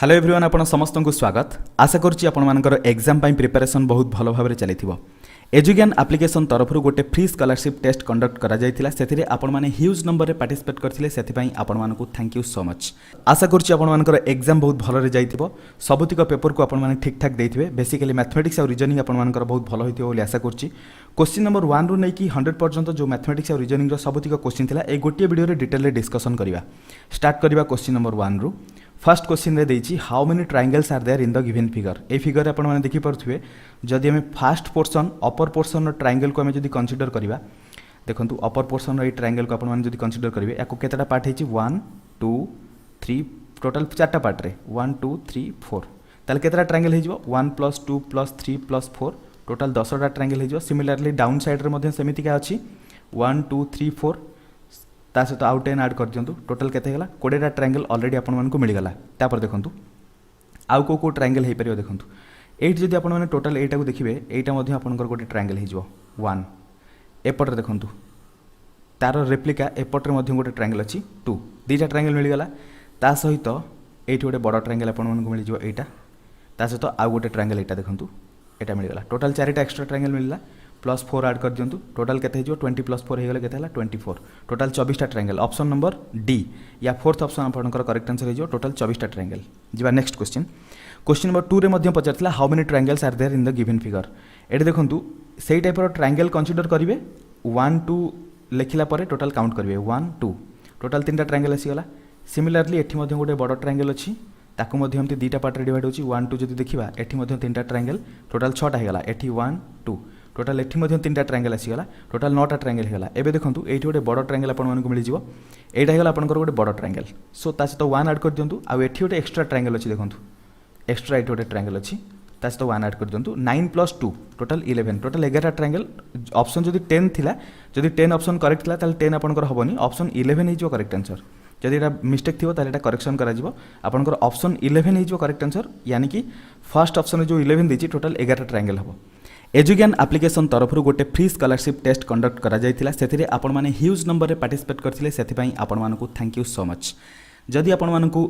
Hello everyone आपण समस्त को स्वागत। आशा करुच्ची आपर एग्जाम प्रिपरेशन बहुत भल भाव चली एजुज्ञान एप्लिकेशन तरफ गोटे फ्री स्कॉलरशिप टेस्ट कंडक्ट करा जायतिला सेथिरे आपण माने ह्यूज नंबर रे पार्टिसिपेट करथिले सेथिपई आपण मानकु थैंक यू सो मच। आशा करुच्ची आपण मानकर एग्जाम बहुत भल रे जाइतिबो सबुतिक पेपर को आपण माने ठीक ठाक देथिबे बेसिकली मैथमेटिक्स और रीजनिंग आपण मानकर बहुत भल होइतिबो बोली आशा करुच्ची। क्वेश्चन नंबर 1 रु नै कि 100 पर्यंत जो मैथमेटिक्स और रीजनिंग रो सबुतिक क्वेश्चन थिला ए गोटे वीडियो रे डिटेल रे डिस्कशन करबा। स्टार्ट करबा क्वेश्चन नंबर 1 रु। फर्स्ट क्वेश्चन रे देछि how many triangles are there in the given figure. ए फिगर आपण माने देखि परथुबे जदि हमें फर्स्ट पोर्शन अपर पोर्शन रो ट्रायंगल को हमें जदि कंसीडर करबा देखंतु अपर पोर्शन रो ए ट्रायंगल को आपण माने जदि कंसीडर करिवे याको केतटा पार्ट हेछि 1 2 3 टोटल चारटा पार्ट रे 1 2 3 4 ताले केतटा ट्रायंगल हे जिवो 1 + 2 + 3 + 4 टोटल 10टा ट्रायंगल हे जिवो। सिमिलरली डाउन साइड रे मध्ये सेमिति का अछि 1 2 3 4 ता सहित आउ 10 ऐड कर दियंतु टोटल केते गेला 20टा ट्रायंगल ऑलरेडी आपण मानकु मिल गला। तापर देखंतु आउ को ट्रायंगल हे परियो देखंतु एट जदि आपण माने टोटल एटा को देखिबे एटा मध्ये आपनकर गोटे ट्रायंगल हे जिवो 1 एपटर देखंतु तार रेप्लिका एपटर मध्ये गोटे ट्रायंगल अछि 2 दीटा ट्रायंगल मिल गला। ता सहित एठी गोटे बड़ ट्रायंगल आपण मानकु मिल जिवो एटा ता सहित आउ गोटे ट्रायंगल एटा देखंतु एटा मिल गला टोटल 4टा एक्स्ट्रा ट्रायंगल मिलला प्लस 4 ऐड कर दियंतु टोटल केते हे जिवो 20 + 4 हे गेले केते हला 24 टोटल 24टा ट्रायंगल। ऑप्शन नंबर डी या फोर्थ ऑप्शन आपनकर करेक्ट आंसर हे जिवो टोटल 24टा ट्रायंगल। जिबा नेक्स्ट क्वेश्चन क्वेश्चन नंबर 2 रे मध्ये पचारथिला how many triangles are there in the given figure. एटे देखंतु सेही टाइप रो ट्रायंगल कंसीडर करिवे 1 2 लेखिला परे टोटल काउंट करिवे 1 2 टोटल 3टा ट्रायंगल आसी गला। सिमिलरली एठी मध्ये गोटे बड़ ट्रायंगल अछि ताकू मध्ये हमते दीटा पार्ट रे डिवाइड होछि 1 2 जदि देखिबा एठी मध्ये 3टा ट्रायंगल टोटल 6टा हे गला एठी 1 2 टोटल एठी मध्ये 3टा ट्रायंगल आसी गला टोटल 9टा ट्रायंगल हे गला। एबे देखंतु एठी गोटे बड़ ट्रायंगल आपण मानकु मिलि जिवो एटा हे गला आपनकर गोटे बड़ ट्रायंगल सो ता सहित 1 ऐड कर दियंतु आ एठी गोटे एक्स्ट्रा ट्रायंगल अछि देखंतु एक्स्ट्रा एठी गोटे ट्रायंगल अछि ता सहित 1 ऐड कर दियंतु 9 + 2 टोटल 11 टोटल 11टा ट्रायंगल। ऑप्शन जदि 10 थिला जदि 10 ऑप्शन करेक्ट थिला ताले 10 आपनकर होबनी ऑप्शन 11 हे जिवो करेक्ट आंसर। जदि एटा मिस्टेक थिवो ताले एटा करेक्शन करा जिवो आपनकर ऑप्शन 11 हे जिवो करेक्ट आंसर यानी कि फर्स्ट ऑप्शन जो 11 देछि टोटल 11टा ट्रायंगल हबो। एजुज्ञान एप्लिकेशन तरफ गोटे फ्री स्कॉलरशिप टेस्ट कंडक्ट करा जायतिला सेथिरे आपण माने ह्यूज नंबर रे पार्टिसिपेट करथिले सेथिपई आपण मानकु थैंक यू सो मच। जदि आपण मानकु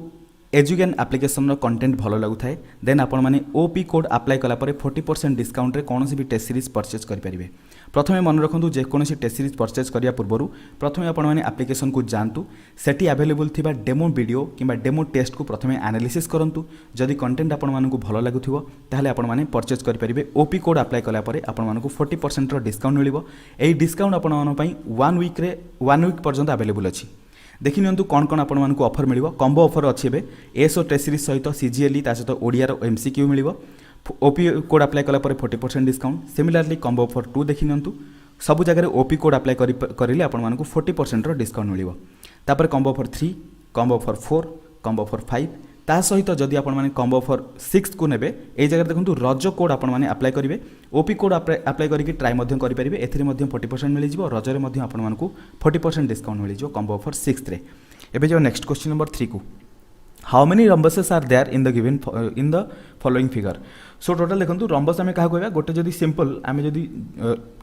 एजुज्ञान एप्लिकेशन रो कंटेंट भलो लागु थाए देन आपण माने ओपी कोड अप्लाई कला परे 40% डिस्काउंट रे कोनोसी भी टेस्ट सीरीज परचेज करि परिबे। प्रथमे मन रखंतु जे कोनोसी टेस्ट सीरीज परचेज करिया पूर्वरु प्रथमे आपण माने एप्लिकेशन को जानतु सेठी अवेलेबल थिबा डेमो वीडियो किबा डेमो टेस्ट को प्रथमे एनालिसिस करंतु जदि कंटेंट आपण मानकु भलो लागुथिबो ताहले आपण माने परचेज करि परिबे। ओपी कोड अप्लाई कला परे आपण मानकु 40% रो डिस्काउंट मिलिबो। एई डिस्काउंट आपण मानन पई 1 वीक पर्यंत अवेलेबल अछि। देखि नियंतु कोन कोन आपण मानकु ऑफर मिलिबो कॉम्बो ऑफर अछि एबे एसओ टेस्ट सीरीज सहित सीजीएलई ता सहित ओडिया रो एमसीक्यू मिलिबो। ओपी कोड अप्लाई कला परे 40% डिस्काउंट। सिमिलरली कॉम्बो ऑफर 2 देखि नियंतु सब जगह ओपी कोड अप्लाई करिले आपण मानकु 40% रो डिस्काउंट मिलिबो। तापर combo offer 3 combo offer 4 combo offer 5 ता सहित जदि आपण माने कॉम्बो ऑफर 6 को नेबे ए जगह देखंतु रज कोड आपण माने अप्लाई करिवे ओपी कोड अप्लाई करिके ट्राई मध्यम करि परिबे एथिरे मध्यम 40% मिलि जिवो रजरे मध्यम आपण मानकु 40% डिस्काउंट मिलि जिवो कॉम्बो ऑफर 6 रे। एबे जो नेक्स्ट क्वेश्चन नंबर 3 को how many rhombuses are there in the given in the following figure. So total देखंतु रम्बस आमे काहा कहबा गोटे जदि सिंपल आमे जदि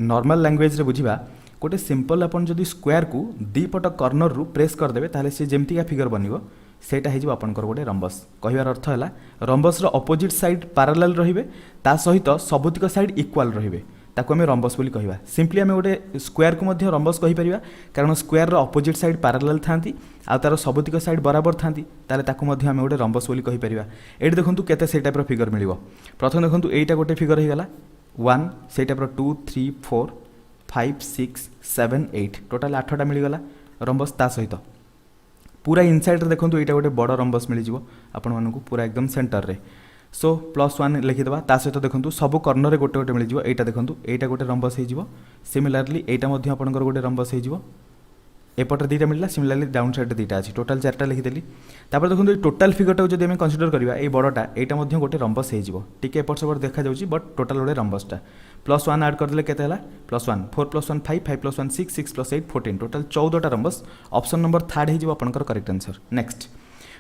नॉर्मल लैंग्वेज रे बुझिबा गोटे सिंपल अपन जदि स्क्वायर को दी पट कॉर्नर रु प्रेस कर देबे ताले से जेमती का फिगर बनिबो सेटा हे जिवो आपनकर गोटे रम्बस। कहिवार अर्थ हैला रम्बस रो अपोजिट साइड पैरेलल रहिबे ता सहित सबुतिक साइड इक्वल रहिबे ताको हमें रम्बस बोली कहिबा। सिंपली हमें गोटे स्क्वायर को मध्य रम्बस कहि परिबा कारण square rho opposite side parallel थांती आ तार सबुतिक साइड बराबर थांती ताले ताको मध्य हमें गोटे रम्बस बोली कहि परिबा। एठी देखंतु केते से टाइप रो फिगर मिलिबो प्रथम देखंतु एटा गोटे फिगर हे गला 1 से टाइप रो 2 3 4 5 6 7 8 टोटल 8टा मिल गला रम्बस ता सहित पूरा इनसाइड रे देखंतु एटा गोटे बड़ रम्बस मिलि जिवो आपण मानकु पूरा एकदम सेंटर रे। सो +1 लिखिदेबा ता सहित देखंतु सब कॉर्नर रे गोटे गोटे मिलि जिवो एटा देखंतु एटा गोटे रम्बस हे जिवो। सिमिलरली एटा मध्य आपनकर गोटे रम्बस हे जिवो एपटर दीटा मिलला। सिमिलरली डाउन साइड दीटा अछि टोटल 4टा लिखिदेली। तापर देखंतु टोटल फिगरटा जदि हम कंसीडर करबा ए बड़टा एटा मध्य गोटे रम्बस हे जिवो टिके एपट सब देखा जाउची बट टोटल गोटे रम्बसटा +1 ऐड कर देले केते हला +1 4 + 1 5 5 + 1 6 6 + 8 14 टोटल 14टा रम्बस। ऑप्शन नंबर 3 हे जिवो आपनकर correct answer. Next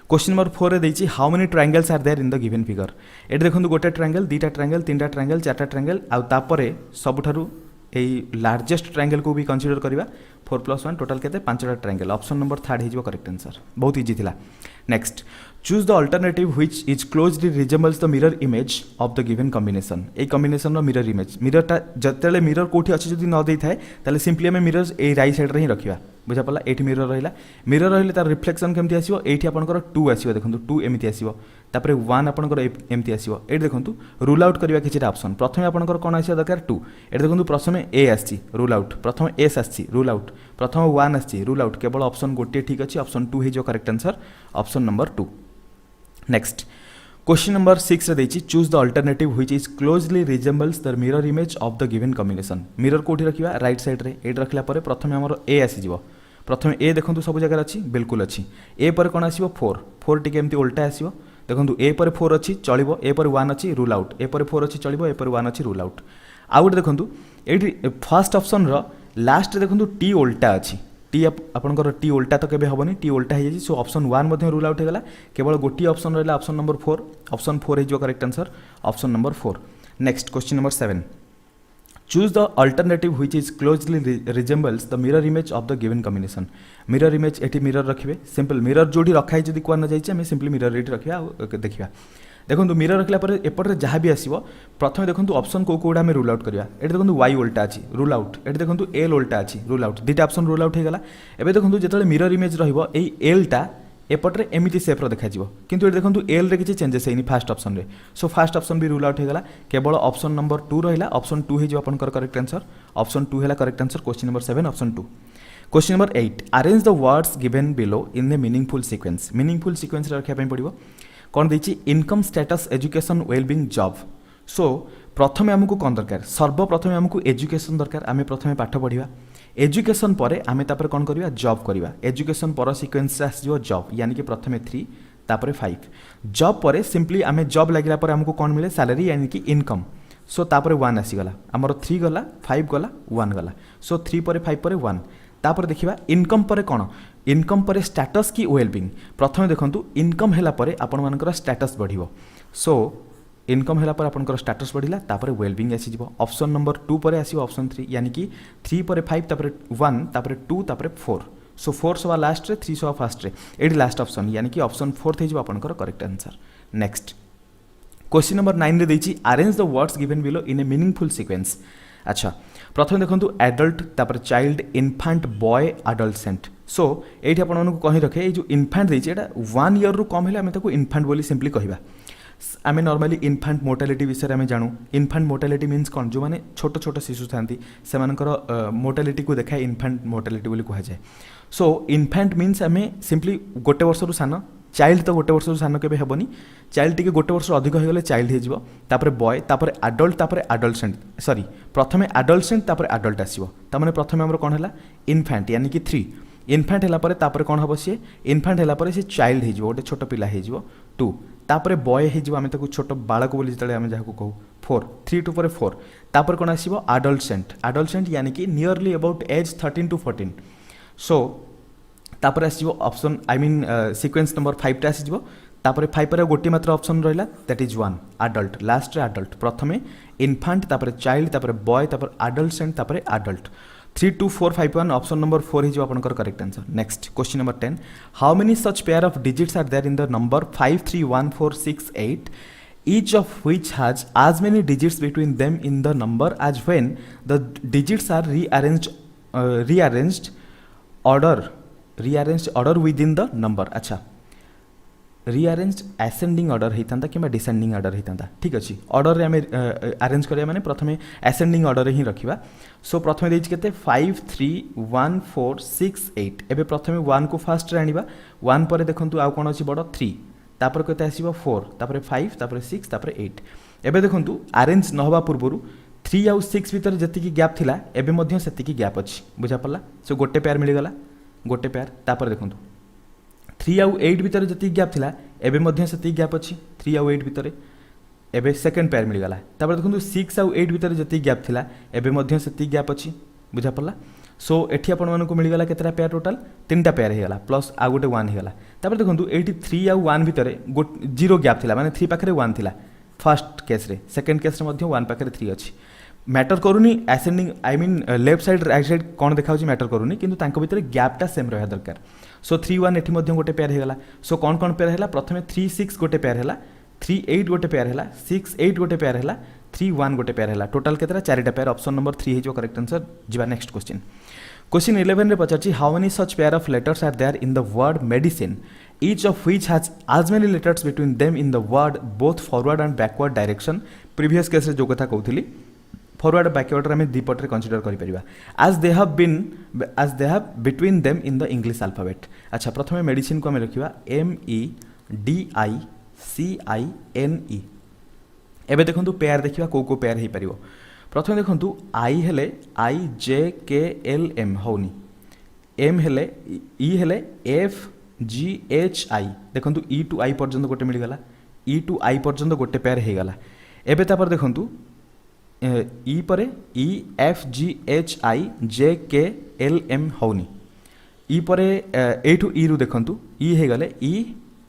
question number 4 रे देछि how many triangles are there in the given figure. एटे देखंतु गोटे ट्रायंगल दीटा ट्रायंगल तीनटा ट्रायंगल चारटा ट्रायंगल आ तापरे सबुठारु एई लार्जेस्ट ट्रायंगल को भी कंसीडर करिबा 4 + 1 टोटल केते 5टा ट्रायंगल। ऑप्शन नंबर 3 हे जिवो करेक्ट आंसर। बहुत इजी थिला। Next choose the alternative which is closely resembles the mirror image of the given combination ए कॉम्बिनेशन मिरर इमेज मिररटा जिते मिरर कौटी अच्छी जब न दे थाए ताले सिंपली आम मिरर ए राइट साइड रे ही रखा बुझा पड़ा ये मिरर रही तार रिफ्लेक्शन केमती आसो ये आपंकर 2 आसो देखो 2 एमती आसो तापर 1 आपंकर एमती आसो ये देखो रूल आउट करवा किसी ऑप्शन प्रथम आपंकर कौन आसा दरकार 2 ये देखो प्रथम ए आसी रूल आउट प्रथम एस आसी रूल आउट प्रथम 1 आसी रूल आउट केवल ऑप्शन गोटे ठीक अच्छे ऑप्शन 2 हो correct answer option number 2 next question number 6 रे choose the alternative which is closely resembles the mirror image of the given combination mirror कौटी रखा राइट साइड रे ये रखला प्रथम आमर ए आसीज प्रथम ए देखो सब जगह अच्छी बिल्कुल अच्छी ए पर कौन आसो 4 4 टी एमती उल्टा आसो देखो ए पर 4 अच्छी चलो ए पर 1 अच्छी रूल आउट ए पर 4 अच्छी चलो ए पर 1 अच्छी रूल आउट आउ गोटे देखो ये फर्स्ट ऑप्शन लास्ट देखो टी उल्टा अच्छी टी आपंकर टी उल्टा तो केबे हेनी टी उल्टा हो सो ऑप्शन 1 रूल आउट होगा केवल गोटे ऑप्शन रहा ऑप्शन नंबर 4 ऑप्शन 4 हो correct answer option number 4 next question number 7 choose the alternative which is closely resembles the mirror image of the given combination mirror image एटी mirror रखिए simple mirror जो रखाई जब कुआ न जाए सिंपली मिरर ये रखा देखा देखो मिरर रखला एपटे जहाँ भी आसो प्रथम देखो ऑप्शन कौ कौटा आम रूल आउट करवा ये देखो वाई उल्टा अच्छी रूल आउट ये देखो एल उल्टा अच्छी रूल आउट दुटा ऑप्शन रूल आउट होगा एवं देखो जो मिरर इमेज रहा एपटे एमती सेप्र देखा किंतु ये देखो एल रे किसी चेंजेस है फास्ट ऑप्शन रे सो फास्ट ऑप्शन भी रूल आउट होगा केवल ऑप्शन नंबर 2 रहा ऑप्शन 2 हो आपंकर करेक्ट आंसर ऑप्शन 2 है correct answer question number 7 option 2 question number 8 arrange the words given below in a meaningful sequence रखा पड़ो कौन देखिए income status education wellbeing job so प्रथम आमको कौन दरकार सर्वप्रथम आमको एजुकेशन दरकार आम प्रथम पाठ पढ़ा एजुकेशन पर आम तापर कौन करवा जॉब करवा एजुकेशन पर सीक्वेंस आसो जॉब यानी कि प्रथम 3 तापर 5 जॉब पर सिंपली आम जॉब लगे आमको कौन मिले सैलरी यानी कि इनकम सो तापर 1 आसीगला आमर 3 गला 5 गला 1 गला सो 3 पर 5 पर 1 तापर देखिबा इनकम पर कौन इनकम पर स्टेटस की वेलबिंग प्रथम देखंतु इनकम हैला पर आपण मानकर स्टेटस बढ़िबो सो इनकम हैला पर आपनकर स्टेटस बढ़िला तापर वेलबिंग आसी जिवो ऑप्शन नंबर 2 पर आसी ऑप्शन 3 यानी कि 3 पर 5 तापर 1 तापर 2 तापर 4 सो 4 सवा लास्ट रे 3 सवा first ray AD last option यानी कि ऑप्शन 4 थे जिवो आपनकर correct answer next question number 9 रे देछि arrange the words given below in a meaningful sequence अच्छा प्रथम देखो एडल्ट तापर चाइल्ड इनफांट बॉय एडल्सेंट सो ये आपको कही रखे ये जो इनफांट देती है 1 ईयर रु कम है आम इनफांट बोली सिंपली कहवा आम नॉर्मली इनफांट मोर्टालिटी विषय में जानू इनफांट मोर्टालिटी मीन्स कौन जो मैंने छोट छोट शिशु था से मोर्टालिटी को देखाए इनफांट मोर्टालिटी बोली कहुए सो इनफांट मीन्स आम सिंपली गोटे वर्ष रु सान चाइल्ड तो गोटे वर्ष सान के हेनी चाइल्ड टी गोटे वर्ष अधिक होगले चाइल्ड होपर बॉय तापर आडल्ट तापर आडल्सेंट सॉरी प्रथम आडल्सेंट तापर आडल्ट आसो तार प्रथम आम कौन है इनफांट यानी कि 3 इनफांट है कौन हम सी इनफांट है सी चाइल्ड हो गोटे छोट पिला हो 2 तापर बॉय हो छोट बालक बोली जो आम जहाँ कहूँ 4 3 2 पर 4 तापर कौन आसो आडल्सेंट यानी कि नियरली अबाउट एज 13 to 14 सो तापर आसो option I mean sequence number 5 टा आसीजो तापर 5 पर गोटे मात्र ऑप्शन रहा दैट इज 1 आडल्ट लास्ट रे आडल्ट प्रथमे इनफांट तापर चाइल्ड तापर बॉय तापर आडल्सेंट तापर आडल्ट 3 2 4 5 1 ऑप्शन नंबर 4 हो आपनकर correct answer next question number 10 how many such pair of digits are there in the number 5 3 1 4 6 8 each of which has as many digits between them in the number as when the digits are rearranged order within the number अच्छा rearrange ascending order होता कि descending order होता ठीक अच्छे order आम arrange करा माने प्रथम एसेंडिंग ऑर्डर ही रखा सो प्रथम देते 5 3 1 4 6 8 एवं प्रथम 1 को फास्ट आनिबा 1 पर देखंतु आउ कौन अच्छी बड़ 3 तापर केते आसीबो 4 तापर 5 तापर 6 तापर 8 एवं देखंतु अरेंज न होबा पूर्व 3 आउ 6 भीतर जति गैप थिला एबे मध्य सेति गैप अच्छी बुझा पड़ला सो गोटे पेयर मिलगला गोटे पेयर तापर देखंतु 3 आउ 8 भीतर जति गैप थिला एबे मध्य सेति गैप अच्छी 3 आउ 8 भीतर एबे सेकंड पेयर मिलगला तापर देखंतु 6 आउ 8 भीतर जति गैप थिला एबे मध्य सेति गैप अच्छी बुझा पड़ला सो एठी आपण मानको मिलगला केतरा पेयर टोटल 3टा पेयर हेगला प्लस आ गोटे 1 हेगला तापर देखंतु एठी 3 आउ 1 भीतर जीरो गैप थिला माने 3 पाखरे 1 थिला फर्स्ट केस रे सेकंड केस रे मध्य 1 पाखरे 3 अच्छी मैटर करूनी ascending I mean left side right side कौन देखा मैटर करूनी किंतु तांको भितर गैपटा सेम रहा दरकार सो 3 1 एठी मध्य गोटे पेयर हेगला सो कौन कौन पेयर है प्रथम 3 6 गोटे पेयर है 3 8 गोटे पेयर है 6 8 गोटे पेयर है 3 1 गोटे पेयर है टोटाल केतरा 4टा पेयर ऑप्शन नंबर 3 हो करेक्ट आंसर जीवा नेक्स्ट क्वेश्चन क्वेश्चन 11 रे पचारछि how many such pair of letters are there in the word medicine each of which has as many letters between them in the word both forward and backward direction previous case रे जो कथा कहउथिली forward backward आम दीपटे consider कर as they have between them in the English alphabet अच्छा प्रथम medicine को आम रखा MEDICINE एबे देखंतु पेयर देखिबा को पेयर हे परिबो प्रथम देखंतु आई हेले IJKLM होनी एम हेले ई हेले FGHI देखंतु E to I पर्यंत गोटे मिल गला E to I पर्यंत गोटे पेयर हे गला एबे तापर देखंतु ई परे EFGHIJKLM होनी ई परे ए टू ई रु देखंतु ई हे गले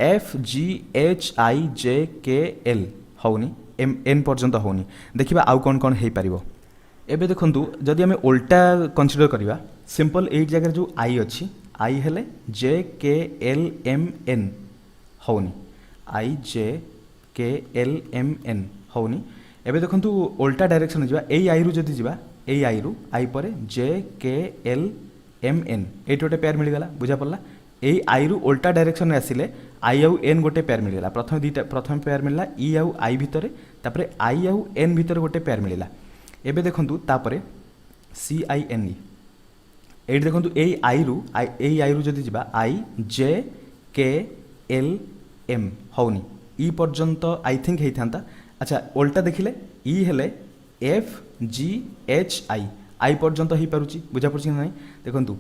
EFGHIJKL होनी एन पर्यंत होनी देखिबा आउ कौन कौन हे परिबो एबे देखंतु जदि हमें उल्टा कंसीडर करिबा सिंपल एट जगह जो आई अछि आई हेले JKLMN होनी IJKLMN होनी एबे देखंतु उल्टा डायरेक्शन जिबा एई आई रु जदि जिबा एई आई रु आई परे JKLMN एट गोटे पेयर मिल गला बुझा पड़ला एई आई रु उल्टा डायरेक्शन में आसिले आई आउ एन गोटे पेयर मिल गला प्रथम पेयर मिलला ई आउ आई भितरे तापरे आई आउ एन भितरे गोटे पेयर मिलला एबे देखंतु तापरे CINE एट देखंतु एई आई रु जदि जिबा IJKLM होनी ई पर्यंत आई थिंक हेई थांता अच्छा उल्टा देखिले ई हेले FGHI आई पर्यंत हो पारुची बुझा पड़छि ना देखंतु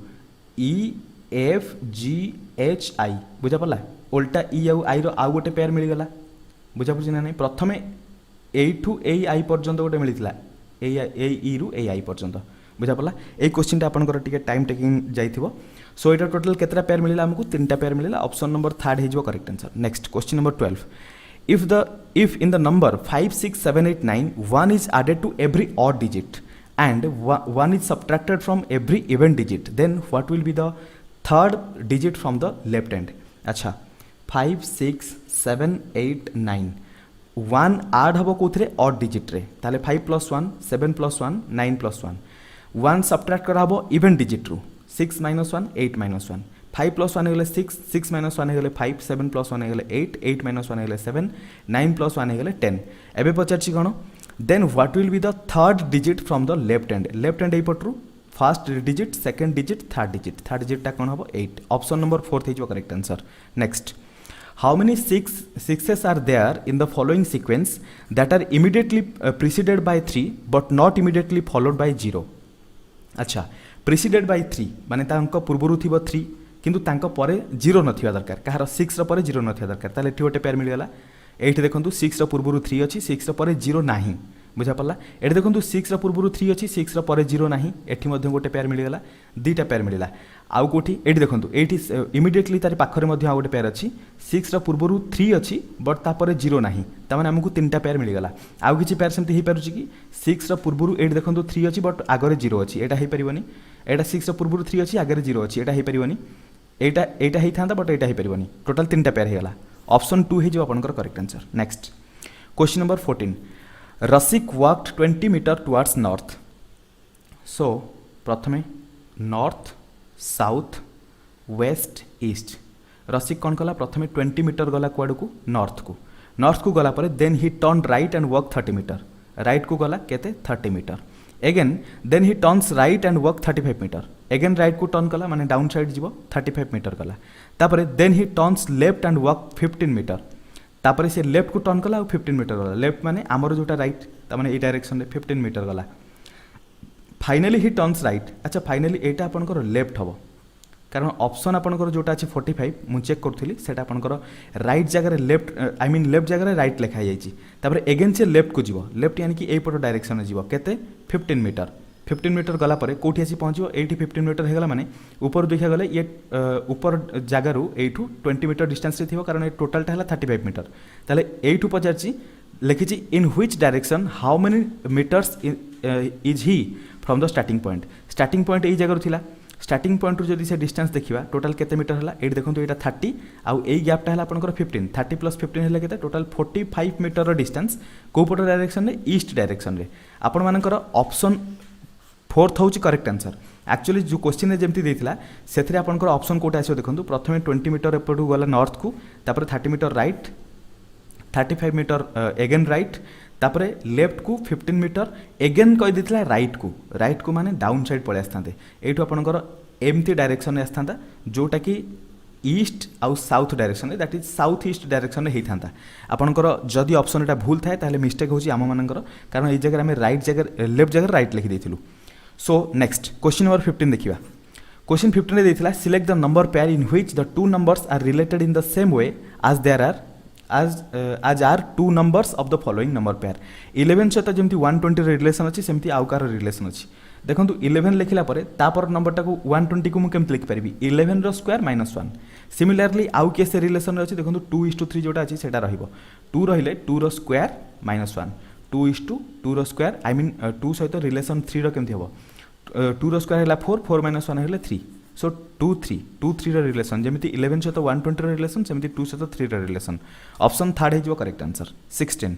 EFGHI बुझा पड़ला उल्टा ई आउ आई रो आउ गोटे पेयर मिल गला बुझा पड़छि ना प्रथमे ए टू ए आई पर्यंत गोटे मिलितला ए ई रु ए आई पर्यंत बुझा पड़ला ए क्वेश्चन आपनकर टिके टाइम टेकिंग जाइथिबो सो एटा टोटल केतरा पेयर मिलिला हमकु 3टा पेयर मिलिला ऑप्शन नंबर 3 हेजो correct answer next question number 12 if in the number 5 6 7 8 9 1 is added to every odd digit and 1 is subtracted from every even digit then what will be the third digit from the left hand अच्छा 5 6 7 8 9 1 add हबो कोथरे odd digit रे ताले 5 + 1 7 + 1 9 + 1 1 subtract करा हबो even digit रू 6 - 1 8 - 1 5 + 1 हेगले 6 6 - 1 हेगले 5 7 + 1 हेगले 8 8 - 1 हेगले 7 9 + 1 हेगले 10 एबे पचारछि कोन then what will be the third digit from the left hand ए पटरू first digit second digit third digit टा कोन हबो 8 ऑप्शन नंबर 4 हेजो correct answer next how many sixes are there in the following sequence that are immediately preceded by 3 but not immediately followed by 0 अच्छा preceded by 3 माने तांको पूर्वरु थिबो 3 किंतु तांको परे 0 नथिबा दरकार कहार 6 रो परे 0 नथिबा दरकार ताले एठी गोटे पेयर मिल गला एठी देखंतु 6 रो पूर्वरु 3 अछि 6 रो परे 0 नाही बुझा पड़ला एठी देखंतु 6 रो पूर्वरु 3 अछि 6 रो परे 0 नाही एठी मध्ये गोटे पेयर मिल गला दीटा पेयर मिलला आउ कोठी एठी देखंतु एठी इमीडिएटली तारि पाखरे मध्ये आ गोटे पेयर अछि 6 रो पूर्वरु 3 अछि बट ता परे 0 नाही त माने हमकु तीनटा पेयर मिल गला आउ किछि पेयर सेमति हे पारुछि कि 6 रो पूर्वरु एठी देखंतु 3 अछि बट आगरे 0 अछि एटा हे परिबोनी एटा 6 रो पूर्वरु 3 अछि आगरे 0 अछि एटा हे परिबोनी एटा ही था बट एटा ही परिबनी टोटल 3टा पेयर हेगला ऑप्शन 2 हे जो आपनकर correct answer next question number 14 Rasik walked 20 metre towards north so प्रथमे north south west east Rasik कौन कला प्रथमे 20 मीटर गला कुआड को नॉर्थ को गला परे then he turn right and walk 30 metre right को गला केते 30 metre again then he turns right and walk 35 meter again right को turn कला माने डाउन साइड जीवो 35 मीटर कला तापरे then he turns left and walk 15 metre तापरे से लेफ्ट को टर्न कला और 15 मीटर गला लेफ्ट माने हमर जोटा राइट त माने ए डायरेक्शन रे 15 मीटर गला फाइनली ही टर्न्स राइट अच्छा फाइनली एटा आपनकर लेफ्ट हबो कारण ऑप्शन आपनकर जोटा अछि 45 मु चेक करथली सेटा आपनकर राइट जगह रे लेफ्ट आई मीन लेफ्ट जगह रे राइट लिखा जाईची तापर अगेन से लेफ्ट को जीवो लेफ्ट यानी कि एई पट डायरेक्शन में जीवो केते 15 मीटर गला परे कोठी आसी पहुंचो 15 मीटर हेगला माने ऊपर देखा गले ये ऊपर जगह रु एठू 20 मीटर डिस्टेंस रे थिबो कारण ए टोटल टा हला 35 मीटर ताले एठू पचारची लिखिची in which direction how many metres is he from the starting point ए जगह रु थिला स्टार्टिंग पॉइंट जदि से डिस्टेंस देखा टोटाल केते मीटर है ये देखो ये 30 आउ ए गैपटा है आपंकर 15 30 प्लस 15 है टोटाल 45 मीटर डिस्टेंस कौ पट डायरेक्शन में ईस्ट डायरेक्शन में आपण मानकर ऑप्शन 4th हूँ करेक्ट आंसर एक्चुअली जो क्वेश्चन जमी देता से आपंकर ऑप्शन कौटे आसो देखो प्रथम 20 मीटर एपटू गला नॉर्थ को 30 metre right 35 metre again right तापर लेफ्ट को 15 मीटर एगेन कही देता राइट को माने डाउन साइड पड़े आसता यू आपंकर एमती डायरेक्शन में आसता जोटा कि ईस्ट आउ south direction that is south east direction में होता आपंकर जदि ऑप्शन एटा भूल थाए ताले मिस्टेक होची आम मानकर कारण ये जगह आम राइट जगह लेफ्ट जगह राइट लिखि देथिलु। सो नेक्स्ट क्वेश्चन नंबर 15 देखिबा। क्वेश्चन 15 देथिला select the number pair in which the two numbers are related in the same way as there are as are two numbers of the following number pair 11 सहित जमती 120 relation अच्छी सेमती आउ car relation अच्छी देखो 11 लिखला परे तापर नंबर टाको 120 को मु केमति लिख परिबी 11 रो स्क्वायर -1 सिमिलरली आउ के से रिलेशन अच्छी देखो 2:3 जोटा अच्छी सेटा रहिबो 2 रहिले 2 रो स्क्वायर -1 2:2 रो स्क्वायर आई मीन 2 सहित रिलेशन 3 रो केमति हबो 2 रो स्क्वायर हैला 4 4 -1 हैले 3 सो 2 3 रो रिलेशन जमिति 11 सहित 120 रो रिलेशन सेमति 2 सहित 3 रो रिलेशन ऑप्शन थर्ड है जो correct answer. 16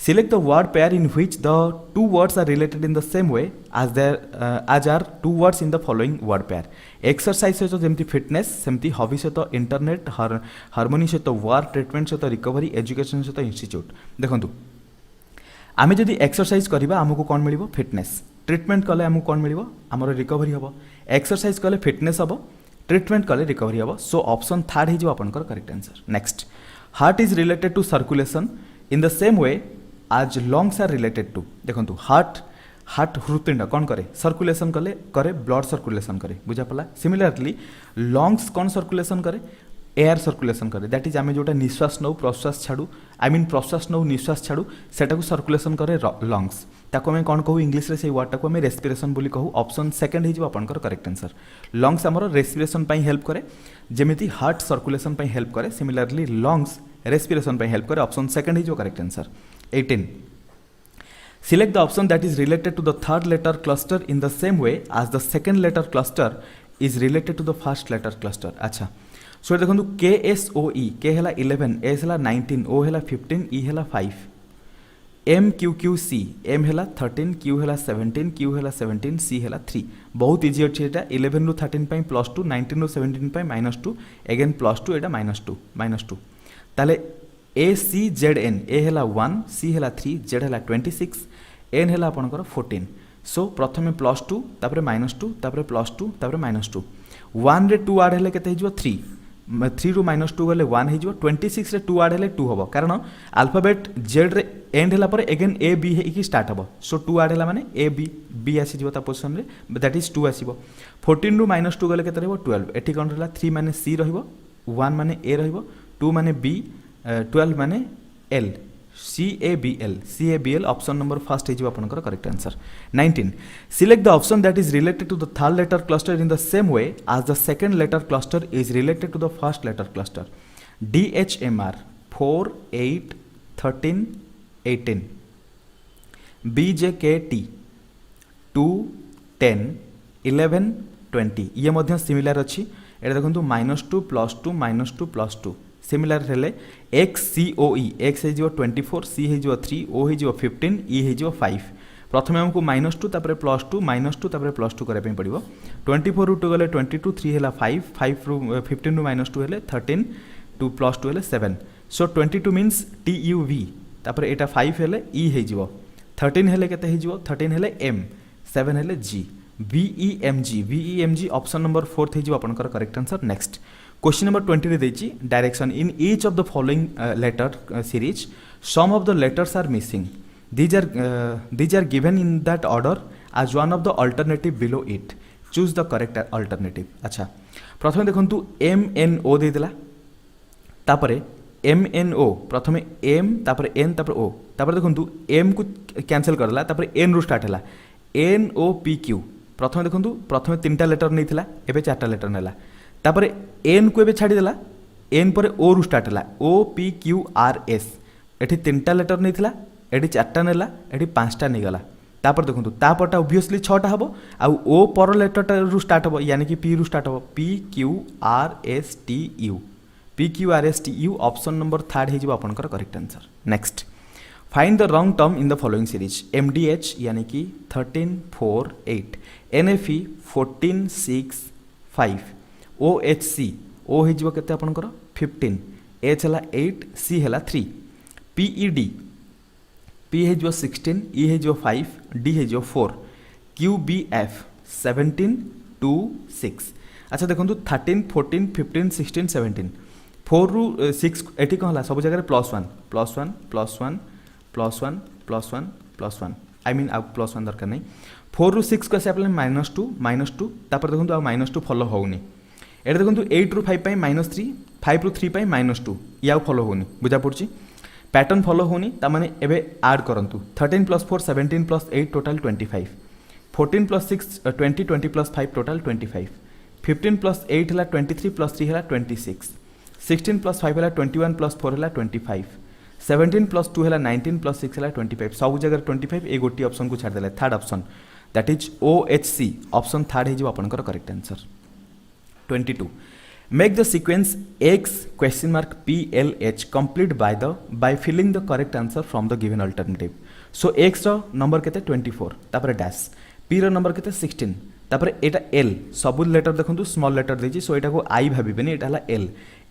select the word pair in which the two words are related in the same way as are two words in the following word pair exercise सहित जमिति fitness सेमति hobby सहित internet harmony सहित वार treatment सहित recovery education सहित institute देखंतु आमे जदि exercise करबा हमको कोन मिलिबो फिटनेस ट्रीटमेंट कले हमको कोन मिलिबो हमर रिकवरी हबो एक्सरसाइज कले फिटनेस हबो ट्रीटमेंट कले रिकवरी हबो सो ऑप्शन थर्ड हिजो आपनकर correct answer. Next heart is related to circulation in the same way as lungs are related to देखंतु हार्ट हृदपिंड कौन करे सर्कुलेशन करे ब्लड सर्कुलेशन करे बुझा पड़ा सिमिलरली लंग्स कौन सर्कुलेशन करे एयर सर्कुलेशन करे दैट इज आम जोटा निश्वास नौ प्रश्वास छाड़ू आई मीन प्रश्वास नौ निश्वास छाड़ू सेटा को सर्कुलेशन करे लंग्स ताको आम कौन कहू इंग्लिश रे से वर्ड टाको आम रेस्पिरेशन बोली कहू ऑप्शन सेकंड हिजो आपनकर करेक्ट आंसर। लंग्स आमर रेस्पिरेशन पई हेल्प करे जेमिति हार्ट सर्कुलेशन पई हेल्प करे सिमिलरली लंग्स रेस्पिरेशन पई हेल्प करे ऑप्शन सेकंड हिजो correct answer. 18 select the option that is related to the third letter cluster in the same way as the second letter cluster is related to the first letter cluster। अच्छा सो देखो KSOE के हला 11 S हला 19 O हला 15 E हला 5 MQQC M हला 13 Q हला 17 Q हला 17 C हला 3 बहुत इजी अछि एटा 11 रु 13 पई +2 19 रु 17 पई -2 अगेन +2 एटा -2 ताले ACZN A हला 1 C हला 3 Z हला 26 N हला आपनकर 14 सो प्रथमे +2 तापरे -2 तापरे +2 तापरे -2 1 रे 2 ऐड हेले केते हिजो 3 रु -2 गले 1 हिजो 26 रे 2 ऐड हेले 2 हबो कारण अल्फाबेट Z रे एंड हेला पर अगेन A B हे की स्टार्ट हबो सो 2 ऐड हेला माने A B आसी जिवो ता पोजीशन रे दैट इज 2 आसीबो 14 रु -2 गले केते रहबो 12 एठी कोन रहला 3 माने C रहबो 1 माने A रहबो 2 माने B 12 माने L CABL option number first है आपनकर correct answer. 19 select the option that is related to the third letter cluster in the same way as the second letter cluster is related to the first letter cluster DHMR 4 8 13 18 BJKT 2 10 11 20 ये मध्य similar अच्छी एटा देखंतु -2 +2 -2 +2 similar हेले XCOE X है 24 C है 3 O है 15 E है 5 प्रथम हमको -2 तापर +2 -2 तापर +2 करे पे पड़िबो 24 रु 2 गले 22 3 हेला 5 5 रु 15 रु -2 हेले 13 2 +2 हेले 7 सो 22 मीन्स TUV तापर एटा 5 हेले E है 13 हेले केते है 13 हेले M 7 हेले G VEMG ऑप्शन नंबर 4 है आपनकर correct answer. Next question number 20 रे देछि direction in each of the following letter series some of the letters are missing these are given in that order as one of the alternative below it choose the correct alternative। अच्छा प्रथमे देखंतु MNO दे देला तापरे MNO प्रथमे M तापरे N तापरे O तापरे देखंतु M को कैंसिल करला तापरे N रु स्टार्ट हला NOPQ प्रथमे देखंतु प्रथमे तीनटा लेटर नैथिला एबे चारटा लेटर नेला तापरे N को एबे छाडी देला N परे O रु स्टार्ट हला OPQRS एठी तीनटा लेटर नैथिला एठी चारटा नेला एठी पांचटा नै गला तापर देखो तापरटा ओबियसली 6टा हम आउ ओ पर लेटर रु स्टार्ट हम यानी कि पी रु स्टार्ट हम P Q R S T U P Q R S T U option number 3 हो आपंकर correct answer. Next find the wrong term in the following series MDH यानी कि 13 4 8 एनएफई 14 6 5 ओएचसी ओ हो केते आपंकर 15 एच है 8 सी है 3 पीईडी पी हो 16 ई हो 5 डी हो 4 क्यू बी एफ 17 2 6। अच्छा देखो 13 14 15 16 17 4 रु 6 एटी कौन है सब जगह +1 +1 +1 +1 +1 +1 आई मीन आउ +1 दरकार नहीं 4 रु 6 को आसे -2 -2 तापर देखो आ -2 फॉलो होनी एटा देखो 8 रु 5 -3 5 रु 3 -2 या फॉलो होनी बुझा पड़ी पैटर्न फॉलो होनी तामाने एबे ऐड करंतु 13 + 4 17 + 8 टोटल 25 14 + 6 20 20 + 5 टोटल 25 15 + 8 है 23 + 3 है 26 16 + 5 है 21 + 4 है 25 17 + 2 है 19 + 6 है 25 सब जगह 25 ए गोटी ऑप्शन को छाड़ देले third option that is OHC option third हो आपनकर correct answer. 22 Make the sequence X PLH complete by filling the correct answer from the given alternative. So X रो नंबर केते 24 तापर डैश P रो नंबर केते 16 तापर एटा L सब letter देखंतु small letter देछि सो एटा को I भाबिबेनी एटा हला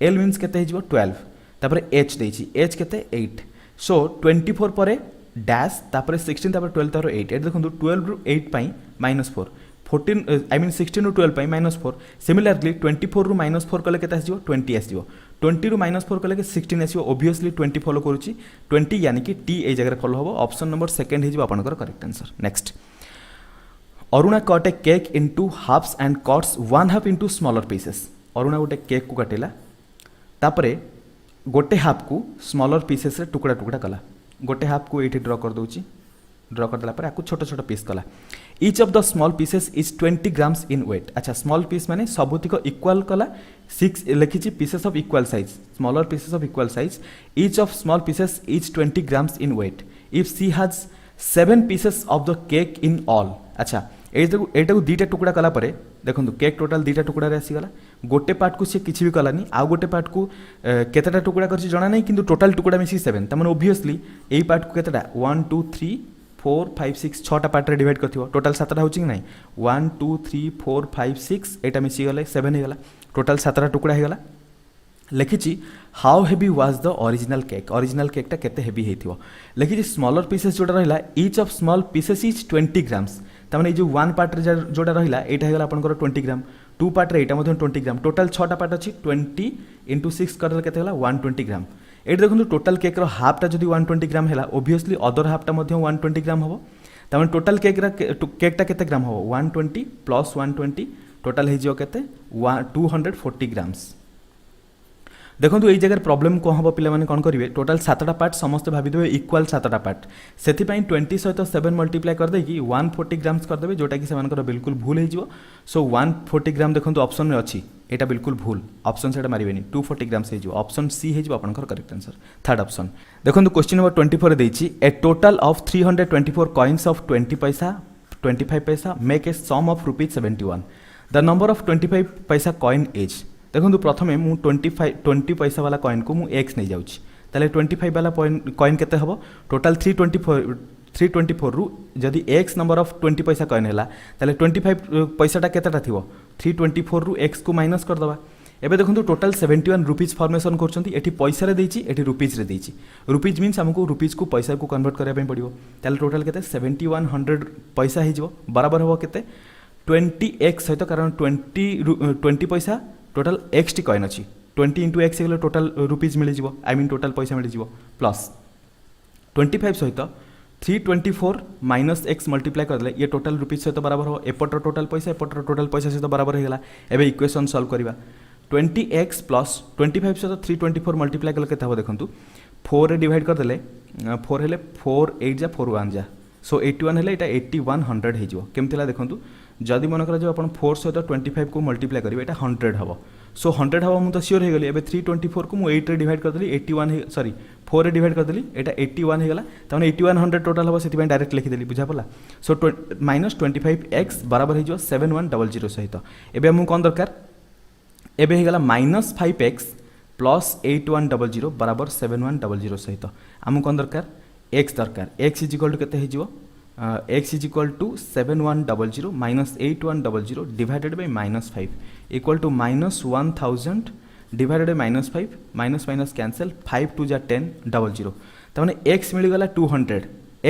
L मींस केते हिजबो 12 तापर H देछि H केते 8 सो 24 परे डैश तापर 16 तापर 12 तापर 8 एटा देखंतु 12 रु 8 पई -4 14 आई मीन 16 रु 12 -4 सिमिलरली 24 रु -4 कले केते आसीबो 20 आसीबो 20 रु -4 कले के 16 आसीबो ओब्वियसली 20 फॉलो करूची 20 यानी कि टी ए जगह फॉलो होबो ऑप्शन नंबर 2 हिजबो आपनकर correct answer. Next Aruna cut a cake into halfs and cuts 1/2 into smaller pieces Aruna गोटे केक को काटिला तापरे गोटे हाफ को स्मॉलर पीसेस रे टुकड़ा टुकड़ा कला गोटे हाफ को एठी ड्रा कर दोची ड्र करदेला पर आपको छोट छोट पीस कला each of the small pieces is 20 grams in weight. अच्छा स्मॉल पीस माने सबुतिक इक्वल कला 6 लिखिछि pieces of equal size smaller pieces of equal size each of small pieces is 20 grams in weight if C has 7 pieces of the cake in all. अच्छा एटा को दीटा टुकड़ा कला परे देखंतु केक टोटल दीटा टुकड़ा रे आसी गला गोटे पार्ट को से किछि भी कलानी आ गोटे पार्ट को केतेटा टुकड़ा करछि जणा नै किंतु टोटल टुकड़ा मिसी 7 त माने ओब्वियसली एई पार्ट को केतेटा 1 2 3 4 5 6 6टा पार्ट रे डिवाइड करथिबो टोटल 7टा होछि कि नै 1 2 3 4 5 6 एटा मिसी गले 7 हे गला टोटल 7टा टुकड़ा हे गला लिखिछि how heavy was the original cake टा केते हेवी हेथिबो लिखिछि स्मॉलर पीसेस जोटा रहिला each of small pieces is 20 grams त माने जो वन पार्ट रे जोटा रहिला एटा हे गला आपनकर 20 ग्राम टू पार्ट रे एटा मध्ये 20 ग्राम टोटल 6टा पार्ट अछि 20 * 6 करले केते हला 120 ग्राम एट देखो टोटल केक हाफ्टा जब 120 ग्राम है ओब्वियसली अदर हाफ्टा 120 ग्राम हम तमें टोटल केकटा केते ग्राम हम 120 + 120 टोटल हो केते 240 ग्राम्स। देखो ये जगह प्रॉब्लम कौन हम पिला माने कौन करेंगे टोटल 7टा पार्ट समस्त भाविदे इक्वल 7टा पार्ट से 20 सहित 7 मल्टीप्लाई करदे कि 140 ग्राम्स करदे जोटा कि से बिल्कुल भूल हो सो 140 ग्राम देखो ऑप्शन में अच्छी एटा बिल्कुल भूल ऑप्शन से मारे 240 ग्राम्स हो ऑप्शन सी हो आपंकर करेक्ट आंसर थर्ड ऑप्शन। देखो क्वेश्चन नंबर 24 देछि a total of 324 coins of 20 paisa 25 paisa make a sum of ₹71 the number of 25 paisa coin is. देखो प्रथमे मु 20 पैसा वाला कॉइन को मु एक्स नहीं जाउछि ताले 25 वाला कॉइन केते हबो टोटल 324 रु जदि एक्स नंबर ऑफ 20 पैसा कॉइन हैला ताले 25 पैसाटा केतेटा थिबो 324 रु एक्स को माइनस कर दबा एबे देखो टोटल 71 रुपीज फॉर्मेशन करछंती एठी पैसा रे देछि एठी रुपीज रे देछि रुपीज मींस हमको रुपीज को पैसा को कन्वर्ट करबा पय पड़िबो ताले टोटल केते 7100 पैसा हे जिवो बराबर हबो केते 20x सहित कारण 20 पैसा टोटल एक्स टी कॉइन अच्छी 20 * x गले टोटल रुपीज मिल जाव आई मीन टोटल पैसा मिल जाव प्लस 25 सहित 324 - x मल्टीप्लाई करदे ये टोटल रुपीज सहित बराबर हो एपटर टोटल पैसा एपटर टोटल पैसा सहित बराबर हो गला एबे इक्वेशन सॉल्व करबा 20x + 25 सहित 324 मल्टीप्लाई कले केते हो देखंतु 4 रे डिवाइड करदे 4 हेले 4 8 जा 4 1 जा सो 81 हेले एटा 8100 हे जिवो केमतिला देखंतु जदि मन कर जो अपन 4 सहित 25 को मल्टीप्लाई करिवे एटा 100 हबो सो 100 हवा मुझे सियोर हो गली एबे 324 को मुझे 8 रे डिवाइड कर देली 81 सॉरी 4 रे डिवाइड कर देली एटा 81 हो गला तमाने 8100 टोटल हवा सेति डायरेक्ट लिखि देली बुझा पला सो -25x बराबर हो 7100 सहित एबे हमु कोन दरकार एबे हो गला -5x प्लस 8100 बराबर 7100 सहित आमु कोन दरकार x दरकार x इज इक्वल टू केते हो x is equal to 7100 minus 8100 divided by -5 equal to -1000 divided by -5 minus minus cancel 5 two जा 10 00 तमाने x मिल गला 200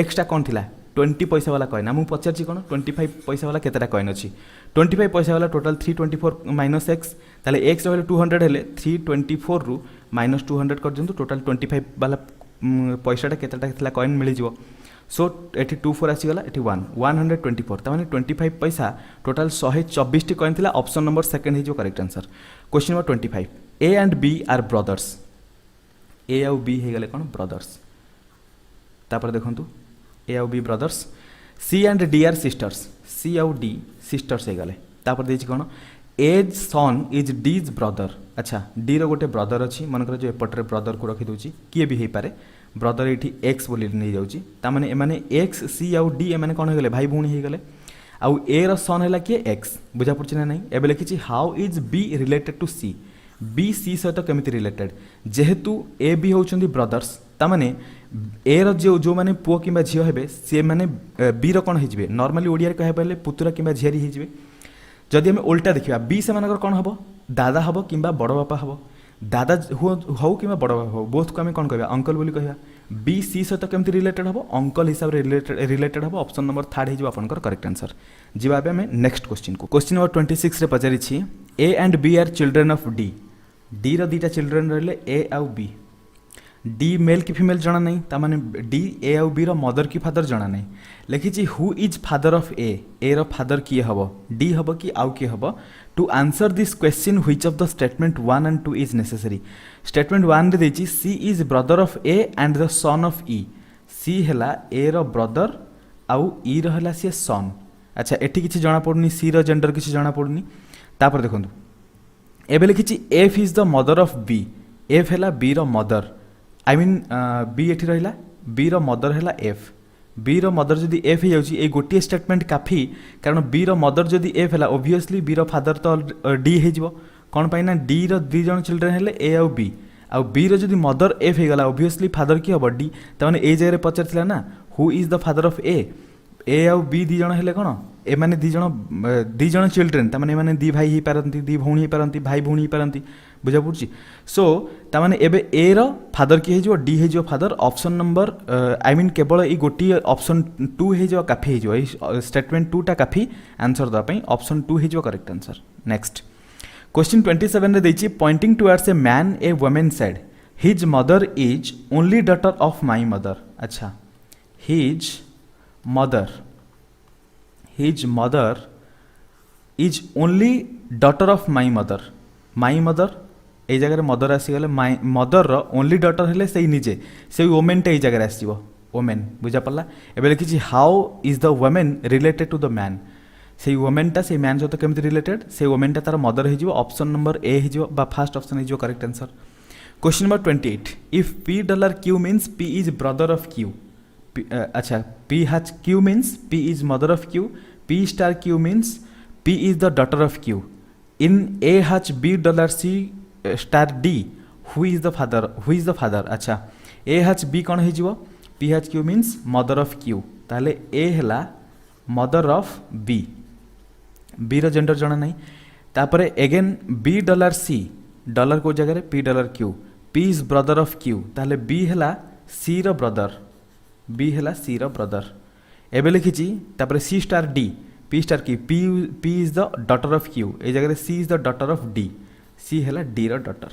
x टा कोन थिला 20 पैसा वाला कॉइन आमु पचारछि कोन 25 पैसा वाला केतेटा कॉइन अछि 25 पैसा वाला टोटल 324 माइनस x ताले x रहले 200 हेले 324 रु माइनस 200 कर जंतु टोटल 25 वाला पैसाटा केतेटा थिला कॉइन मिल जिवो सो एटी 24 आसीगला एटी 124 तमाने 25 पैसा टोटल 124 टी कॉइन थिला ऑप्शन नंबर सेकंड हे जो correct answer question number 25 A and B are brothers A आउ बी हे गले कोन ब्रदर्स तापर देखंतु ए आउ B brothers C and D are sisters C आउ डी सिस्टर्स हे गले तापर देछि कोन E's son is D's brother अच्छा डी रो गोटे ब्रदर अछि मनकर जो एपटरे ब्रदर को रखि दोछि किए भी हे पारे ब्रदर एठी एक्स बोली नै जाउची ता माने एमाने एक्स सी आउ डी एमाने कोन हो गले भाई भूणी हे गले आउ ए रो सन हैला के एक्स बुझा पड़छि ना नै एबे लिखिछि how is B related to C B C सहित केमिति रिलेटेड जेहेतु ए बी होउछन्ती ब्रदर्स ता माने ए रो जो माने पुओ किबा झियो हेबे से माने बी रो कोन हे जिवे नॉर्मली ओडिया रे कहै पले पुत्र किबा झियारी हे जिवे जदि हम उल्टा देखिबा बी से मानकर कोन हबो दादा हबो किबा बड़ बापा हबो दादा हो कि बड़ बापा हो बोथ को आम कौन कह अंकल बोली कह बी सी सहित केमती रिलेटेड हम अंकल हिसाब से रिलेटेड हम ऑप्शन नंबर 3 हो आपंकर करेक्ट आंसर जी आम नेक्स्ट क्वेश्चन को क्वेश्चन नंबर 26 रे पचारि A and B are children of D D रो दीटा चिल्ड्रेन रहिले ए आउ बी डी मेल कि फीमेल जना नहीं तामाने डी ए आउ बी रो मदर की फादर जना नहीं लिखी who is father of A रो फादर किए हबो डी हबो कि आउ किए हबो to answer this question which of the statement 1 and 2 is necessary statement 1 रे देछि C is brother of A and the son of E C हैला ए रो ब्रदर आउ ई रो हैला सी सन अच्छा एठी किछि जणा पडुनी सी रो जेंडर किछि जणा पडुनी तापर देखंतु एबे लिखिछि F is the mother of B F हैला बी रो मदर आई मीन बी एठी रहिला बी रो मदर हैला एफ बी रो मदर जदि एफ हो जाउची ए गोटे स्टेटमेंट काफी कारण बी रो मदर जदि एफ हैला ऑब्वियसली बी रो फादर तो डी हे जिवो कोन पाई ना डी रो दी जण चिल्ड्रन हेले ए आउ बी रो जदि मदर एफ हे गला ऑब्वियसली फादर की हबो डी तमाने ए जगह रे पचारथिला ना who is the father of A आउ बी दी जण हेले कोन ए माने दी जण चिल्ड्रन तमाने माने दी भाई ही पारंती दी भौणी ही पारंती भाई भौणी ही पारंती बुझा पड़छि सो तमाने एबे ए रो फादर की हे जो डी हे जो father option number I mean केवल ई गोटी ऑप्शन 2 हे जो काफी हे जो ई स्टेटमेंट 2 टा काफी आंसर द पई ऑप्शन 2 हे जो करेक्ट आंसर नेक्स्ट क्वेश्चन 27 रे देछि pointing towards a man a woman said his mother is only daughter of my mother अच्छा his mother is only daughter of my mother ए जगह मदर आसीगले माय मदर रो only daughter हेले से निजे से वुमेन टे ए जगह आसीबो वुमेन बुझा पड़ला एबे लिखिछि how is the woman related to the man से वुमेन टा से मैन सहित केमति रिलेटेड से वुमेन टा तार मदर हे जिवो ऑप्शन नंबर ए हे जिवो बा फर्स्ट ऑप्शन हे जिवो correct answer question number 28 if P dollar Q means P is brother of Q अच्छा P has Q means P is mother of Q P star Q means P is the daughter of Q in A has B dollar C star D who is the father अच्छा A has B कौन हो P has Q means mother of Q ताले A हैला mother of B B रो gender जना नहीं तापरे again B dollar C dollar को जगह P dollar Q P is brother of Q ताले बी हैला सी रो ब्रदर एबे लिखिछि तापरे C star D P star की P is the daughter of Q ए जगह C is the daughter of D C हैला डी रो डॉटर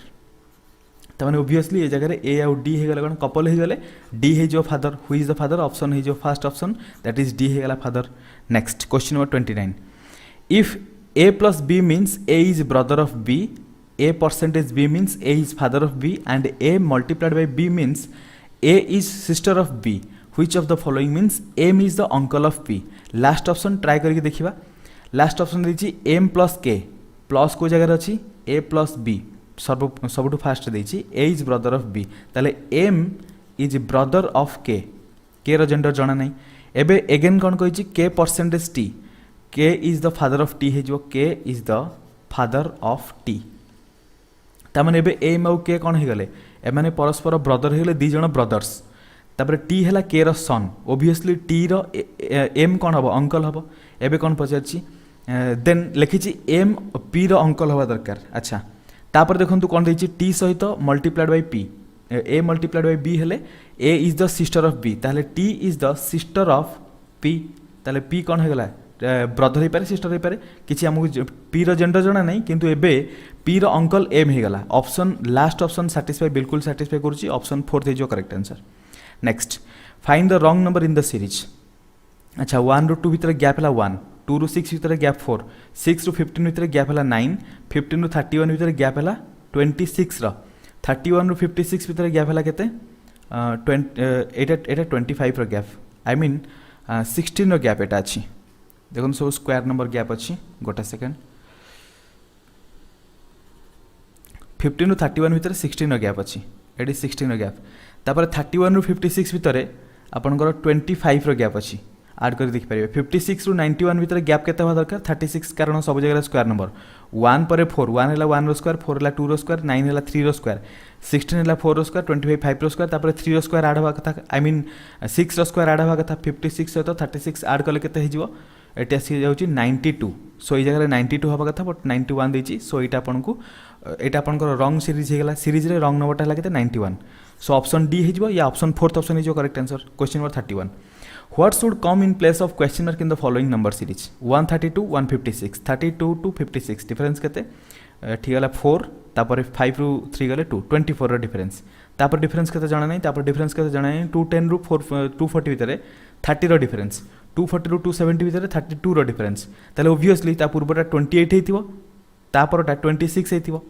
तमाने ऑब्वियसली ए जगह ए आउ डी हे गले कोन कपल हे गले डी हे जो father who is the father option हे जो first option that is D हे गला father next question number 29 if a plus b means a is brother of b a percentage b means a is father of b and a multiplied by b means a is sister of b which of the following means m is the uncle of p last option try करके देखिबा last option देछि m plus k plus को जगह अछि A plus B सबुठु first देछि A is brother of B ताले M is brother of K रो जेंडर जणा नै एबे अगेन कोन कहिछि K percentage T K is the father of T हे जो K is the father of T तामाने एबे एम आउ के कोन हे गले ए माने परस्पर ब्रदर हे गले दी जण ब्रदर्स तापर टी हैला के रो सन ओबियसली टी रो एम कोन हबो अंकल हबो एबे कोन पचारछि देन लिखिछि एम पी रो अंकल हवा दरकार अच्छा तापर देखंतु कोन देछि टी सहित multiplied by P A multiplied by B हेले A is the sister of B ताले T is the sister of P ताले पी कोन हे गला ब्रदर हे पारे सिस्टर हे पारे किछि हमकु पी रो जेंडर जणा नै किंतु एबे पी रो अंकल एम हे गला ऑप्शन लास्ट ऑप्शन सैटिस्फाई बिल्कुल सैटिस्फाई करछि ऑप्शन 4 हे जो correct answer next find the wrong number in the series अच्छा 1 ରୁ 2 भितर गैप हला 1 2 ରୁ 6 भितर गैप 4 6 ରୁ 15 भितर गैप हला 9 15 ରୁ 31 भितर गैप हला 26 रो 31 ରୁ 56 भितर गैप हला केते 25 रो गैप आई मीन 16 रो गैप एटा अछि देखो सब स्क्वायर नंबर गैप अछि गोटा सेकंड 15 ରୁ 31 भितर 16 रो गैप अछि एडी 16 रो गैप तापर 31 ରୁ 56 भितर आपनकर 25 रो गैप अछि ऐड कर देख पारे 56 ରୁ 91 भितर गैप केते हो दरकार 36 कारण सब जगह स्क्वायर नंबर 1 परे 4 1 हैला 1 रो स्क्वायर 4 हैला 2 रो स्क्वायर 9 हैला 3 रो स्क्वायर 16 हैला 4 रो स्क्वायर 25 5 रो स्क्वायर तापर 3 रो स्क्वायर ऐड होवा कथा आई मीन 6 रो स्क्वायर ऐड होवा कथा 56 सहित 36 ऐड कले केते हे जिवो एटा सी जाउची 92 सो ए जगह 92 होवा कथा बट 91 देछि सो एटा आपनको एटा आपनकर रॉन्ग सीरीज हे गेला सीरीज रे रॉन्ग नंबरटा हला केते 91 सो ऑप्शन डी हे जिवो या ऑप्शन 4th ऑप्शन हे जो correct answer question number 31 What should come in place of question mark in the following number series 132 156 32 to 56 difference केते ठीक गला 4 तापर 5 रू 3 गले 2 24 रो डिफरेंस तापर डिफरेंस केते जाना नै तापर डिफरेंस केते जाना नै 210 रू 4 240 भितरे 30 रो डिफरेंस 240 रू 270 भितरे 32 रो डिफरेंस ताले ऑब्वियसली ता पूर्वटा 28 हेतिबो तापरटा 26 हेतिबो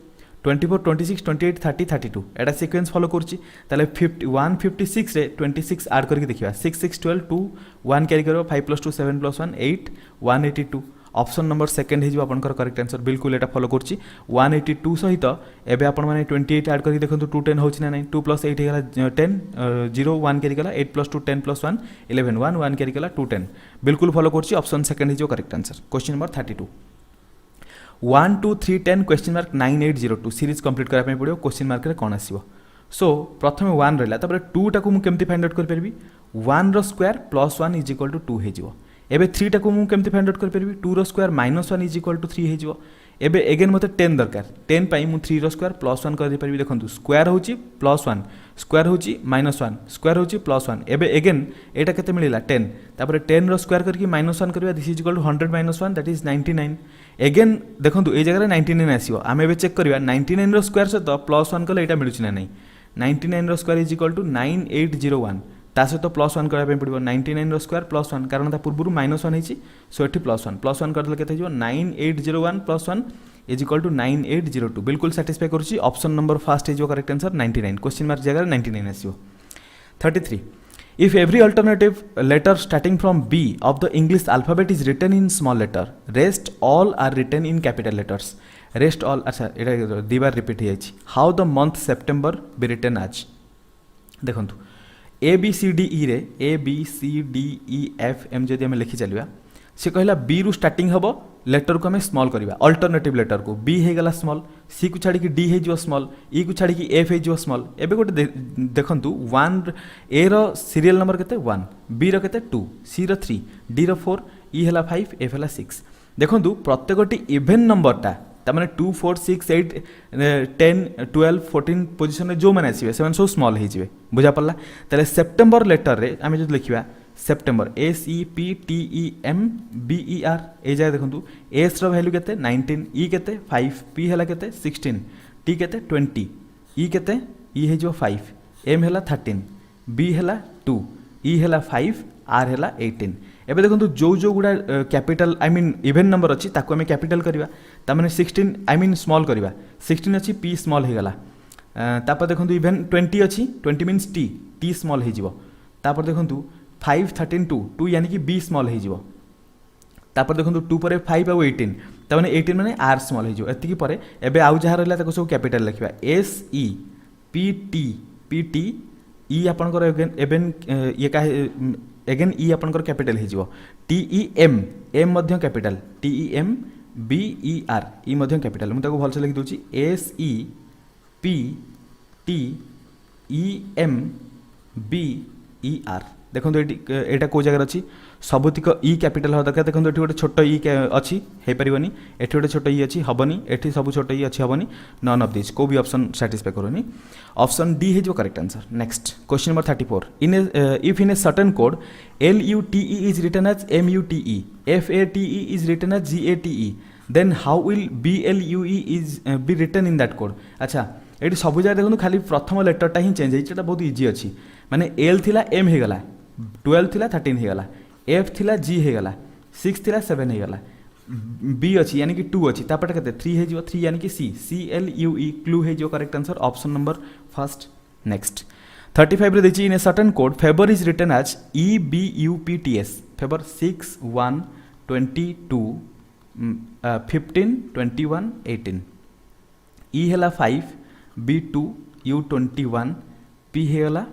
24 26 28 30 32 एटा सीक्वेंस फॉलो करछि ताले 156 रे 26 ऐड करके देखिबा 6 6 12 2 1 कैरी करो 5 + 2 7 + 1 8 182 ऑप्शन नंबर सेकंड हे जो आपनकर करेक्ट आंसर बिल्कुल एटा फॉलो करछि 182 सहित एबे आपन माने 28 ऐड करके देखंतु 210 होछि ना नै 2 + 8 हे गला 10 0 1 कैरी गला 8 + 2 10 + 1 11 1 1 कैरी गला 210 बिल्कुल फॉलो करछि ऑप्शन सेकंड हे जो correct answer question number 32 1 2 3 10 question mark 9802 series complete करा पड़ो क्वेश्चन मार्क रे कोन आसीबो सो प्रथमे 1 रहला तापर 2 टाकू मु केमति फाइंड आउट कर परबी 1 रो स्क्वायर +1 = 2 हे जिवो एबे 3 टाकू मु केमति फाइंड आउट कर परबी 2 रो स्क्वायर -1 = 3 हे जिवो एबे अगेन मते 10 दरकार 10 पाई मु 3 रो स्क्वायर +1 कर दे परबी देखंतु स्क्वायर होची +1 स्क्वायर होची -1 स्क्वायर होची +1 एबे अगेन एटा केते मिलिला 10 तापर 10 रो स्क्वायर करके -1 करबा दिस = 100 - 1 दैट इज 99 अगेन देखंतु ए जगह 99 आसीबो आमे एबे चेक करबा 99 रो स्क्वायर से तो +1 कले एटा मिलुची ना नै 99 रो स्क्वायर = 9801 ता से तो +1 करबा पे पड़िबो 99 रो स्क्वायर +1 कारण ता पूर्वरु -1 हेची सो एठी +1 करले केते हिजो 9801 + 1 = 9802 बिल्कुल सैटिस्फाई करछि ऑप्शन नंबर फर्स्ट हे जो करेक्ट आंसर 99 क्वेश्चन मार्क जगह 99 आसीबो 33 If every alternative letter starting from B of the English alphabet is written in small letter, rest all are written in capital letters. Rest all अच्छा एटा दीबार repeat हे जाछि. How the month September be written as? देखंतु A B C D E रे A B C D E F M जदि हम लिखि चलिबा से कहला B रु स्टार्टिंग हबो लेटर को हमें स्मॉल करिबा अल्टरनेटिव लेटर को B हे गला स्मॉल C को छाड़ी कि D हे जो स्मॉल E को छाड़ी कि F हे जो स्मॉल एबे गोटे देखंतु 1 A रो सीरियल नंबर केते 1 B रो केते 2 C रो 3 D रो 4 E हला 5 F हला 6 देखंतु प्रत्येकटी इवन नंबरटा ता माने 2 4 6 8 10 12 14 पोजीशन रे जो माने आसीबे सेवन सो स्मॉल हे जिवे बुझा पड़ला तले सितंबर लेटर रे आमे जो लिखिबा सेप्टेम्बर SEPTEMBER ए जाय देखंतु S रो वैल्यू केते 19 E केते 5 P हला केते 16 T केते 20 E केते E हे जो 5 M हला 13 B हला 2 E हला 5 R हला 18 एबे देखंतु जो गुडा capital I mean even number अछि ताको हमें कैपिटल करबा ता माने 16 आई मीन स्मॉल करबा 16 अछि P स्मॉल हे गला तापर देखंतु इवन 20 अछि 20 मींस T स्मॉल हे जिवो तापर देखंतु 5 13 2 2 यानी कि B स्मॉल हे जिवो तापर देखंतु 2 परे 5 और 18 ताने 18 माने आर स्मॉल हो एति पर एबे आउ जहाँ रहा सब कैपिटल लिखा S E P T E आपंकर एवेन ये का एगेन ई आपंकर कैपिटल हो T E M M capital T E M B E R E capital मुझे भलसे लिखि दूची S E P T E M B E R देखो यहाँ कौ जगह अच्छी सबुतिक ई कैपिटल हवा दरकार देखो ये गोटे छोट ई अच्छी हो पारनी ये गोटे छोट ई अच्छी हेनी ये सब छोट ई अच्छी हेनी नन ऑफ दिस को भी ऑप्शन सैटिस्फाई करूनी ऑप्शन डी है जो correct answer next question number 34 if in a certain code LUTE is written as MUTE FATE is written as GATE then how will BLUE is be written in that code अच्छा ये सब जगह देखो खाली प्रथम लेटरटा ही change होता बहुत easy अच्छी माने L थिला M हो गला 12 थिला 13 हो गला F थिला G हो गला 6 थिला 7 हो गला B अच्छी यानी कि 2 अच्छी तापटे केते 3 हो 3 यानी कि C CLUE क्लू है जो correct answer option number first next 35 रे देखिए in a certain code favour is written as EBUPTS favour 6 1 22 15 21 18 E हैला 5 B2 U21 P हैला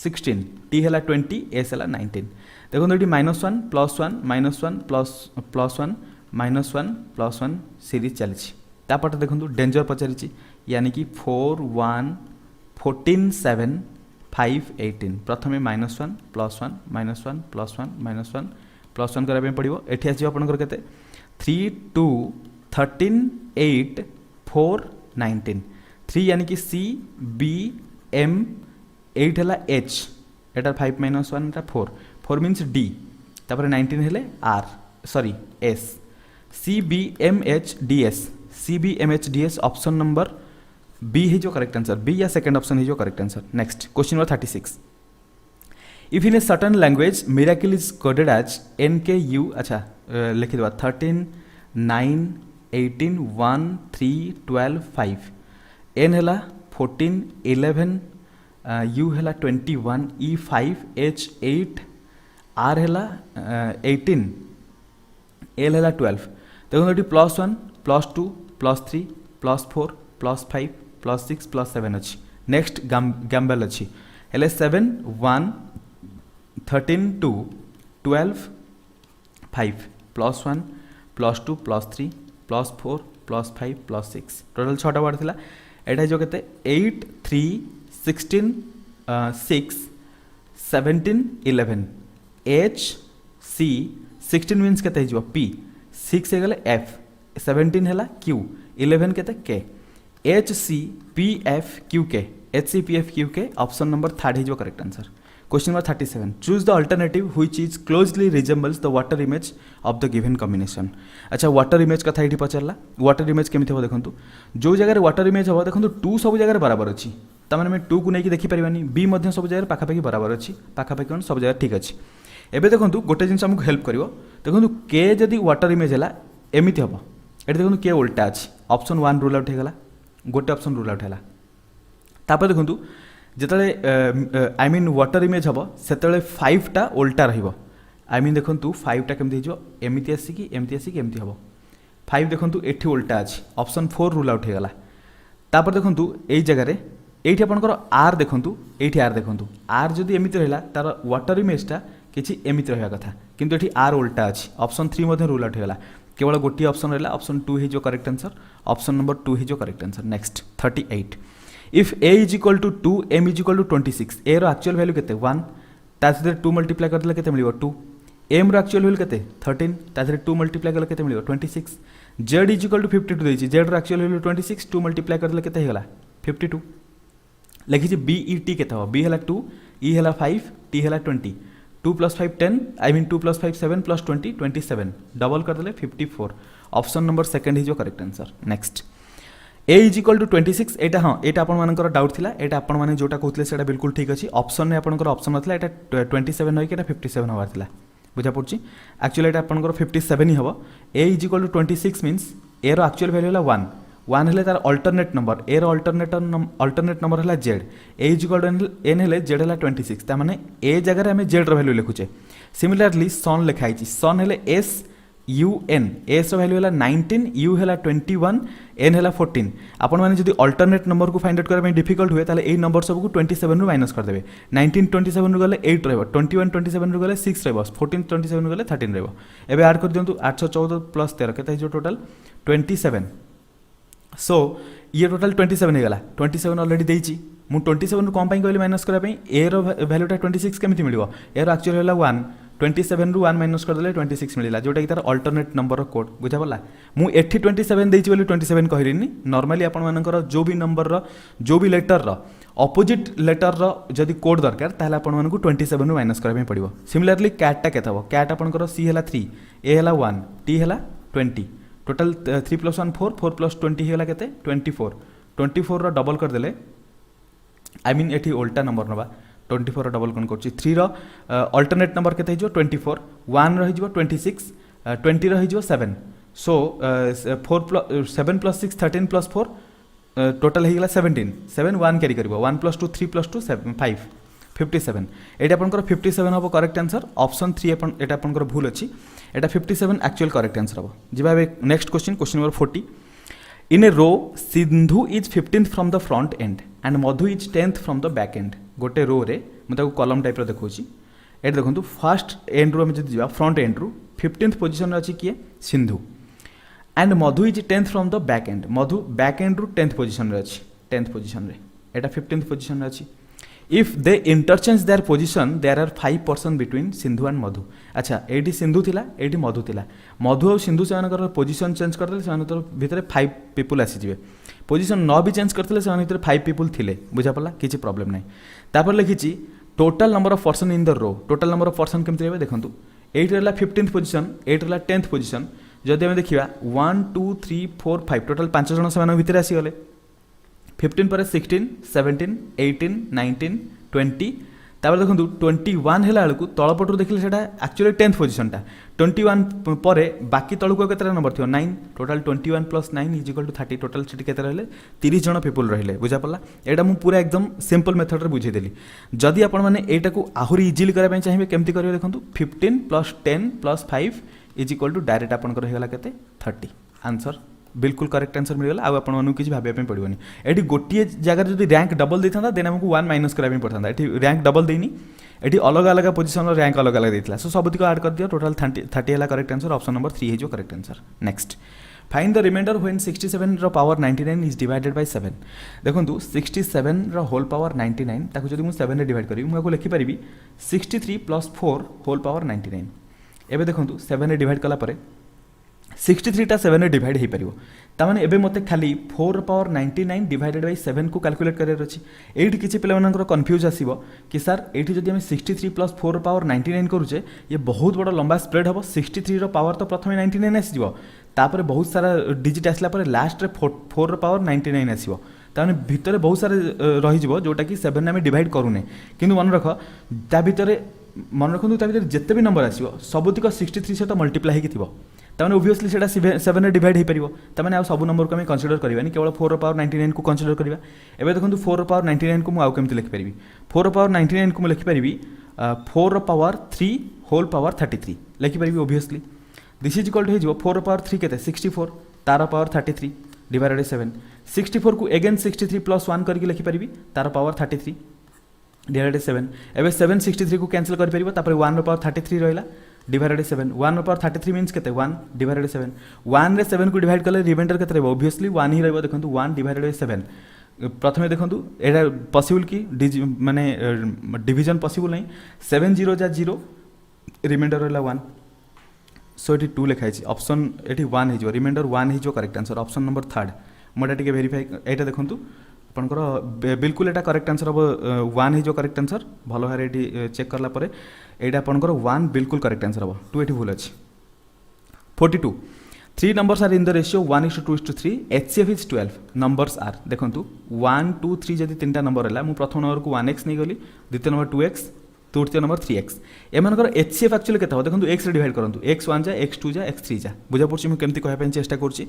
16 T हैला 20 S हैला 19 देखो ये -1 +1 -1 +1 -1 +1 सीरीज चली तापटे देखो डेंजर पचारि यानी कि 4 1 14 7 5 18 प्रथमे -1 +1 -1 +1 -1 +1 करने पड़ो ये आस आपंकर के 3 2 13 8 4 19 3 यानी कि C B M 8 है H एटार 5 -1 एटा 4 मीन्स D तापर 19 है R sorry S C B M H D S C B M H D S option number B है जो करेक्ट आंसर B या सेकंड ऑप्शन है जो correct answer next question number 36 if in a certain language miracle is coded as NKU अच्छा लिखि देबा 13 9 18 1 3 12 5 N है 14 11 U है 21 E 5 H 8 R है 18 L है 12 देखो ये +1 +2 +3 +4 +5 +6 +7 अच्छी नेक्स्ट गैम्बल अच्छी हेले 7 1 13 2 12 5 +1 +2 +3 +4 +5 +6 टोटाल 6टा वार्ड थिला एटा जो केते 8 3 16 6 17 11 H C 16 मीन्स केते हिजो P 6 हे गले F 17 हैला Q 11 केते K H C P F Q K H C P F Q K option number 3 है जो correct answer question number 37 choose the alternative which is closely resembles the water image of the given combination अच्छा water image कथा ये पचारा water image केमी हम देखो जो जगह वाटर इमेज हम देखो 2 सब जगह बराबर अच्छी तमें आम 2 को लेकिन देखिपारानी B सब जगह पाखापाखि बराबर अच्छी पाखापाखि सब जगह ठीक अच्छी एबे देखो गोटे जिन आमको हेल्प कर देखो के जदि वाटर इमेज है एमती हम ये देखो के उल्टा अच्छी ऑप्शन 1 रूल आउट होगा गोटे ऑप्शन रूल आउट है तापर देखो जिते आई मीन वाटर इमेज हम से 5टा उल्टा रही मीन देखो 5टा केमती एमती आसिकी एमती हम 5 देखो ये उल्टा अच्छी ऑप्शन 4 रूल आउट होगा तापर देखो यही जगह ये आपंकर आर देखूँ ये आर देखूँ आर जदि एमती रहा तार वाटर इमेजटा किसी एमती रहा कथा किंतु ये आर उल्टा अच्छी ऑप्शन 3 रूल आउट होगा केवल गोटे ऑप्शन रहा ऑप्शन 2 है जो करेक्ट आंसर ऑप्शन नंबर 2 है जो correct answer next 38 if A is equal to 2 M is equal to 26 A रो एक्चुअल वैल्यू केते 1 तासे 2 मल्टीप्लाई करदेले केते मिलिबो 2 M रो एक्चुअल वैल्यू केते 13 तासे 2 मल्टीप्लाई करले केते मिलिबो 26 Z इज इक्वल टू 52 देछि Z रो एक्चुअल वैल्यू 26 2 मल्टीप्लाई करदेले केते हेगला 52 लिखि BET केते हो B हला 2 E हला 5 T हला 20 2 + 5 10 आई मीन 2 + 5 7 + 20 27 डबल करदेले 54 ऑप्शन नंबर सेकंड है जो correct answer next A is equal to 26 एटा हाँ एटा आपण मानकर डाउट थिला एटा आपण माने जोटा कहउतले सेटा बिल्कुल ठीक अछि ऑप्शन ने आपनकर ऑप्शन नथला एटा 27 होय के एटा 57 होवार थिला बुझा पड़छि एक्चुअली एटा आपनकर 57 ही हबो A is equal to 26 means A रो एक्चुअल वैल्यू हला 1 हेले तार अल्टरनेट नंबर A रो अल्टरनेट नंबर हला Z A is equal to N हेले Z हला 26 ता माने A जगह रे हमें Z रो वैल्यू लिखुचे सिमिलरली सन लिखाई छि सन हेले S U N S value है 19 यू है 21 एन है 14 आपण मैंने जब अल्टरनेट नंबर को फाइंड आउट करने डिफिकल्ट हुए ताले नंबर सबको 27 रु माइनस करदेवे 19 27 रु गले 8 रहिबो 21 27 रु गले 6 रहिबो 14 27 रु गले 13 रहिबो एबे ऐड कर दियंतु 814 प्लस 13 केते जो टोटल 27 सो ये टोटल 27 हो गला 27 ऑलरेडी देइची मु 27 रु कम पई कहली माइनस करा पई ए रो वैल्यूटा 26 केमिति मिलिबो ए रो एक्चुअली होला 1 27 रु 1 माइनस कर देले 26 मिलिला जोटा कि तार अल्टरनेट नंबर रो कोड बुझा पड़ला मु एठी 27 देइची बोली 27 कहलिनी नॉर्मली आपण मानकर जो भी नंबर रो जो भी लेटर रो ऑपोजिट लेटर रो जदी कोड दरकार ताहले आपण मानकु 27 रु माइनस करा पई पड़िबो सिमिलरली कैट टा केतबो कैट आपनकर सी हला 3 ए हला 1 टी हला 20 टोटल 3 + 1 4 4 + 20 होला केते 24 रो डबल कर देले आई मीन एठी उल्टा नंबर नबा 24 डबल कौन कर 3 रो अल्टरनेट नंबर के 24 1 रही 26 20 रही 7 सो 7 + 6 13 + 4 टोटल हो गला 17 7 1 कैरी कर 1 + 2 3 + 2 7 5 57 एटा आपनकर 57 हबो करेक्ट आंसर ऑप्शन 3 एटा आपनकर भूल अछि एटा 57 एक्चुअल करेक्ट आंसर हबो जिबा next question number 40 in a row Sindhu is 15th from the front end and Madhu is 10th from the back end गोटे रो रे मुझे कलम टाइप देखा ये देखो फास्ट एंड रू जब जा फ्रंट एंड रू 15th पोजिशन अच्छी किए Sindhu and Madhu is 10th from the back and Madhu back and रू 10th पोजिशन अच्छी 10th पोजिशन रे एटा 15th पोजिशन अच्छी if they interchange their position there are 5 person between Sindhu and Madhu अच्छा ये सिंधु थिला ये मधु थिला मधु और सिंधु से पोजिशन चेंज करदे से भितर 5 पीपुल आसीजिवे पोजिशन न भी चेंज करते से 5 पीपुल थिले बुझा पड़ा किसी प्रॉब्लम नहीं तापर लिखी total number of person in the row total number of person केमती रहे देखो 8 रहा 15th पोजिशन 8 रहा 10th पोजिशन जदि आम देखा 1 2 3 4 5 टोटल 5 जन से भितर आसीगले 15 पर 16 17 18 19 20 तापर देखो 21 है बेलू तलपटू देखिले से एक्चुअली 10th पोजिशनटा 21 पर बाकी तलू के नंबर थी 9 टोटल 21 + 9 = 30 टोटल से रहे 30 जन पीपुल रहिले बुझा पड़ा यहाँ मुझे पूरा एकदम सिंपल मेथड रे बुझेदेली जदि आपण मैंने यहाँ आहरी इजिली करने चाहिए केमती करेंगे देखो 15 + 10 + 5 = डायरेक्ट आपंकर होगा के 30 आंसर बिल्कुल करेक्ट आंसर मिलगला आउ आपको किसी भाई पड़ोनी ये गोटे जगह जो रैंक डबल देता देन आमको 1 माइनस कराया पड़ता ये रैंक डबल देनी ये अलग अलग पोजिशन रैंक अलग अलग देता सो सबुक आड कर दिया टोटल 30 है करेक्ट आंसर ऑप्शन नंबर 3 हो correct answer next find the reminder when 67 रो पावर 99 इज डिवाइडेड बाय 7 देखो 67 रो होल पावर 99 ताको जदि मु 7 रे डिवाइड करी मु लिखि पारिबी 63 + 4 होल पावर 99 एबे देखो 7 रे डिवाइड कला परे 63 टा 7 रे डिवाइड हो पारिबो तामाने एबे मते खाली 4 पावर 99 डिवाइडेड बाय 7 को कैलकुलेट करार अछि एठी किछि पिला मानकर कंफ्यूज आसीबो कि सर एठी जदि हम 63 + 4 पावर 99 करूचे ये बहुत बड़ लंबा स्प्रेड हबो 63 रो पावर तो प्रथमे 99 आसीबो तापर बहुत सारा डिजिट आसला पर लास्ट रे 4 रो पावर 99 आसीबो ताने भितरे बहुत सारे रही जिवो जोटा कि 7 ने डिवाइड करूने किंतु मन रख ता भितरे मन रखु ता भितरे जत्ते भी नंबर आसीबो सबुतिक 63 से तो मल्टीप्लाई हेकि थिबो ताने ओबियसली सेटा 7 रे डिवाइड हो पारिबो ताने आ सब नंबर को हम कंसीडर करबानी केवल 4 रो पावर 99 को कंसीडर करबा एबे देखंतु 4 रो पावर 99 को मु आउ केमति लिखि परिबी 4 रो पावर 99 को मु लिखि परिबी 4 रो पावर 3 होल पावर 33 लिखि परिबी obviously this is equal to हो 4 रो पावर 3 केते 64 तार पावर 33 डिवाइडेड बाय 7 64 को अगेन 63 + 1 करके लिखि परिबी तार पावर 33 डिवाइडेड बाय 7 एबे 7 63 को कैंसिल कर परिबो तापर 1 रो पावर 33 रहला डिवाइडेड बाय 7 1 रो पावर 33 मींस केते 1 डिवाइडेड बाय 7 1 रे 7 को डिवाइड करले रिमाइंडर केते रहबो ऑब्वियसली 1 ही रहबो देखंतु 1 डिवाइडेड बाय 7 प्रथमे देखंतु एटा पॉसिबल की माने डिवीजन पॉसिबल नहीं 7 0 जा 0 रिमाइंडर रहला 1 सो ये 2 लिखाई ऑप्शन ये 1 हो रिमाइंडर 1 हो करेक्ट आंसर ऑप्शन नंबर 3 मोटा टी वेरीफाई यहाँ देखूँ आपंकर बिल्कुल यहाँ करेक्ट आंसर हम 1 हो करेक्ट आंसर भल भाव ये चेक करापर यहाँ आपंकर 1 बिल्कुल करेक्ट आंसर हम 2 ये भूल अच्छी 42 3 numbers are in the ratio 1:2:3 HCF is 12 numbers are देखो 1 2 3 जदि 3टा नंबर है मुझे प्रथम नंबर को 1x नहीं गली द्वितीय नंबर 2x तृतीय नंबर 3x एमनकर HCF एक्चुअली केते हो देखो x रे डिवाइड करंतु x1 जा x2 जा x3 जा बुझा पड़छि मु केमति कहया पे चेष्टा करछि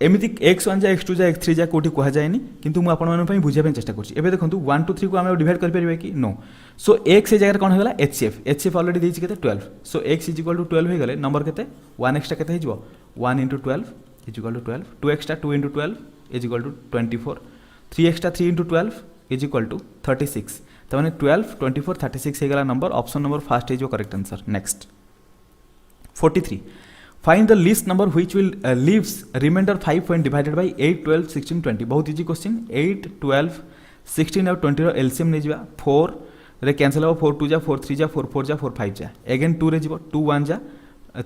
एमती x1 जा x2 जा x3 जा कोठी कह जाएनी किंतु मु आपण माने बुझाई चेष्टा करूँ एबे देखंतु 1 2 3 को आम डिवाइड कर परिबे कि नो सो x जगह कौन होगा HCF ऑलरेडी देछि केते 12 so x is equal to 12 हो गले नंबर केते 1 एक्स्ट्रा केते हिजबो 1 into 12 is equal to 12 2 extra 2 into 12 is equal to 24 3 extra 3 into 12 is equal to 36 त माने 12 24 36 हो गला number option number first is your correct answer next 43 Find the least number which will leaves remainder 5 when divided by 8, 12, 16, 20. बहुत easy question 8, 12, 16 और 20 रो LCM नहीं जिबा 4 रे cancel हो 4 2 जा 4 3 जा 4 4 जा 4 5 जा अगेन 2 रे जिबो 2 1 जा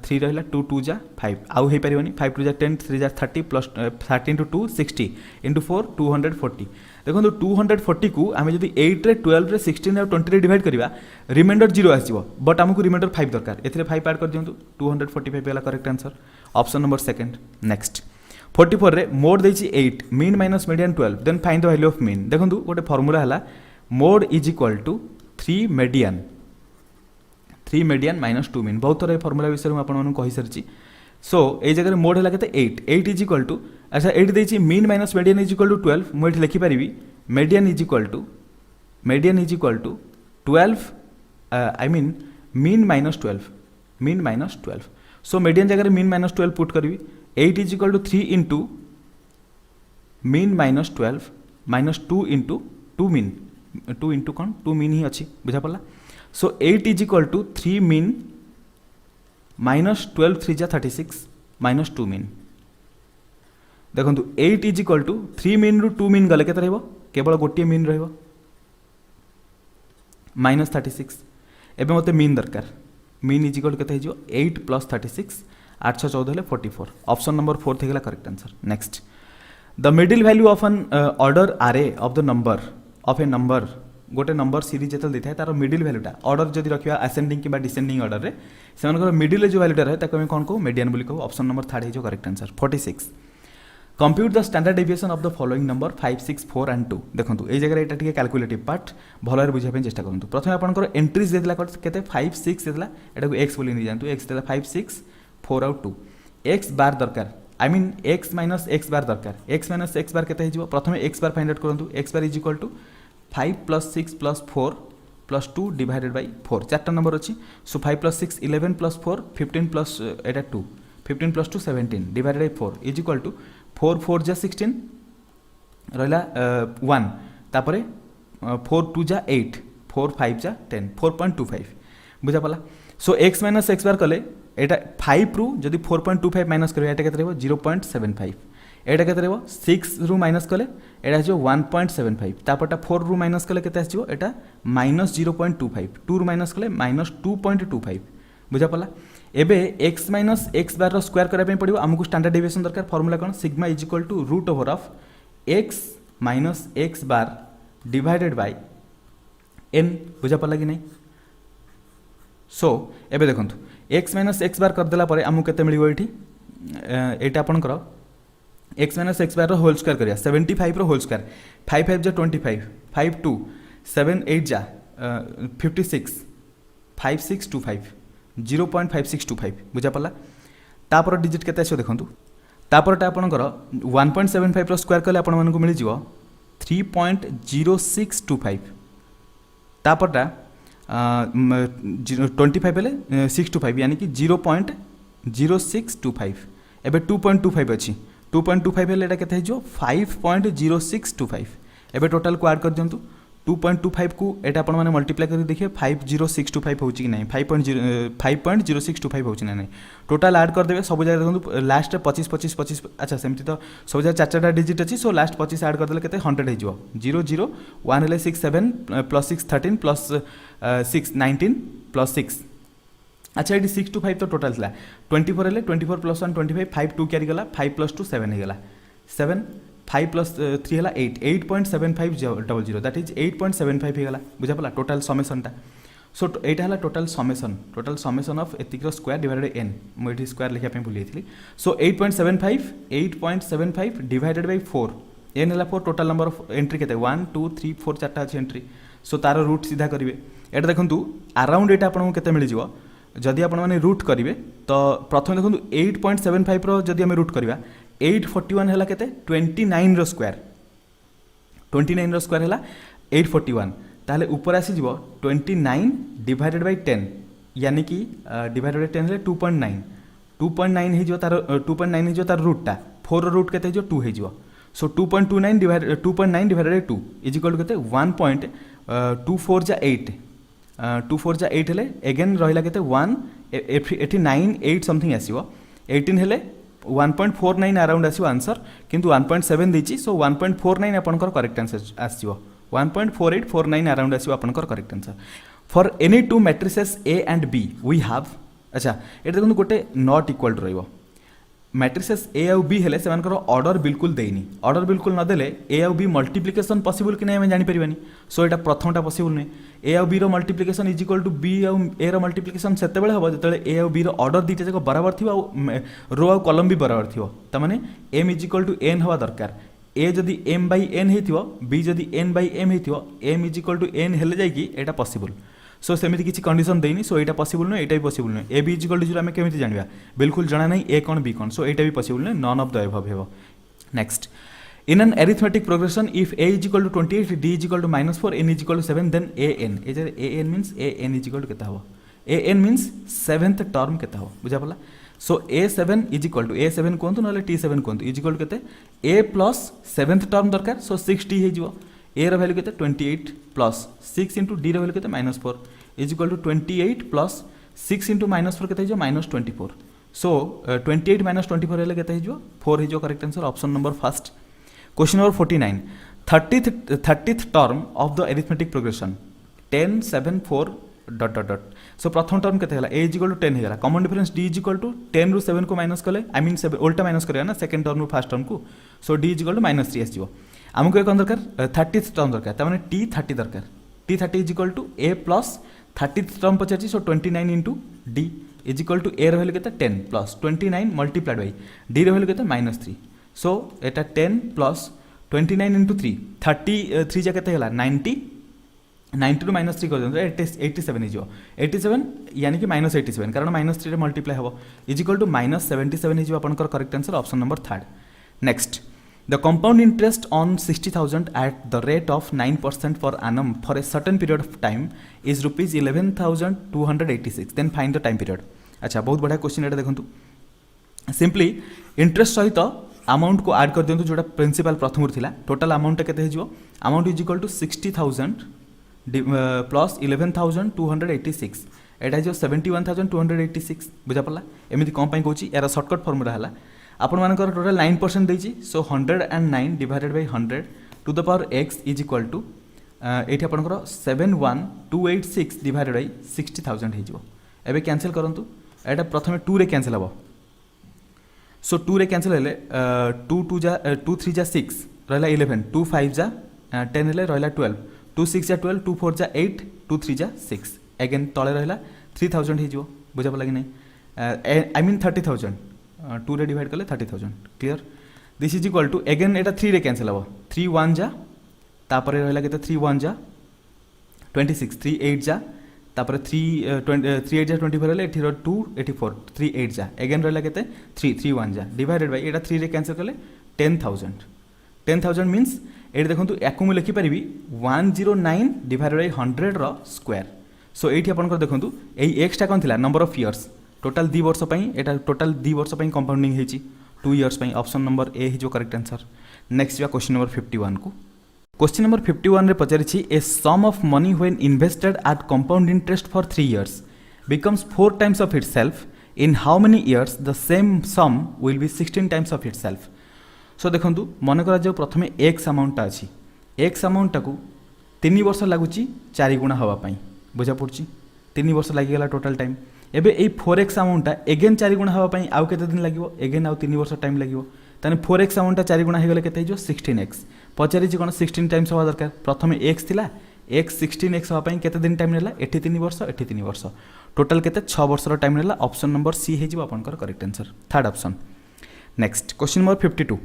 3 रहला 2 2 जा 5 आउ हे परिबनी 5 2 जा 10 3 जा 30 प्लस 30 into 2 60 into 4 240 देखो 240 को आम जब 8 रे 12 रे 16 और 20 रे डिवाइड करवा रिमाइंडर 0 आसीबो बट हमको रिमाइंडर 5 दरकार एथिरे 5 ऐड कर दियंतु 245 वाला correct answer option number second next 44 रे मोड देछि 8 mean minus median 12 then find the value of mean देखंतु गोटे फार्मूला हला mode is equal to 3 median minus 2 mean बहुत थोड़ा फार्मूला विषय में आपन कहि सरछि सो ए जगह मोड है केते 8 इज इक्वल टू अच्छा 8 देछि mean minus median is equal to 12 मु एठी लिखि परिबी median is equal to 12 I mean mean minus 12 so median जगह मीन माइनस 12 पुट करबी 8 is equal to 3 into mean minus 12 minus 2 into 2 mean 2 into कौन 2 mean ही अच्छी बुझा पड़ा so 8 is equal to 3 mean minus 12 3 जा 36 माइनस 2 मीन देखो 8 is equal to 3 mean रु 2 मीन गले केते केवल गोटे मीन रहिबो माइनस 36 एबे मते मीन दरकार मीन इज इक्वल केते हिजो 8 प्लस 36 8 14 हेले 44 ऑप्शन नंबर 4 थेगला correct answer next the middle value of an order array of the number of a number गोटे नंबर सीरीज जो देता है तार मिडिल वैल्यूटा ऑर्डर जब रखा असेंडिंग कि डिसेंडिंग ऑर्डर रे से मिडिल जो वैल्यूटा रहे ताको कौन कहू मीडियन बोली कहू ऑप्शन नंबर 3 हो correct answer 46 compute the standard deviation of the following number 5 6 4 and 2 देखो ये जगह यहाँ टे कैलकुलेटिव पार्ट भल बुझाई चेष्टा करूँ प्रथम आपंकर एंट्रीज देता के 5 6 देता यहाँ एक्स बोली नहीं जातु एक्स देता 5 6 4 आउ 2 एक्स बार दरकार I mean X minus x bar दरकार एक्स माइनस एक्स बार के प्रथम एक्स बार फाइंड आउट करूँ X bar is equal to 5 plus 6 plus 4 plus 2 divided by 4 चार्टा नंबर अच्छी सो 5 प्लस 6 11 प्लस 4 15 प्लस एटा 2 15 plus 2 17 divided by 4 is equal to 4 4 जा 16 रहा 1 तापर 4 2 जा 8 4 5 जा 10 4.25 बुझा पड़ा सो एक्स माइनस एक्स बार कले एटा 5 रु जदि 4.25 माइनस करें एटा केते 0.75 एटा केते 6 रु माइनस कले एटा जो 1.75 तापरटा 4 रु माइनस कले केते आछियो एटा माइनस 0.25 2 रु माइनस कले माइनस 2.25 बुझा पड़ा एबे x minus x bar square करबा पड़ो आमको स्टैंडर्ड डेविएशन दरकार फार्मूला कौन sigma is equal to root over of x minus x bar divided by n बुझा पड़ा कि नहीं सो एबे देखो x माइनस एक्स बार करदेला परे आमको केते मिलिबो एठी एटा आपनकर x minus x bar whole square करिया 75 रो होल स्क्वायर 5 5 जा 25 5 2 7 8 जा 56 5625 0.5625 बुझा पड़ा तापर डिजिट केते आछो देखंतु तापरटा आपनकर 1.75 रो स्क्वायर कले आपन मानको मिलि जिवो 3.0625 तापरटा 25 हेले 625 यानी कि 0.0625 एबे 2.25 अछि 2.25 हेले एटा केते हिजो 5.0625 एबे टोटल को ऐड कर दियंतु 2.25 को एटा आपण माने मल्टीप्लाई करी देखिए 50625 होची कि नहीं 5.0625 होची ना नहीं टोटल ऐड कर देबे सब जगह देखंतु लास्ट 25 25 25 अच्छा सेमति तो सब जगह चार चारटा डिजिट अछि सो लास्ट 25 ऐड कर देले केते 100 हे जिवो 0 0 1 हेले 6 7 प्लस 6 13 प्लस 6 19 प्लस 6 अच्छा ये 6 to 5 तो टोटल था 24 हेले 24 प्लस 1 25 5 2 कैरी गला 5 प्लस 2 7 हे गला 7 5 प्लस 3 है 8 8.7500 दैट इज 8.75 हो गला बुझा पड़ा टोटल समेसनटा सो एटा है टोटल समेसन ऑफ एतिक स्क्वायर डिवाइडेड एन मुझे स्क्वायर लिखा भूल जाइए सो 8.75 डिवाइडेड बाई 4 एन है 4 टोटल नंबर ऑफ एंट्री के 1 2 3 4 चार्टा अच्छी एंट्री सो तार रूट सीधा करेंगे एटा देखो अराउंड एटा आपको केते मिल जाव जदि आपण माने रूट करेंगे तो प्रथम देखो 8.75 रो जदि आम रूट करवा 841 है केते 29 रो स्क्वायर 29 रो स्क्वायर है 841 ताहले ऊपर आसी जीवो 29 डिवाइडेड बाय 10 यानी कि डिवाइडेड बाय 10 है 2.9 हे जो तार 2.9 हे जो तार रूटटा 4 रो रूट केते जो 2 हे जो so 2.29 divided by 2 is equal to केते 1.24 जा 8 24 जा 8 हेले अगेन रहिला केते 1 एठी 9 8 समथिंग आसीबो 18 हेले 1.49 अराउंड आसीबो आंसर किंतु 1.7 देछि सो 1.49 आपनकर करेक्ट आंसर आसीबो 1.4849 अराउंड आसीबो आपनकर correct answer for any two matrices A and B we have अच्छा ये देखो गोटे नॉट इक्वल रहिबो मैट्रिसेस ए आउ बी हेले सेमानकर ऑर्डर बिल्कुल देनी ऑर्डर बिल्कुल न देले ए आउ बी मल्टीप्लिकेशन पॉसिबल कि नहीं हमें जानि परिबानी सो एटा प्रथमटा पॉसिबल नहीं ए आउ बी रो multiplication is equal to B आउ ए रो मल्टीप्लिकेशन सेते बेले हबो जतले ए आउ बी रो ऑर्डर दीटा जको बराबर थिबो रो आउ कॉलम भी बराबर थिबो त माने m is equal to n हवा दरकार ए जदी m बाय n हेतिबो b जदी n बाय m हेतिबो m is equal to n हेले जाय कि एटा पॉसिबल सो सेमिति किछि कंडीशन देनी सो एटा पॉसिबल न एटा भी पॉसिबल न A B is equal to 0 हमें केमिति जानिबा बिल्कुल जणा नहीं ए कोन बी कोन सो एटा भी पॉसिबल न नॉन ऑफ द अबव हेबो next in an arithmetic progression if a is equal to 28 d is equal to -4 n is equal to 7 then an A J an means an is equal to केता हबो an means 7th term केता हबो बुझा पला सो a7 is equal to a7 कोंतु नले t7 कोंतु is equal to केते a plus 7th term दरकार सो 60 हे जिवो a रो value केते 28 plus 6 into d रो वैल्यू केते -4 is equal to 28 plus 6 into -4 केते जो -24 सो 28 minus 24 हेले केते हे जो 4 हे जो correct answer option number first question number 49 30th term of the arithmetic progression 10 7 4 ... so प्रथम टर्म केते हला a is equal to 10 हेला common difference d is equal to 10 ରୁ 7 को माइनस कले आई मीन 7 उल्टा माइनस करिया ना सेकंड टर्म ରୁ फर्स्ट टर्म को सो d is equal to -3 आसीबो हमको एक दरकार 30th टर्म दरकार त माने t 30 दरकार t 30 is equal to a plus 30th term पचाची सो 29 into d is equal to a रो वैल्यू केते 10 plus 29 multiplied by d रो वैल्यू केते -3 सो एटा 10 plus 29 into 3 33 जा केते हला 90 90 ରୁ -3 कर दो 87 हिजो 87 यानी कि -87 कारण -3 रे मल्टीप्लाई हबो इज इक्वल टू -77 हिजो आपनकर correct answer option number 3 next the compound interest on 60,000 at the rate of 9% per annum for a certain period of time is rupees 11,286 then find the time period अच्छा बहुत बढ़िया question एटा देखंतु simply interest सहित amount को add कर दियंतु जोटा principal प्रथम थिला टोटल अमाउंट केते हिजो amount is equal to 60,000 plus 11,286 एटा जो 71,286 बुझा पड़ला एमिति कोन पई कहूची एरा शॉर्टकट फार्मूला हला आपण मानकर टोटल 9% देछि so 109 divided by 100 to the power x is equal to एठी आपनकर 71286 डिवाइडेड बाय 60,000 हिजो एबे कैंसिल करंतु एटा प्रथमे 2 रे कैंसिल हबो सो 2 रे कैंसिल हेले 2 2 जा 2 3 जा 6 रहला 11 2 5 जा 10 हेले रहला 12 2 6 जा 12 2 4 जा 8 2 3 जा 6 अगेन तळे रहला 3000 हे जिवो बुझा पला कि नहीं आई मीन 30,000 2 रे डिवाइड करले 30,000 clear this is equal to again एटा 3 रे कैंसिल हबो 3 1 जा तापरे रहला केते 3 1 जा 26 3 8 जा तापर 3 8 जा 24 हेले एठी 2 84 3 8 जा अगेन रहला केते 3 3 1 जा डिवाइडेड बाय एटा 3 रे कैंसिल करले 10,000 मींस एठी देखंतु याकु मु लिखि परिबी 109 डिवाइडेड बाय 100 रो स्क्वायर सो एठी आपन को देखंतु एई x टा कोन थिला नंबर ऑफ इयर्स टोटल 2 वर्ष पई एटा टोटल 2 वर्ष पई कंपाउंडिंग हेची 2 इयर्स पई ऑप्शन नंबर ए ही जो करेक्ट आंसर नेक्स्ट या क्वेश्चन नंबर 51 को क्वेश्चन नंबर 51 रे पचारिछि a sum of money when invested at compound interest for 3 years becomes 4 times of itself in how many years the same sum will be 16 times of itself सो देखंतु मन करा जो प्रथमे x amount अछि x amount टाकू 3 वर्ष लागुची 4 गुणा हवा पई बुझा पड़ची 3 वर्ष लागि गेला टोटल टाइम एबे ए 4x अमाउंट एगेन 4 गुणा हवा पई आउ केते दिन लागिवो एगेन आउ 3 वर्ष टाइम लागिवो ताने 4x अमाउंट 4 गुणा हे गेले केते जो 16x पचारि छि कोन 16 टाइम्स हवा दरकार प्रथमे x थिला x 16x हवा पई केते दिन टाइम नेला एठी 3 वर्ष एठी 3 वर्ष टोटल केते 6 वर्ष रो टाइम नेला ऑप्शन नंबर सी हे जिवो आपनकर correct answer third option next question number 52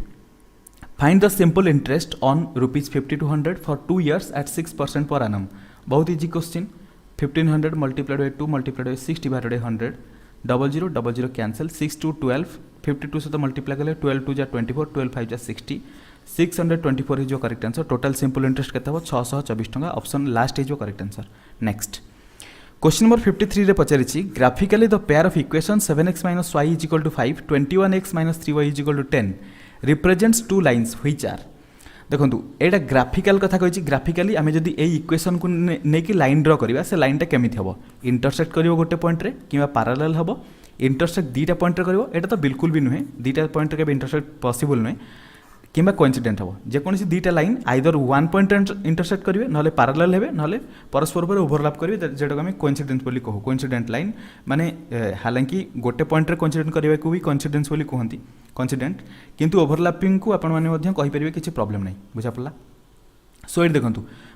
find the simple interest on ₹5200 for 2 years at 6% per annum बहुत easy question 1500 multiplied by 2 multiplied by 6 divided by 100 00 00 cancel 6 to 12 52 सहित multiply कले 12 2 जा 24 12 5 जा 60 624 हो correct answer total simple interest केते हो 624 टका option last हो correct answer next question number 53 रे पचारिछि graphically the pair of equation 7x - y = 5 21x - 3y = 10 represents two lines which are देखो एटा ग्राफिकल कथा कही ग्राफिकली आम जदि ए इक्वेशन को लेकिन लाइन ड्र करवा से लाइनटा केमी हम इंटरसेक्ट कर गोटे पॉइंट रे कि पारालेल हम इंटरसेक्ट दुईटा पॉइंट कर एटा तो बिल्कुल भी नुहे दुईटा पॉइंट के इंटरसेक्ट पॉसिबल नुहे कि कोइंसिडेंट हम जेकोसी दुईटा line either one point intersect करेंगे ना पारालेल हेबे ना परस्पर पर ओभरलैप करेंगे जेटा आम कोइंसिडेंस बोली कहू कोइंसिडेंट लाइन माने हालांकि गोटे पॉइंट रे कोइंसिडेंट करने को भी कोइंसिडेंस बोली कहती कोइंसिडेंट किंतु ओभरलैपिंग को आपण माने कहींपर किसी प्रॉब्लम नहीं बुझा पड़ा सो ये देखो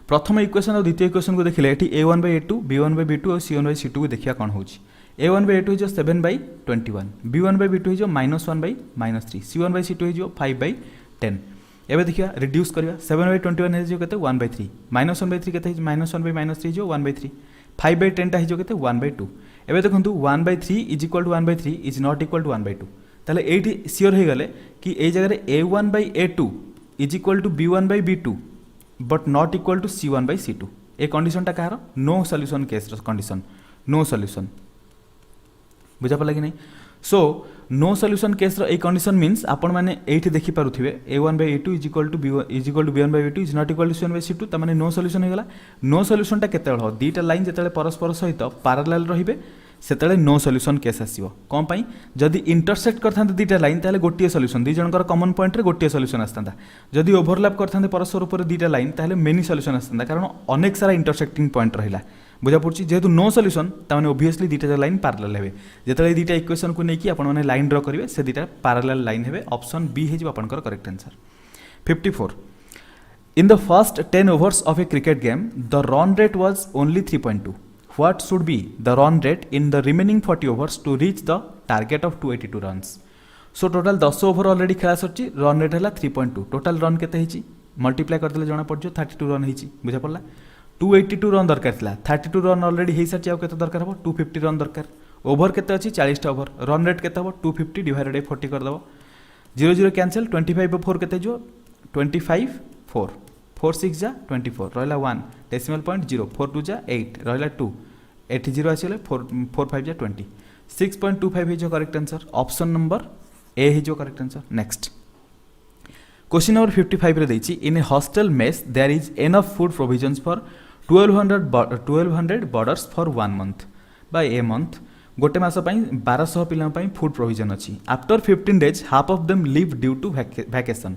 प्रथम इक्वेशन और द्वितीय इक्वेशन को देखिले ये a1/a2 b1/b2 और c1/c2 को देखिया कौन होची a1/a2 हो 7/21 b1/b2 हो -1/-3 c1/c2 हो 5/10 एबे देखिया रिड्यूस करिया 7/21 हे जो केते 1/3 -1/3 केते -1/-3 जो 1/3 5/10 ता हे जो केते 1/2 एबे देखंतु 1/3 = 1/3 इज नॉट इक्वल टू 1/2 ताले एठी सियोर हे गले कि ए जगह a1/a2 = b1/b2 but not equal to c1/c2 ए कंडीशन टा कहार no solution case condition no solution बुझा पड़ा कि नहीं सो नो सॉल्यूशन केस रो ए कंडीशन मीन्स आपण माने एठी देखि पारुथिबे a1/a2 = b1/b2 is not equal to c1/c2 त माने नो सॉल्यूशन हे गला नो सॉल्यूशन टा केते हो दीटा लाइन जेतले परस्पर सहित पैरेलल रहिबे सेतले नो सॉल्यूशन केस आसीबो कोन पई जदि इंटरसेक्ट करथांते दीटा लाइन ताले गोटिए सॉल्यूशन दी जनकर कॉमन पॉइंट रे गोटिए सॉल्यूशन आस्तांता जदि ओवरलैप करथांते परस्पर ऊपर दीटा लाइन ताले मेनी सॉल्यूशन आस्तांता कारण अनेक सारा इंटरसेक्टिंग पॉइंट रहिला बुझा पड़छि जेहेतु नो सॉल्यूशन ताने ऑब्वियसली दीटा लाइन पैरेलल हेबे जेतले दीटा इक्वेशन को नेकी आपण माने लाइन ड्रा करिवे से दीटा पैरेलल लाइन हेबे ऑप्शन बी हे जे आपनकर correct answer 54 in the first 10 overs of a cricket game the run rate was only 3.2 what should be the run rate in the remaining 40 overs to reach the target of 282 runs so total 10 over already खेला सरची run rate है 3.2 total run केते हिची multiply करदेले जना पड़जो 32 run हिची बुझा पड़ला 282 run दरकार थिला 32 रन ऑलरेडी हे सरची आ केते दरकार हो 250 रन दरकार ओवर केते अछि 40 टा ओवर रन रेट केते हो 250 डिवाइडेड बाय 40 कर दबो 0 0 कैंसिल 25 4 केते जो 25 4 4 6 जा 24 रहला 1 डेसिमल पॉइंट 0 4 2 जा 8 रहला 2 8 0 आसीले 4 5 जा 20 6.25 है जो correct answer option number A है जो correct answer next question number 55 रे देछि in a hostel mess there is enough food provisions for 1200 boarders for 1 month by a month गोटे मास पई 1200 पिला पई फूड प्रोविजन अछि after 15 days half of them leave due to vacation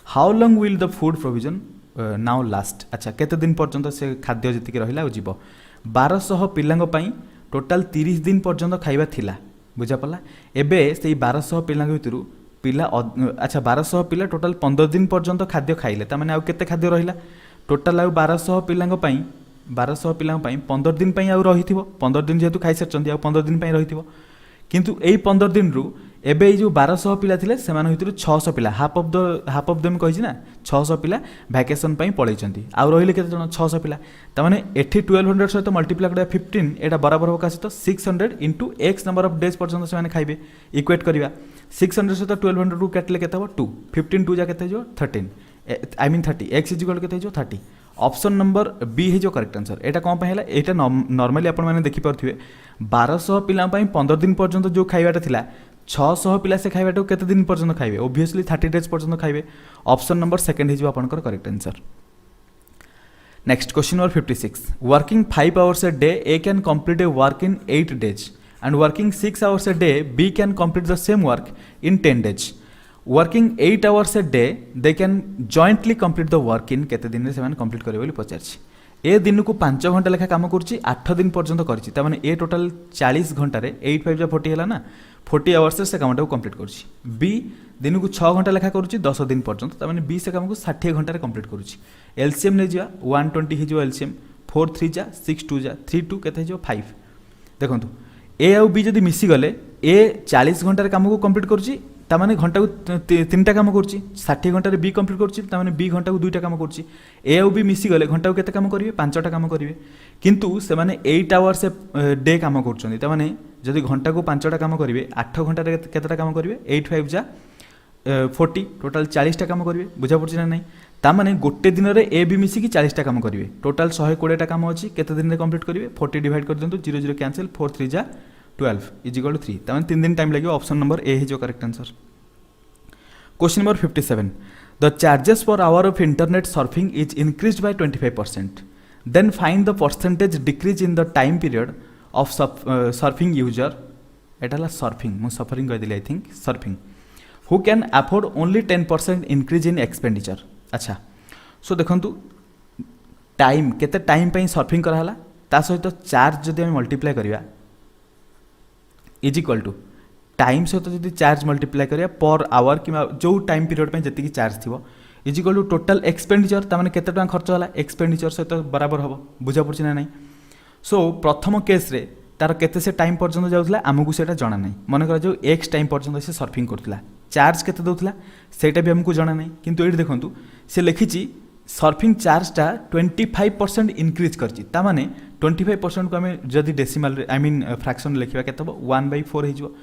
how long will the food provision now last अच्छा केते दिन पर्यंत से खाद्य जति रहिला जिवो 1200 पिलांग पई टोटल 30 दिन पर्यंत खाइबा थिला बुझा पला एबे से 1200 पिलांग भितरु पिला अच्छा 1200 पिला टोटल 15 दिन पर्यंत खाद्य खाइले ता माने आ केते खाद्य रहिला टोटल आ 1200 पिलांग पई 1200 पिलांग पई 15 दिन पई आ रहिथिबो 15 दिन जेतु खाइ सरचंदी आ 15 दिन पई रहिथिबो किंतु एई 15 दिन रु एबे जो 1200 पिला थिले सेमान भितर 600 पिला हाफ ऑफ देम कहिछि ना 600 पिला वैकेशन पई पळैचंती आ रहिले केते जण 600 पिला त माने एठी 1200 सहित मल्टीप्लाई करबा 15 एटा बराबर हो कासे तो 600 into x number of days पर्यंत सेमान खाइबे इक्वेट करबा 600 सहित 1200 रु काटले केते हो 2 15 2 जा केते जो 13 आई मीन 30 x इक्वल केते जो 30 ऑप्शन नंबर बी है जो करेक्ट आंसर एटा कोन पय हला एटा नॉर्मली आपण माने देखि परथिबे 1200 पिला पई 15 दिन पर्यंत जो खाइबाटा थिला 600 पिला से खाइबाटा केते दिन पर्यंत खाइबे ऑब्वियसली 30 डेज पर्यंत खाइबे ऑप्शन नंबर सेकंड है जो आपनकर correct answer next question number 56 working 5 hours a day a can complete a work in 8 days and working 6 hours a day b can complete the same work in 10 days working 8 hours a day they can jointly complete the work in केते दिन रे सेमान complete करबे बोली पचारछि ए दिन को 5 घंटा लेखा काम करछि 8 दिन पर्यंत करछि त माने ए टोटल 40 घंटा रे 8 5 40 हैला ना 40 आवर्स से कामटा को कंप्लीट करछि बी दिन को 6 घंटा लेखा करछि 10 दिन पर्यंत त माने बी से काम को 60 घंटा रे कंप्लीट करछि एलसीएम ने जिया 120 हे जो एलसीएम 4 3 जा 6 2 जा 3 2 केते जो 5 देखंतु ए आ बी जदी मिसी गले ए 40 घंटा रे काम को कंप्लीट करछि तामाने घंटा को 3टा काम करछि 60 घंटा रे बी कंप्लीट करछि तामाने बी घंटा को 2टा काम करछि ए आ बी मिसी गले घंटा को केते काम करिवे 5टा काम करिवे किंतु से माने 8 आवर्स डे काम करछन्ती तामाने जदि घंटा को 5टा काम करेंगे 8 घंटा केतटा काम करेंगे 8 5 जा 40 टोटाल 40टा काम करेंगे बुझा पड़ी ना नहीं तामाने गोटे दिन में ए भी मिसिकी 40टा काम करेंगे टोटाल 120टा काम अच्छी केते दिन में कंप्लीट करेंगे 40 डिवाइड कर दिंतु 0 0 कैंसिल 4 3 जा 12 इज इक्वल टू 3 तामाने 3 दिन टाइम लगे ऑप्शन नंबर ए है जो correct answer. Question number 57 the charges per hour of internet surfing is increased by 25%, then find the percentage decrease in the time period of surfing user एटा surfing मु suffering कह दिली I think surfing who can afford only 10% increase in expenditure. अच्छा so देखंतु time केते time पे surfing कराला ता सहित चार्ज जदि हम मल्टीप्लाई करिया इज इक्वल टू टाइम सहित जदि चार्ज मल्टीप्लाई करिया पर आवर कि जो टाइम पीरियड पे जति चार्ज थिबो is equal to total expenditure तामाने केते टका खर्च होला एक्सपेंडिचर सहित बराबर हबो बुझा पड़छि ना नहीं। सो प्रथम केस रे तार केते से टाइम पर्यंत जाउथला आमको सेटा जाना नहीं मन कर जो एक्स टाइम पर्यंत से सर्फिंग करथिला चार्ज केते दउथला सेटा भी हमको जाना नहीं किंतु एठी देखंतु से लिखिछि सर्फिंग चार्जटा 25% इनक्रीज करछि ता माने 25% को हमें जदि डेसिमल आई मीन फ्रैक्शन लिखिबा केते 1/4 हे जिवो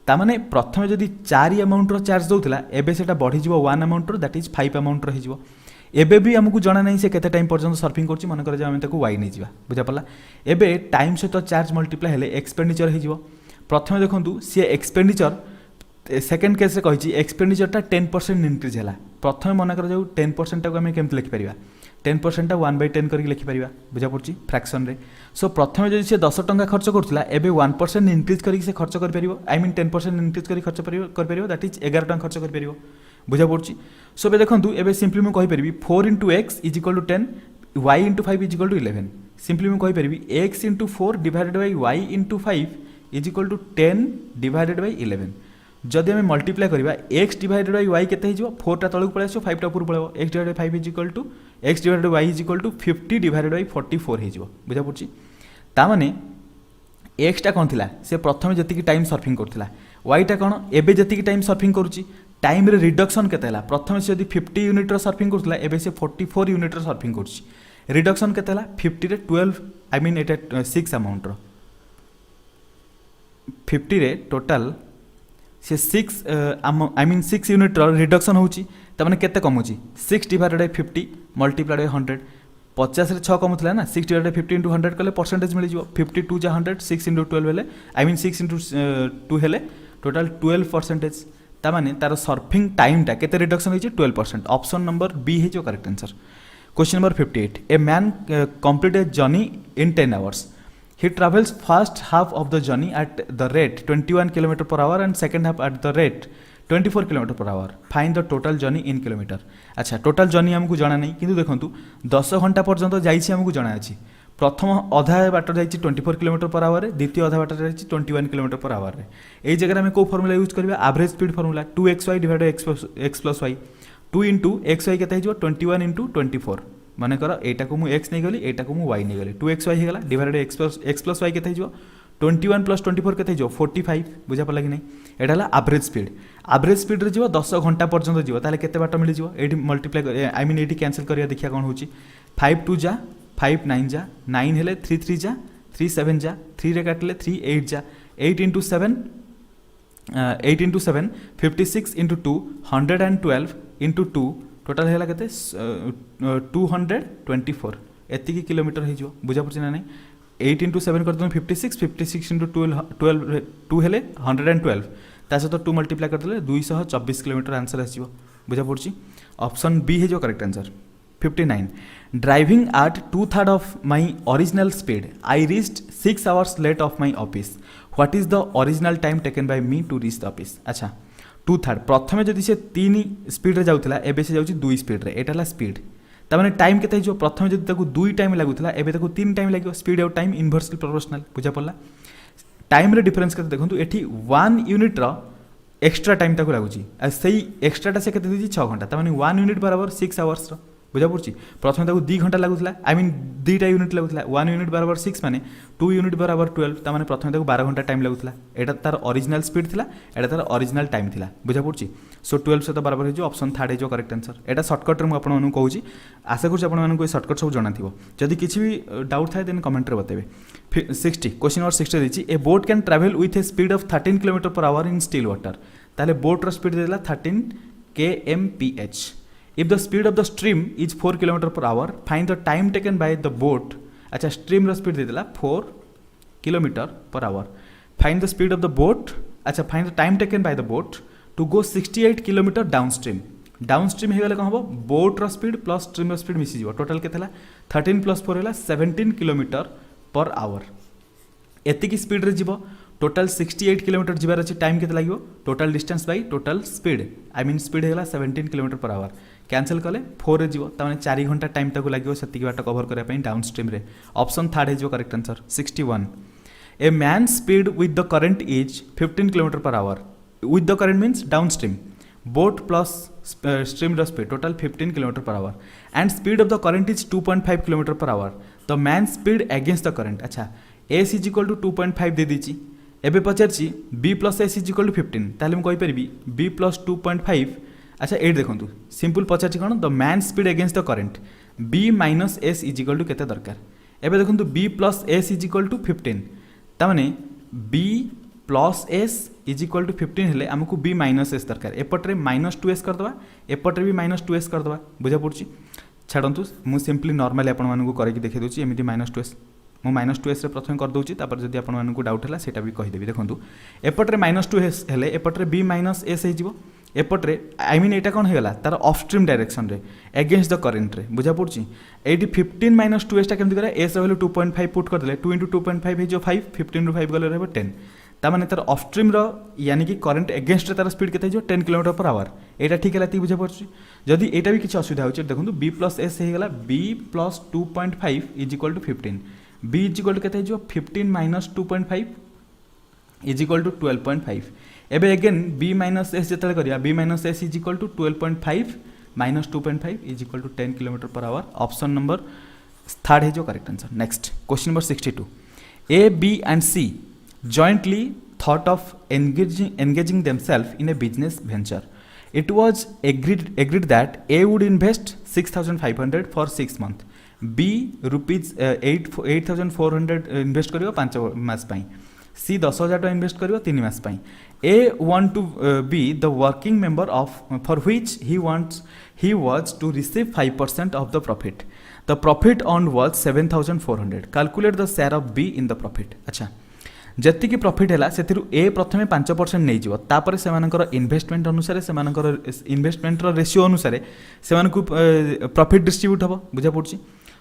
ता माने प्रथम जदि 4 अमाउंट रो चार्ज दउथला एबे सेटा बढ़ी जिवो 1 अमाउंट रो दैट इज 5 अमाउंट रो हे जिवो एबे भी हमको जाना नहीं से केते टाइम पर्यंत सर्फिंग करछि मन कर जे हम ताको y नै जिवा बुझा पड़ला एबे टाइम सहित चार्ज मल्टीप्लाई हेले एक्सपेंडिचर हे जिवो प्रथम देखंतु से एक्सपेंडिचर सेकेंड केस रे कहिछि एक्सपेंडिचरटा 10% इनक्रीज हैला प्रथम मन कर जाऊ 10% टाको हम केमते लिखि परिबा 10% टा 1/10 करके लिखि परिबा बुझा पड़छि फ्रैक्शन रे। सो प्रथम जदि से 10 टंका खर्च करथला एबे 1% इनक्रीज करके से खर्च कर परिबो आई मीन 10% इनक्रीज करके खर्च कर परिबो दैट इज 11 टंका खर्च कर परिबो बुझा पड़छि। सो एबे देखंतु एबे सिंपली मु कहि परिबी 4 * x = 10 y * 5 = 11 सिंपली मु कहि परिबी x * 4 divided by y * 5 = 10 divided bye 11 जदि हमें मल्टीप्लाई करवा x डिवाइडेड बाय y केते हिजो 4 टा तळक पळे आसो 5 टा ऊपर पळेबो x divided by 5 equal to x divided by y is equal to 50 divided by 44 हिजो बुझा पड़छि ता माने x टा कोन थिला से प्रथमे जति टाइम सर्फिंग करथिला y टा कोन एबे जति टाइम सर्फिंग करूछि टाइम रे रिडक्शन केते हला प्रथमे से यदि 50 यूनिट रो सर्फिंग करथिला एबे से 44 यूनिट रो सर्फिंग करछि रिडक्शन केते हला 50 रे 12 आई मीन एटा 6 अमाउंट रो 50 रे टोटल से 6 आई मीन 6 यूनिट रिडक्शन होची तमाने केते कमउची 6 डिवाइडेड बाय 50 मल्टीप्लाइड बाय 100 50 रे 6 कमुथला ना 6 डिवाइडेड बाय 50 * 100 कले परसेंटेज मिल जिवो 52 जा 100 6 * 12 हेले आई मीन 6 * 2 हेले टोटल 12% तमाने तार सर्फिंग टाइम टा केते रिडक्शन होची 12% ऑप्शन नंबर बी है जो correct answer. Question number 58 a man complete a journey in 10 hours he travels first half of the journey at the rate 21 km per hour and second half at the rate 24 km per hour find the total journey in kilometer। अच्छा total journey हमको जाना नहीं किंतु देखंतु 10 घंटा पर्यंत जाइछि हमको जाना अछि प्रथम अधा बाटर जाइछि 24 km per hour रे द्वितीय अधा बाटर जाइछि 21 km per hour रे एई जगह में को फार्मूला यूज करबा average speed formula 2xy divided x + y 2 * xy केते हिजो 21 * 24 माने कर एटा को मु x नै गली एटा को मु y नै गली 2xy हे गला डिवाइडेड x + y केते हिजो 21 + 24 केते हिजो 45 बुझा पला कि नै एटा हला एवरेज स्पीड रे जिवो 10 घंटा पर्यंत जिवो ताले केते बाट मिली जिवो एठी मल्टीप्लाई आई मीन एठी कैंसिल करिया देखिया कोन होची 5 2 जा 5 9 जा 9 हेले 3 3 जा 3 7 जा 3 रे काटले 3 8 जा 8 * 7 8 * 7 56 * 2 112 * 2 टोटल हैला केते 224 एतिकी किलोमीटर हे जिवो बुझा पड़छ ना नै 8 * 7 कर दन 56 56 * 12 2 हेले 112 ता सहित 2 मल्टीप्लाई कर देले 224 किलोमीटर आंसर आसीबो बुझा पड़छ ऑप्शन बी है जो correct answer. 59 driving at 2/3 of my original speed I reached 6 hours late of my office what is the original time taken by me to reach the office. अच्छा 2/3 प्रथमे जदि से 3 speed रे जाउथला एबे से जाउची 2 स्पीड रे एटाला स्पीड ता माने टाइम केते जो प्रथमे जदि ताकू 2 टाइम लागुथला एबे ताकू 3 टाइम लागियो स्पीड और टाइम इनवर्सली प्रोपोर्शनल बुझा पड़ला टाइम रे डिफरेंस केते देखंतु एठी 1 यूनिट रो एक्स्ट्रा टाइम ताकू लागुची आ सेही एक्स्ट्रा ता से केते दिजी 6 घंटा ता माने 1 यूनिट बराबर 6 आवर्स रो बुझा पड़ी प्रथम ताको 2 घंटा लगुला आई मीन 2टा यूनिट लगुला 1 यूनिट बराबर 6 माने 2 यूनिट बराबर 12 ता माने प्रथम ताको 12 घंटा टाइम लगुला एटा तार ओरिजिनल स्पीड थिला एटा तार ओरिजिनल टाइम थिला बुझा पड़ी सो 12 से तो बराबर हो जो ऑप्शन थर्ड हो करेक्ट आंसर एटा शॉर्टकट रे म आपन मानु कहूची आशा करछु आपन मानु को शॉर्टकट सब जाना थिबो जदी किछि भी डाउट थाए देन कमेंट रे बतेबे 60 क्वेश्चन नंबर 60 देछि a boat can travel with a speed of 13 kilometre per hour in still water ताले बोट रो स्पीड देला 13 kmph if the speed of the stream is 4 km per hour find the time taken by the boat अच्छा stream रो speed देला 4 km per hour find the speed of the boat अच्छा find the time taken by the boat to go 68 km downstream हे गले कौन हबो boat रो speed plus stream रो speed मिसी जीवो total केतेला 13 plus 4 होला 17 km per hour एतिकी स्पीड रे जीवो टोटल 68 किलोमीटर जीवार अच्छे टाइम केते लागिवो total distance by total speed I mean speed हेला 17 किलोमीटर पर आवर कैंसल कले 4 रे जीवो ताने 4 घंटा टाइम ताको लागिवो सेतिकी बाट कवर करे पई डाउन स्ट्रीम रे ऑप्शन थर्ड हे जो correct answer 61 a man speed with the current is 15 kilometre per hour with the current means down stream boat plus stream the speed total 15 kilometre per our and speed of the current is 2.5 kilometre per our the man speed against the current अच्छा S is equal to 2.5 दे दीची एबे पचारछि b plus S is equal to 15 ताले हम कहि परिबी b plus 2.5 अच्छा एट देखंतु simple पचारछि कोन the man speed against the current b minus S is equal to केते दरकार एबे देखंतु b plus S is equal to 15 ता माने b plus S is equal to 15 हेले हमकु b माइनस एस दरकार एपटरे माइनस 2s कर दवा एपटरे भी माइनस 2s कर दवा बुझा पड़छि छाडंतु मु सिंपली नॉर्मली आपण मानकु करके देखै दोछि एमिति माइनस 2s मु माइनस 2s रे प्रथम कर दूची तापर जदि आपण मानकु डाउट हला सेटा भी कहि देबी देखंतु एपटरे माइनस 2s हेले एपटरे b माइनस एस हे जिवो एपटरे आई मीन एटा कोन हेगला तार ऑफ स्ट्रीम डायरेक्शन रे अगेंस्ट द करंट रे बुझा पड़छि एटी 15 माइनस 2s टा केमति करा s रे वैल्यू 2.5 पुट कर देले 2 * 2.5 हे जो 5 15 रो 5 गले रहबो 10 ता माने तार ऑफ स्ट्रीम रो यानी कि करंट अगेंस्ट रे तार स्पीड केते जो 10 किलोमीटर पर आवर एटा ठीक हला ती बुझा पड़छि जदि एटा भी किछ असुविधा होछि देखंतु b + s हे गला b + 2.5 = 15 b is equal to केते जो 15 माइनस 2.5 इज इक्वल टू 12.5 एबे अगेन b माइनस s जतले करिया b minus s is equal to 12.5 minus 2.5 is equal to 10 kilometre per hour option number third है जो correct answer next question number 62 a b and c jointly thought of engaging themselves in a business venture it was agreed that a would invest 6500 for 6 months B rupees 8400 invest करियो 5 मास पई सी 10000 टका invest करियो 3 मास पई A want to be the working member of for which he was to receive 5% of the profit on was 7400 calculate the share of B in the profit अच्छा जति की profit हैला सेथिरु ए प्रथमे 5% नै जिवो तापर से मानकर इन्वेस्टमेंट अनुसार से मानकर इन्वेस्टमेंट रो रेशियो अनुसार से मानकु प्रॉफिट डिस्ट्रीब्यूट हबो बुझा पड़छि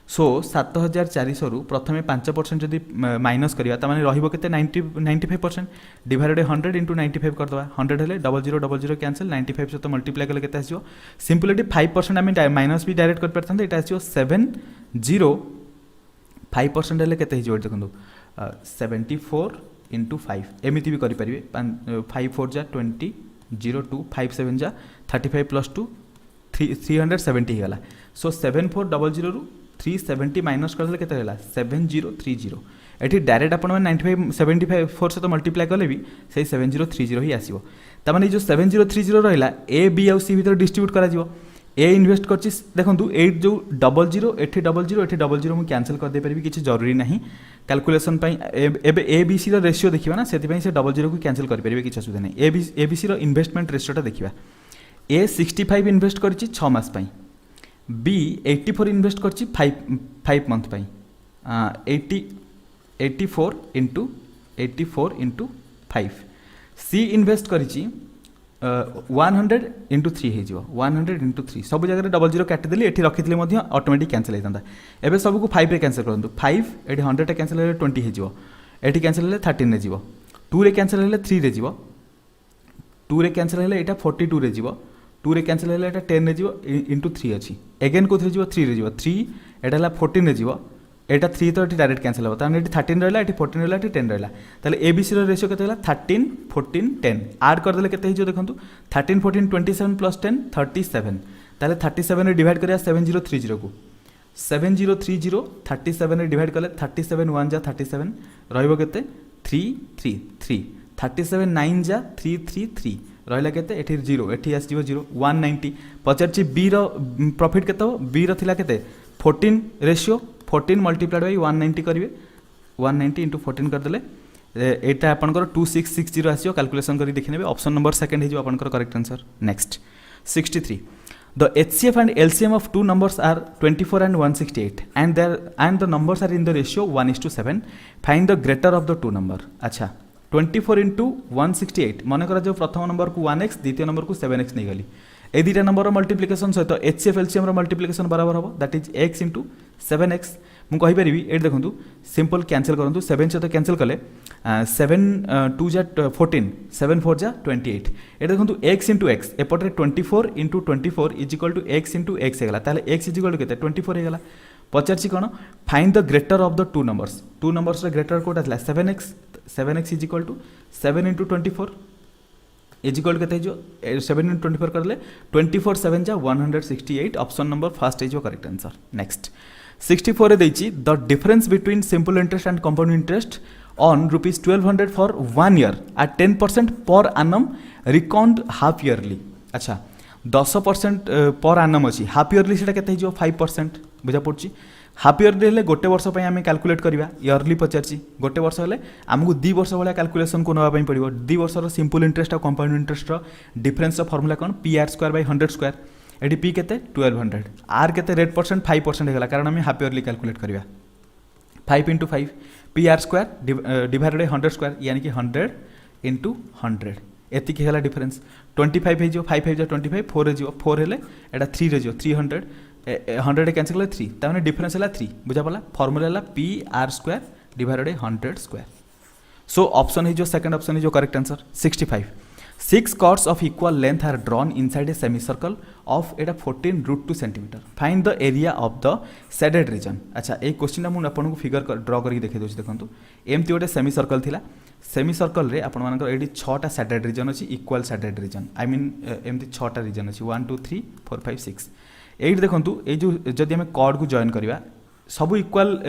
सो 7400 रु प्रथमे 5% जदि माइनस करिया त माने रहिबो केते 95% डिवाइडेड 100 into 95 कर दवा 100 हेले 0000 कैंसिल 95 से तो मल्टीप्लाई करले केते आसीयो सिंपली 5% आमे माइनस भी डायरेक्ट कर परथन एटा आसीयो 70 5% हेले केते हिजो देखंदो 74 into 5 एमिति भी करि परिबे 5 4 जा 20 0 2 5 7 जा 35 plus 2 370 ही गला सो 7400 रु 370 माइनस कर देले केते होला 7030 एठी डायरेक्ट आपण 95 74 से तो मल्टीप्लाई करले भी सही 7030 ही आसीबो त माने जो 7030 रहला ए बी और सी भीतर डिस्ट्रीब्यूट करा जिवो ए इन्वेस्ट करछि देखंतु 8 जो 00 एठी 00 मु कैंसिल कर दे परबी किछि जरूरी नाही कैलकुलेशन पई एबे A B C row ratio देखिबा ना सेति पई से 00 को कैंसिल कर परबे किछि असुविधा नाही A B C row investment रेशियोटा देखिबा ए 65 इन्वेस्ट करछि 6 मास पई बी 84 इन्वेस्ट करछि 5 मंथ पई 84 into 5 सी इन्वेस्ट करछि 100 into 3 हे जिवो 100 into 3 सब जगह 00 काटि देली एठी रखितले मध्ये ऑटोमेटिक कैंसिल हे जांदा एबे सब को 5 रे कैंसिल करंतु 5 एठी 100 टा कैंसिल हे 20 हे जिवो एठी कैंसिल हे 13 रे जिवो 2 रे कैंसिल हे 3 रे जिवो 2 रे कैंसिल हे एटा 42 रे जिवो 2 रे कैंसिल हे एटा 10 रे जिवो into 3 अछि अगेन को जिवो 3 रे जिवो 3 एटा हला 14 रे जिवो एटा 3 तो एटी डायरेक्ट कैंसिल हो ताने एटी 13 रहला एटी 14 रहला एटी 10 रहला ताले एबीसी रो रेशियो केते हला 13 14 10 ऐड कर देले केते हिजो देखंतु 13 14 27 plus 10 37 ताले 37 डिवाइड करिया 7030 को 7030 37 डिवाइड कले 37 1 जा 37 रहिबो केते 333 37 9 जा 333 रहिला केते एठी 0 एठी आसीबो 0 190 पचारची बी रो प्रॉफिट केते हो बी रो थिला केते 14 रेशियो 14 मल्टीप्लाइड बाय 190 करिवे 190 इंटू 14 कर देले एटा आपनकर 2660 आसीयो कैलकुलेशन करी देखि नेबे ऑप्शन नंबर सेकंड हे जो आपनकर correct answer next 63 The HCF and LCM of two numbers are 24 and 168 and the numbers are in the ratio 1:7. Find the greater of the two number. अच्छा 24 into 168 मन करा जो प्रथम नंबर को 1x द्वितीय नंबर को 7x नहीं गली ए दुटा नंबर मल्टीप्लिकेशन सहित HCF LCM मल्टीप्लिकेशन बराबर हम that is x into 7x मुझे कहींपरि ये देखूँ सिंपल कैंसल करूँ 7 सहित कैंसल कले 7 2 जा 14 7 4 जा 28 ये देखूँ x इंटू एक्स एपटे 24 into 24 is equal to x into X होगा ताले x इज इक्वल टू के 24 होगा पचार कौन find the greater of the two numbers greater कोटा था 7x is equal to 7 into 24 is equal के 7 इंटू 24 कर 24 7 जा 168 option number first is correct answer next 64 देछि the difference between simple interest and compound interest on ₹1200 for 1 year at 10% per आनम reckoned half yearly अच्छा 10% per आनम अच्छी half yearly से 5% बुझा पड़ी half yearly हेल्ले गोटे वर्ष आम कैलकुलेट करवा ईयरली पचार गोटे वर्ष हेल्ले आमको 2 वर्ष भाया कैलकुलेशन को नापी पड़ो 2 वर्षर सिंपल इंटरेस्ट और कंपाउंड इंटरेस्ट डिफरेंस फर्मुला कौन PR² एटी पी के 1200 आर के रेट परसेंट 5% होगा कारण आम हाफ ईयरली कैलकुलेट करवा 5 इंटू 5 PR² डिवाइडेड 100² यानी कि 100 इंटू 100 एतिक है डिफरेंस 25 हो 5 5 25 4 हो 4 हेल्ले एटा 3 रे 300 100 कैंसिल कले 3 ताने डिफरेंस है 3 बुझा पड़ा फर्मुला है PR² डिवाइडेड 100²। सो ऑप्शन है जो सेकंड ऑप्शन है जो correct answer 65 6 chords of equal length are drawn inside a semicircle of 14√2 cm. Find the area of the shaded region. अच्छा एक क्वेश्चन मुझे आपको फिगर ड्र करके देखा दूसरी देखो एमती गोटे सेमी सर्कल थिला सेमी सर्कल रे आपण मानकर एटी 6टा शैडेड रीजन अच्छी equal shaded reason I mean एमती 6टा रीजन अच्छी 1 2 3 4 5 6 एट देखूँ ये जो जदि आम कॉर्ड को जॉइन करवा सब इक्वाल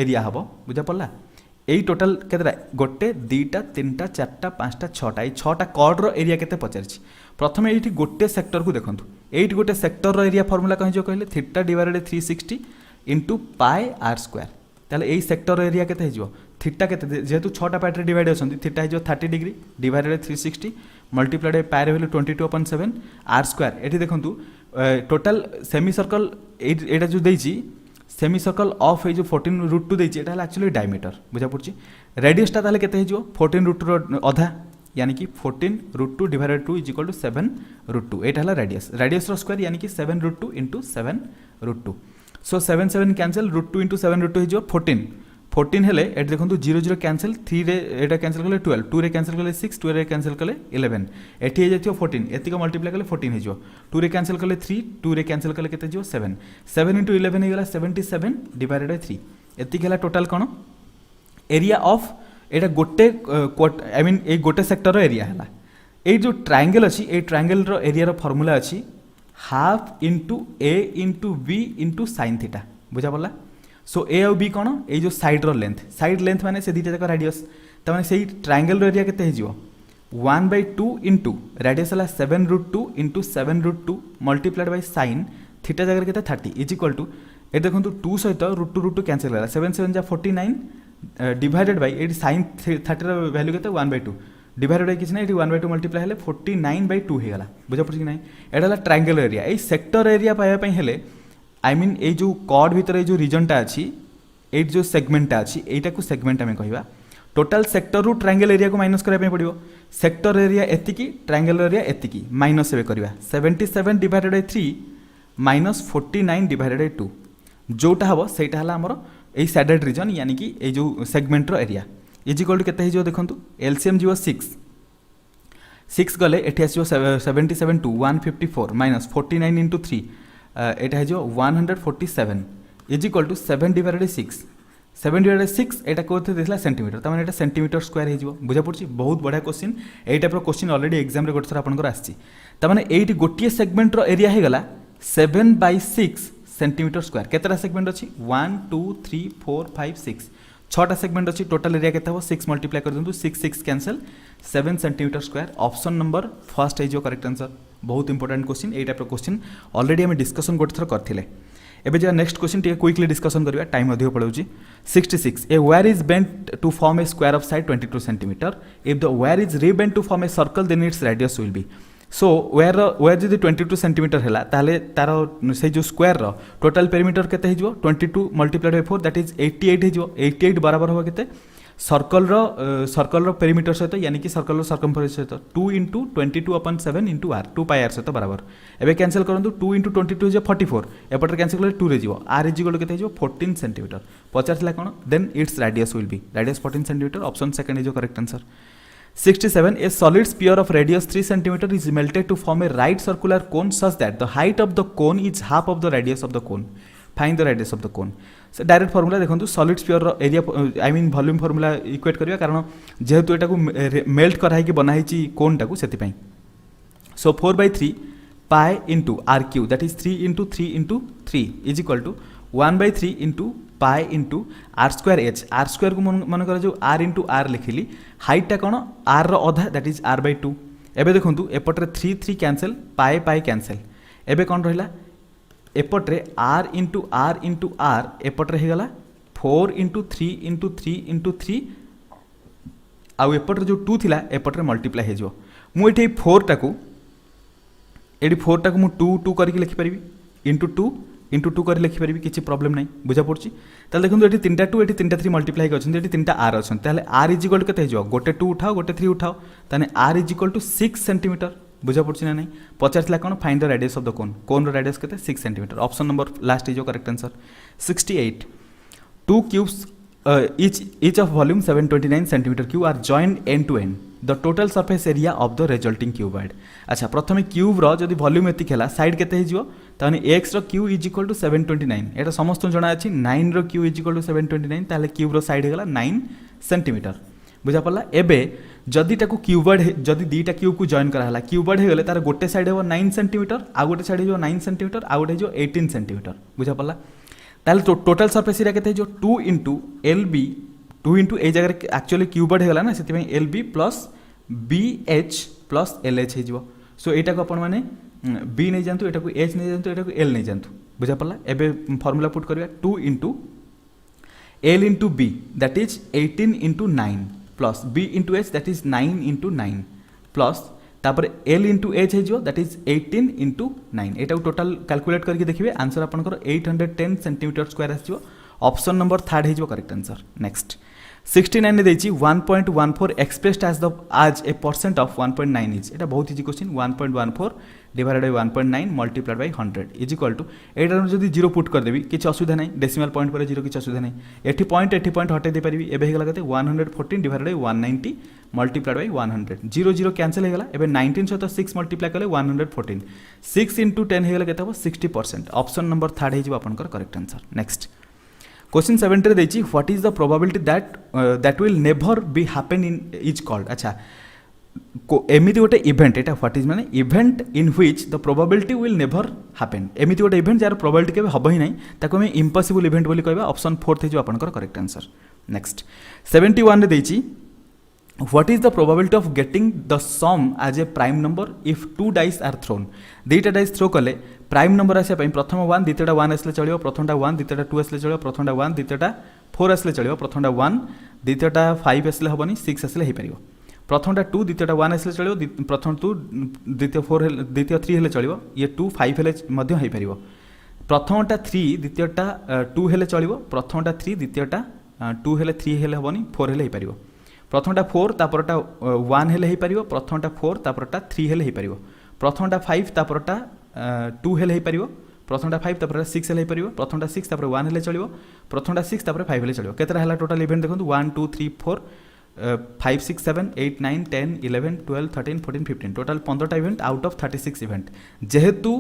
एरिया हम बुझा पड़ा यही टोटाल केतटा गोटे दुईटा तीन टा चार्टा पाँचटा छटा ये 6टा कॉर्डर एरिया केते पचारि प्रथम ये गोटे सेक्टर को देखो ये गोटे सेक्टर एरिया फर्मुला कहीं जो कहले थीटा डिवाइडेड 360 इंटू πr² ताले यही सेक्टर एरिया केते हो थीटा केते जेहेतु 6टा पार्ट रे डिवाइड होछंती थीटा हो 30 degree divided 360 multiplied by pi रे वैल्यू 22/7 r² एठी देखंतु टोटाल सेमी सर्कल एटा जो देछि सेमी सर्कल ऑफ ये जो 14√2 देछि एटा एक्चुअली डायमीटर बुझा पड़छि रेडियसटा ताले केते हो 14√2 रो अधा यानी कि 14√2 डिवाइडेड 2 इज इक्वल टू 7√2 एटा हला रेडियस रो स्क्वायर यानी कि 7√2 इंटू 7√2 सो 7 7 कैंसिल √2 इंटू 7√2 हो 14 हेले एट देखो 0 0 कैंसिल 3 रे एटा कैंसिल कले 12 2 रे कैंसिल कले 6 2 रे कैंसिल कले 11 एठी हे जतियो 14 एतिक मल्टीप्लाई कले 14 हे जो 2 रे कैंसिल कले 3 2 रे कैंसिल कले केते जो 7 7 इंटू 11 हे गला 77 डिवाइडेड बाय 3 एतिक हला टोटल कोन एरिया ऑफ एटा गोटे आई मीन ए गोटे सेक्टर रो एरिया हला ए जो ट्रायंगल अछि ए ट्रायंगल रो एरिया रो फार्मूला अछि half into a into b into sin theta बुझा पड़ला सो ए और बी कौन ये जो साइड रो साइड लेंथ माने से दीटा जाक रेडियस तमाने से ट्रायंगल रो एरिया केते हिजो 1/2 इंटू रेडियस हला 7√2 into 7√2 multiplied by sin theta जगह केते 30 इज इक्वल टू ए देखंतु 2 सहित √2 कैंसिल होला 7 7 जा 49 डिवाइडेड बाय ए sin 30 रो वैल्यू केते 1/2 डिवाइडेड बाय किछ नै 1/2 मल्टीप्लाई हेले 49/2 हे गला बुझा पड़छि कि नै एटा हला triangle area A sector area पाया पई हेले आई मीन ये जो कॉर्ड भितर जो रीजनटा अच्छी ये जो सेगमेंटा अच्छी यहीटा को सेगमेंट आम कहवा टोटाल सेक्टर रु ट्रायंगल एरिया को माइनस करने पड़ो सेक्टर एरिया एतिकी ट्रायंगल एरिया एतिकी माइनस एवं करवा 77 divided by 3 minus 49 divided by 2 जोटा हम सहीटा है आमर यही सैडेड रीजन यानी कि ये जो सेगमेंटर एरिया इज इक्वल टू केते हो देखो एलसीएम जीव 6 गले एठी आसीबो 77 टू 154 माइनस 49 इंटू 3 एटा है जो 147 is equal to 7 divided 6 7 divided 6 एटा कोथे देला सेंटीमीटर त माने एटा सेंटीमीटर स्क्वायर हे जिवो बुझा पड़छि बहुत बढ़िया क्वेश्चन एई टाइप रो क्वेश्चन ऑलरेडी एग्जाम रे गोटे थरा आपनकर आछि त माने एइटी गोटिए सेगमेंट रो एरिया हे गला 7/6 सेंटीमीटर स्क्वायर केतटा सेगमेंट अच्छी 1 2 3 4 5 6 छटा सेगमेंट अच्छी टोटल एरिया केते 6 मल्टीप्लाई कर दिंतु 6 6 cancel 7 centimetre square option number first है जो करेक्ट आंसर बहुत इंपोर्टेंट क्वेश्चन ए टाइप क्वेश्चन ऑलरेडी हम डिस्कशन गोटे थर करथिले एबे जे नेक्स्ट क्वेश्चन टिके क्विकली डिस्कशन करबा टाइम अधिक पड़ौची 66 a wire is bent to form a square of side 22 centimetre if the wire is rebent to form a circle then its radius will be so wire जब 22 centimetre है ताहले तार से जो square total perimeter केते हिजो 22 multiplied by 4 that is 88 हिजो 88 बराबर होगा केते सर्कल पेरीमीटर सहित यानी कि सर्कल सर्कमफरेंस सहित 2 into 22/7 into r 2 pi r सहित बराबर एबे कैंसिल करंतु 2 इंटू 22 हिजो 44 एपटर कैंसिल करले 2 रे जिवो आर इज इक्वल केते हिजो 14 सेंटीमीटर पचारथिला कोन then its radius will be radius 14 centimetre option second is correct answer 67 a solid sphere of radius 3 cm is melted to form a right circular cone such that the height of the cone is half of the radius of the cone find the radius of the cone so direct formula देखंतु solid sphere रो area I mean volume formula equate करिया कारण जेहेतु एटा को melt कराई कि बना हिची कोन टाकू सेति पई so 4/3 pi into r cube that is 3 into 3 into 3 is equal to 1/3 into pi into r square h r square को मन कर जो r into r लिखिली हाइट टा कोन r रो अधा दैट इज r/2 एबे देखंतु एपटरे 3 3 कैंसिल पाई पाई कैंसिल एबे कोन रहिला एपटरे r into r एपटरे हे गला 4 into 3 into 3 into 3 आ एपटरे जो 2 थिला एपटरे मल्टीप्लाई हे जो मु एठी 4 टाकू एडी 4 टाकू मु 2 2 करके लिखि परिबी into 2 इंटू 2 कर लिखिपारि किसी प्रॉब्लम नहीं बुझा पड़ी ताले देखो ये 3टा 2 ये 3टा 3 मल्टीप्लाई कर 3टा आर अच्छा ताले आर इज इक्वल के गोटे 2 उठाओ गोटे 3 उठाओ ताने r is equal to 6 centimetre बुझा पड़ी ना नहीं पचार कौन find the radius of the cone cone रो रेडियस के 6 centimetre option number last is correct answer 68 2 cubes each of volume 729 centimeter cube are joined end to end the total surface area of the resulting cuboid अच्छा प्रथम cube रो जदी volume एतिक हैला side केते हे जिवो ताने x रो cube is equal to 729 एटा समस्त जणा अछि 9 रो क्यू इज इक्वल टू 729 ताले क्यूब रो साइड हेला 9 सेंटीमीटर बुझा पड़ला एबे जदी टाकू क्यूबॉइड जदी दीटा क्यूब को जॉइन करा हला क्यूबॉइड हे गले तार गोटे साइड हेबो 9 सेंटीमीटर आ गोटे साइड हेबो 9 सेंटीमीटर आ गोटे हेबो 18 सेंटीमीटर बुझा पड़ला ताले टोटल सरफेस एरिया केते जो 2 into l b 2 into a जगह एक्चुअली क्यूबॉइड हेगला ना से l b plus b h plus l h हो सो यहाँ को आपण मैंने बी नहीं जातु एटा को एच नहीं जातु एटा को एल नहीं जातु बुझा पड़ला एबे फॉर्मूला पुट करिया 2 into l into b that is 18 into 9 plus b into h that is 9 into 9 plus तापर एल इंटू एच हो दैट इज 18 इंटू 9 एटा टोटाल कैलकुलेट करके देखिए आंसर आपंकर 810 सेंटीमीटर स्क्वायर आसो ऑप्शन नंबर थर्ड हो correct answer next 69 ने देछि 1.14 expressed as a percent of 1.9 is एटा बहुत easy question 1.14 divided by 1.9 multiplied by 100 is equal to एटा जदी 0 पुट कर देबी किछ असुविधा नहीं डेसिमल पॉइंट पर 0 किछ असुविधा नहीं एठी पॉइंट हटे दे परिबी एबे हेगला कते 114 divided by 190 multiplied by 100 0 0 cancel हेगला एबे 19 सहित 6 मल्टीप्लाई कले 114 6 into 10 हेगला कते हो 60% ऑप्शन नंबर थर्ड हे जो आपनकर करेक्ट आंसर नेक्स्ट क्वेश्चन 70 रे देछि what is the probability that will never be happen in is called अच्छा एमिति गोटे इवेंट एटा व्हाट इज माने event in which the probability will never happen एमिति गोटे इवेंट जार प्रोबेबिलिटी केबे हबो ही नहीं ताको हम इम्पॉसिबल इवेंट बोली कहबा ऑप्शन 4 थे जो आपनकर करेक्ट आंसर नेक्स्ट 71 रे देछि What is the probability of getting the sum as a prime number if 2 dice are thrown? दुईटा डाइस थ्रो कले प्राइम नंबर आसे प्रथम 1 द्वितीयटा 1 आसले चलियो प्रथमटा 1 द्वितीयटा 2 आसले चलियो प्रथमटा 1 द्वितीयटा 4 आसले चलियो प्रथमटा 1 द्वितीयटा 5 आसले हबनी 6 आसले हे परियो प्रथमटा 2 द्वितीयटा 1 आसले चलियो प्रथम 2 द्वितीय 4 द्वितीय 3 हेले चलियो ये 2 5 हेले मध्य हे परियो प्रथमटा 3 द्वितीयटा 2 हेले चलियो प्रथमटा 3 द्वितीयटा 2 हेले 3 हेले हबनी 4 हेले हे परियो प्रथमटा 4 तापरटा 1 हेले हे परियो प्रथमटा 4 तापरटा 3 हेले हे परियो प्रथमटा 5 तापरटा 2 हेले हे परियो प्रथमटा 5 तापरटा 6 हेले हे परियो प्रथमटा 6 तापर 1 हेले चलियो प्रथमटा 6 तापर 5 हेले चलियो केतरा हला टोटल इवेंट देखंतु 1 2 3 4 5 6 7 8 9 10 11 12 13 14 15 टोटल 15टा इवेंट आउट ऑफ 36 इवेंट जेहेतु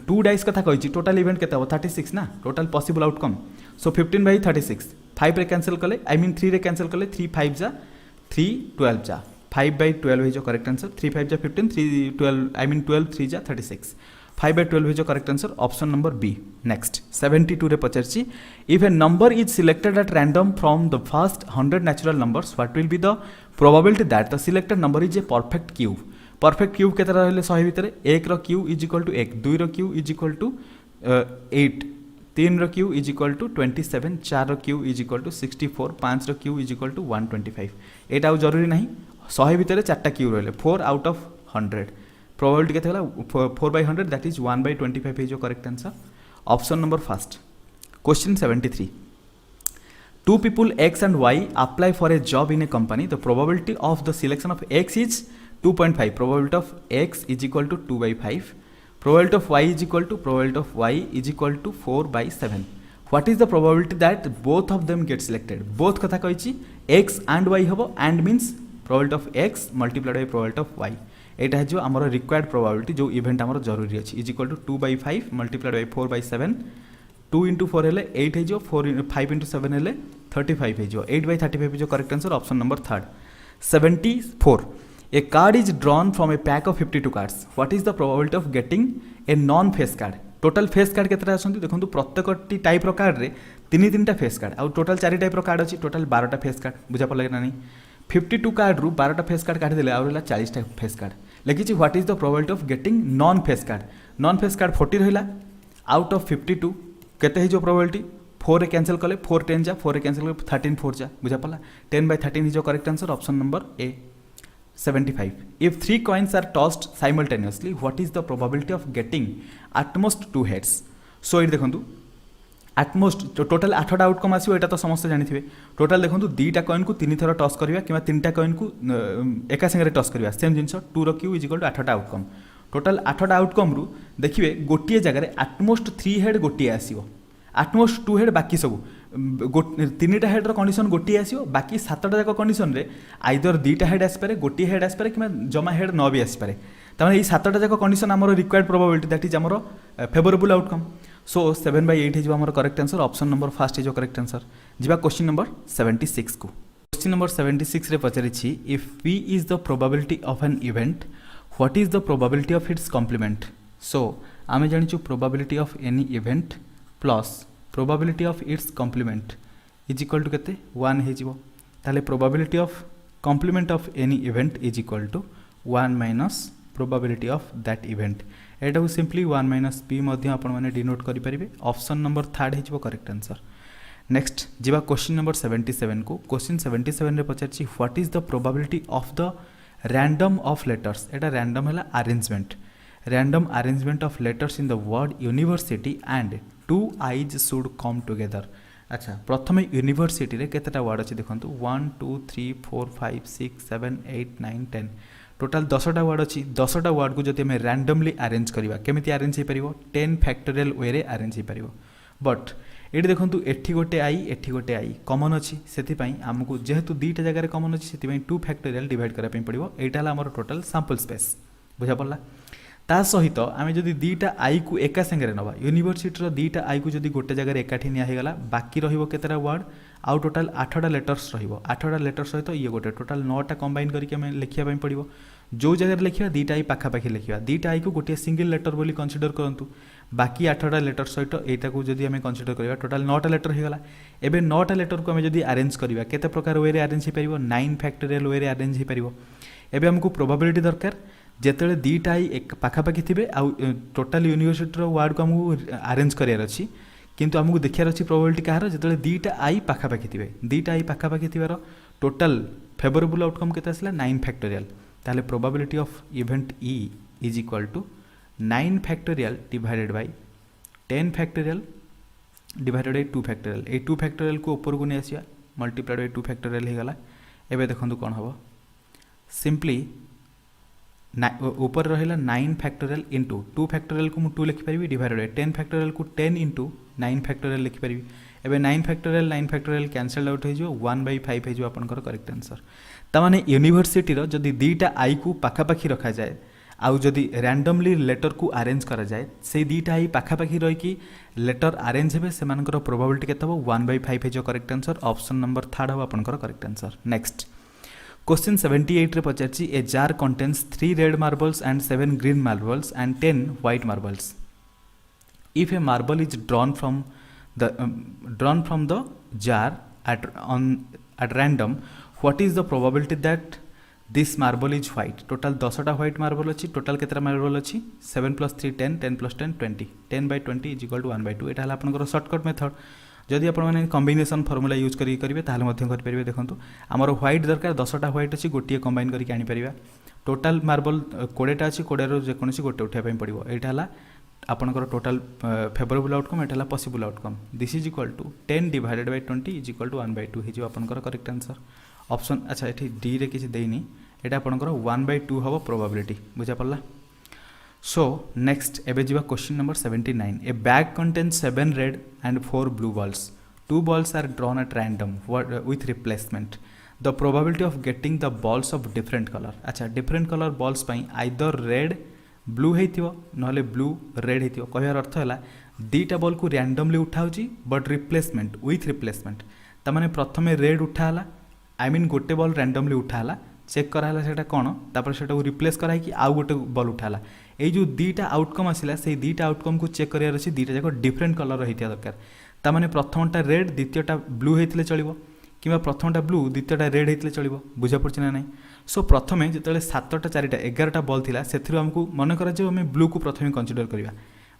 2 डाइस कथा कहिछि टोटल इवेंट केता हो 36 ना टोटल पॉसिबल आउटकम सो 15/36 5 रे कैंसिल कले आई मीन 3 रे कैंसिल कले 3 5 जा 3 12 जा 5/12 है जो करेक्ट आंसर 3 5 जा 15 3 12 आई मीन 12 3 जा 36 5 by 12 is correct answer option number B. Next 72 रे पचारछि if a number is selected at random from the first 100 natural numbers what will be the probability that the selected number is a perfect cube. Perfect cube केते रहले 100 भितरे 1 रो cube is equal to 1 2 row cube is equal to 8 3 row cube is equal to 27 4 row cube is equal to 64 5 row cube is equal to 125 एटा आउ जरूरी नहीं 100 भितरे 4टा cube रहले 4 out of 100 probability केते होला 4 by 100 that is 1 by 25 is your correct answer option number first. Question 73 two people X and Y apply for a job in a company the probability of the selection of X is 2.5 probability of X is equal to 2 by 5 probability of Y is equal to probability of Y is equal to 4 by 7 what is the probability that both of them get selected both कथा कहिछि X and Y हबो and means probability of X multiplied by probability of Y एटा है जो आमर required probability जो event आमर जरूरी अछि is equal to 2 by 5 multiplied by 4 by 7 2 into 4 हेले 8 है जो 5 into 7 हेले 35 है जो 8 by 35 जो correct answer option number 3rd. 74 a card is drawn from a pack of 52 cards what is the probability of getting a non face card total face card केतरा आछंती देखंतु प्रत्येकटी टाइप रो कार्ड रे 3 फेस कार्ड आ टोटल 4 type रो card अछि टोटल 12टा फेस कार्ड बुझा पड़ले ना नहीं 52 कार्ड रु 12टा फेस कार्ड काटी देले आ रहला 40टा फेस कार्ड लिखी what is the probability of getting non face card 40 रहिला आउट ऑफ 52 केते हिजो प्रोबेबिलिटी 4 रे कैंसिल कले 4 10 जा 4 रे कैंसिल कले 13 4 जा बुझा पला 10 by 13 हिजो correct answer option number A. 75 if 3 coins are tossed simultaneously what is the probability of getting at most 2 heads so it देखंतु एटमोस्ट टोटाल 8टा आउटकम आसो एटा तो समस्त जानिथिबे टोटाल देखंतु 2टा कॉइन को 3 थर टॉस करिवा किबा 3टा कॉइन को एका संगे टॉस करिवा सेम जिंस 2 रो क्यू इज इक्वल टू 8टा आउटकम टोटाल 8टा आउटकम रु देखिबे गोटिए जगह रे एटमोस्ट 3 हेड गोटिए आसीबो एटमोस्ट 2 हेड बाकी सब 3टा हेड रो कंडीशन गोटिए आसीबो बाकी 7टा जाक कंडीशन रे आइदर 2टा हेड आसी पारे गोटिए हेड आसी पारे किबा जमा हेड न भी आसी पारे तमाने এই 7टा जाक कंडीशन हमर रिक्वायर्ड प्रोबेबिलिटी दैट इज हमर फेवरेबल आउटकम सो 7 by 8 है हमारा correct answer option number first है जो करेक्ट आंसर जीवा क्वेश्चन नंबर 76 को क्वेश्चन नंबर 76 रे पचारिछि if p is the probability of an event what is the probability of its complement so आमे जानिछु probability of any event plus probability of its complement is equal to केते 1 हे जीवो ताले probability of complement of any event is equal to 1 minus probability of that event एटा को simply 1 minus P मध्य आपण माने डिनोट करि परिबे ऑप्शन नंबर 3rd हिजबो करेक्ट आंसर. नेक्स्ट जीवा क्वेश्चन नंबर 77 को क्वेश्चन 77 रे पचारछि what is the probability of the random of letters एटा रैंडम हला random arrangement of letters in the word university and 2 I's should come together अच्छा प्रथम university रे केतेटा वर्ड अछि देखंतु 1 2 3 4 5 6 7 8 9 10 टोटाल 10टा वर्ड अच्छी 10टा वर्ड को जब रैंडमली अरेंज करवा केमी अरेंज हो पार 10 फैक्टोरियल वे रे अरेंज हो पार बट ये देखो एठी गोटे आई कमन अच्छी से आमको जेहेतु 2टा जगह कमन अच्छी से 2 फैक्टोरियल डिवाइड कराया पड़ो यहाँ आम टोटाल सैंपल स्पेस बुझा पड़ा ता सहित आम जदि 2टा आई को एका संगे नवा यूनिवर्सिटी 2टा आई को जदि गोटे जगह एकाठी निगला बाकी रहा वर्ड आउ टोटाल 8टा लेटर्स रहिबो 8टा लेटर सहित ये गोटे टोटाल 9टा कंबाइन करके हमें लिखिया पड़ो जो जगह लिखा 2टा आई पाखापाखि लिखा 2टा आई को गोटे सिंगल लेटर बोली कंसीडर करंतु बाकी 8टा लेटर सहित एटा को जदि हमें कंसीडर करबा टोटाल 9टा लेटर हो गला एबे 9टा लेटर को हमें जदि अरेंज करबा केते प्रकार वे रे अरेंज हो पारिबो 9 फैक्टोरियल वे रे अरेंज हो पारिबो एबे हमको प्रोबेबिलिटी दरकार जेतेले 2टा आई एक पाखापाखि थिबे आ टोटाल यूनिवर्सिटी रो वर्ड को हमको अरेंज करियार अछि किंतु हमको देखियार अछि प्रोबेबिलिटी कहार जेतेले 2टा आई पाखापाखि थिबे 2टा आई पाखापाखि थिबार टोटाल फेवरेबल आउटकम केते आसला 9 फैक्टोरियल ताले probability of event E is equal to 9 factorial divided by 10 factorial divided by 2 factorial ए 2 फैक्टोरियल को ऊपर को नहीं आसिया मल्टीप्लाइड बाय 2 फैक्टोरियल हो गला एबे देखंतु कोन हबो सिंपली ऊपर रहा 9 फैक्टोरियल इंटू 2 फैक्टोरियल को 2 लिखिपारि डिवाइडेड बाय 10 फैक्टोरियल को 10 इंटू 9 फैक्टोरियल लिखिपारि एबे 9 फैक्टोरियल कैंसल आउट हो 1 by 5 हो आपनकर करेक्ट आंसर तामाने यूनिवर्सिटी रो जदि 2टा आई को पाखापाखि रखा जाए आउ जदि रैंडमली लेटर को अरेंज करा जाए से 2टा आई पाखापाखि रही कि लेटर अरेंज हे से प्रोबेबिलिटी केते हो 1 by 5 हो correct answer option number 3rd हो आपनकर करेक्ट आंसर. नेक्स्ट क्वेश्चन 78 रे पचारछि a jar contains 3 red marbles and 7 green marbles and 10 white marbles. If a marble is drawn from the jar at random, what is the probability that this marble is white? Total 10टा white marble अच्छी. Total केतरा marble अच्छी 7 plus 3 10 10 plus 10 20. 10 by 20 is equal to 1 by 2. एटा हला आपनकर shortcut method. जदि आपण माने combination formula use करी करिवे ताले मध्यम करि परिबे. देखंतु हमर व्हाइट दरकार 10टा व्हाइट अछि गोटिए कंबाइन करी आनी परिबा. टोटल मार्बल 20टा अछि 20 रो जे कोनसी गोटे उठा पय पड़िबो. एटा हला आपनकर टोटल फेवरेबल आउटकम. एटा हला possible outcome. This is equal to 10 divided by 20 is equal to 1 by 2 हे जो आपनकर करेक्ट आंसर. ऑप्शन अच्छा एठी डी रे किछि देइनी. एटा आपनकर 1 by 2 हबो प्रोबेबिलिटी. बुझा पड़ला. सो नेक्स्ट एबे जिबा question number 79. A bag contains 7 red and 4 blue balls. 2 balls are drawn at random with replacement. The probability of getting the balls of different color. अच्छा different color balls पाई either red blue हेतियो नहले blue red हेतियो. कहयार अर्थ हैला दीटा ball को रैंडमली उठाउची बट रिप्लेसमेंट विथ रिप्लेसमेंट. ता माने प्रथमे रेड उठाला आई मीन गोटे बॉल रैंडमली उठाला चेक कराला सेटा कोन तापर सेटा को रिप्लेस कराई कि आउ गोटे बॉल उठाला. ए जो दीटा आउटकम आसिला से दीटा आउटकम को चेक करियार अछि. दीटा जाको डिफरेंट कलर हेतिया दरकार. तामाने प्रथमटा रेड द्वितीयटा ब्लू होइतिले चलिबो किबा प्रथमटा ब्लू द्वितीयटा रेड होइतिले चलिबो. बुझा पड़छि ना नाही. सो प्रथमे जेतले 7टा 4टा 11टा बॉल थिला सेथिरु हमकु मन करा जे हम ब्लू को प्रथमे कंसीडर करिवा.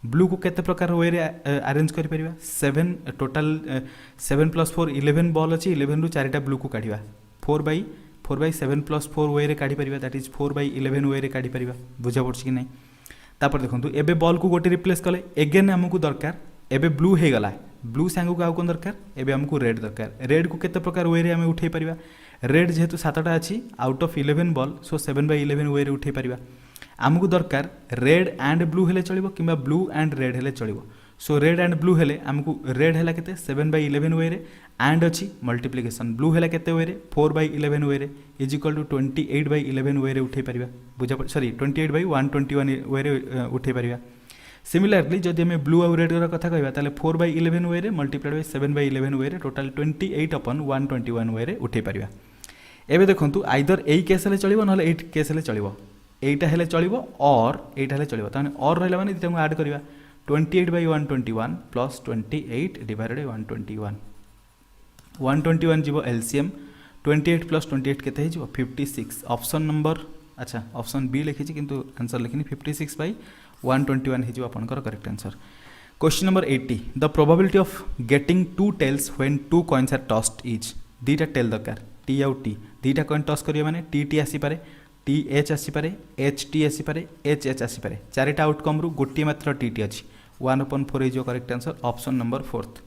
ब्लू को केते प्रकार वे रे अरेंज करि परिबा. 7 टोटल 7 + 4 11 बॉल अछि. 11 रु 4टा ब्लू को काढिबा. 4 by 7 + 4 वे रे काढि परिबा. दैट इज 4 by 11 वे रे काढि परिबा. बुझा पड़छि कि नाही. तापर देखंतु एबे बॉल को गोटे रिप्लेस कले अगेन हमकु दरकार. एबे ब्लू हे गला. ब्लू सांगू को आउ कोन दरकार. एबे हमकु रेड दरकार. रेड को केते प्रकार वे रे हम उठै परिबा. रेड जेहेतु 7टा अछि out of 11 ball so 7 by 11 वे रे उठै परिबा. हमकु दरकार रेड एंड ब्लू हेले चलिबो किबा ब्लू एंड रेड हेले चलिबो. सो रेड एंड ब्लू हेले हमकु रेड हेला केते 7 by 11 वे रे एंड अछि मल्टीप्लिकेशन. ब्लू हेला केते वे रे 4 by 11 वे रे इज इक्वल टू 28 by 11 वे रे उठै परिबा. बुझा सॉरी 28 by 121 वे रे उठै परिबा. सिमिलरली जदि हमें ब्लू और रेड कथा कहबा ताले 4 by 11 वे रे मल्टीप्लाइड बाय 7 by 11 वे रे टोटल 28 upon 121 वे रे उठै परिबा. एबे देखंतु आइदर एई केस हेले चलिबो नहले एई केस हेले चलिबो. एईटा हेले चलिबो और एईटा हेले चलिबो. ताने और रहला माने दिटा को ऐड करिबा. 28 by 121 plus 28 divided by 121. 121 जीवो एलसीएम. 28 plus 28 केते हिजो 56. ऑप्शन नंबर अच्छा ऑप्शन बी लिखि छि किंतु आंसर लिखिनी 56 by 121 हिजो आपनकर correct answer. Question number 80. The probability of getting 2 tails when 2 coins are tossed is. दीटा टेल दरकार टी आउ टी. दीटा कॉइन टॉस करिया माने टी टी आसी पारे टी एच आसी पारे एच टी आसी पारे एच एच आसी पारे. चारिटा आउटकम रु गोटी मात्र टी टी अछि. 1/4 is correct answer. Option number 4th.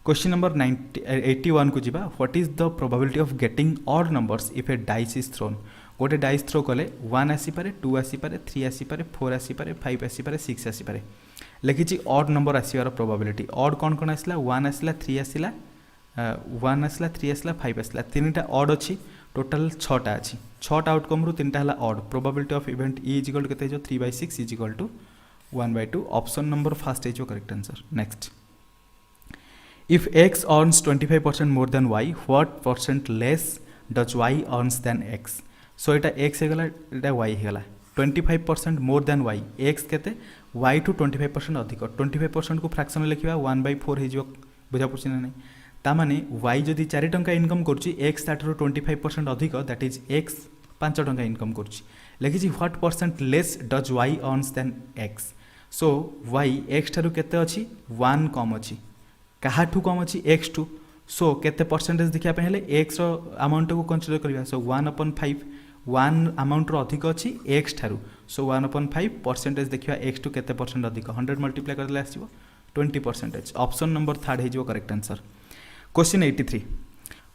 Question number 81 को जिबा. What is the probability of getting odd numbers if A dice is throne. गोटे डाइस थ्रो कले 1 आसी पारे 2 आसी पारे 3 आसी पारे 4 आसी पारे 5 आसी पारे 6 आसी पारे. लिखिछि ऑड नंबर आसीबार प्रोबेबिलिटी. ऑड कोन कोन आसिला 1 आसिला 3 आसिला 1 आसिला 3 आसिला 5 आसिला. तीनटा ऑड अछि. टोटल 6टा अछि. 6टा आउटकम रु 3टा हला odd. Probability of event E is equal to केते जो 3 by 6 इज equal to 1 by 2. Option number first is correct answer. Next. If x earns 25% more than y, what percent less does y earns than x? So Etah x हेगला Etah y हेगला. 25% more than y. x केते y to 25% अधिक. 25% को fraction लिखिबा 1/4 हे जो. बुझा पड़छि ना नहीं. ता माने y जदि 4 टंका इनकम करछि x ताठरो 25% अधिक दैट इज x 5 टंका इनकम करछि. लिखिछि what percent less does y earns than x. So y x ठारू केते अछि 1 कम अछि. कहा ठू कम अछि x टू. सो केते परसेंटेज देखिया पे हेले x रो अमाउंट को कंसीडर करिया. सो 1/5 1 अमाउंट रो अधिक अछि x ठारू. सो 1/5 परसेंटेज देखिया x टू केते परसेंट अधिक 100 मल्टीप्लाई करले आसीबो 20%. ऑप्शन नंबर 3rd हेजो correct answer. Question 83.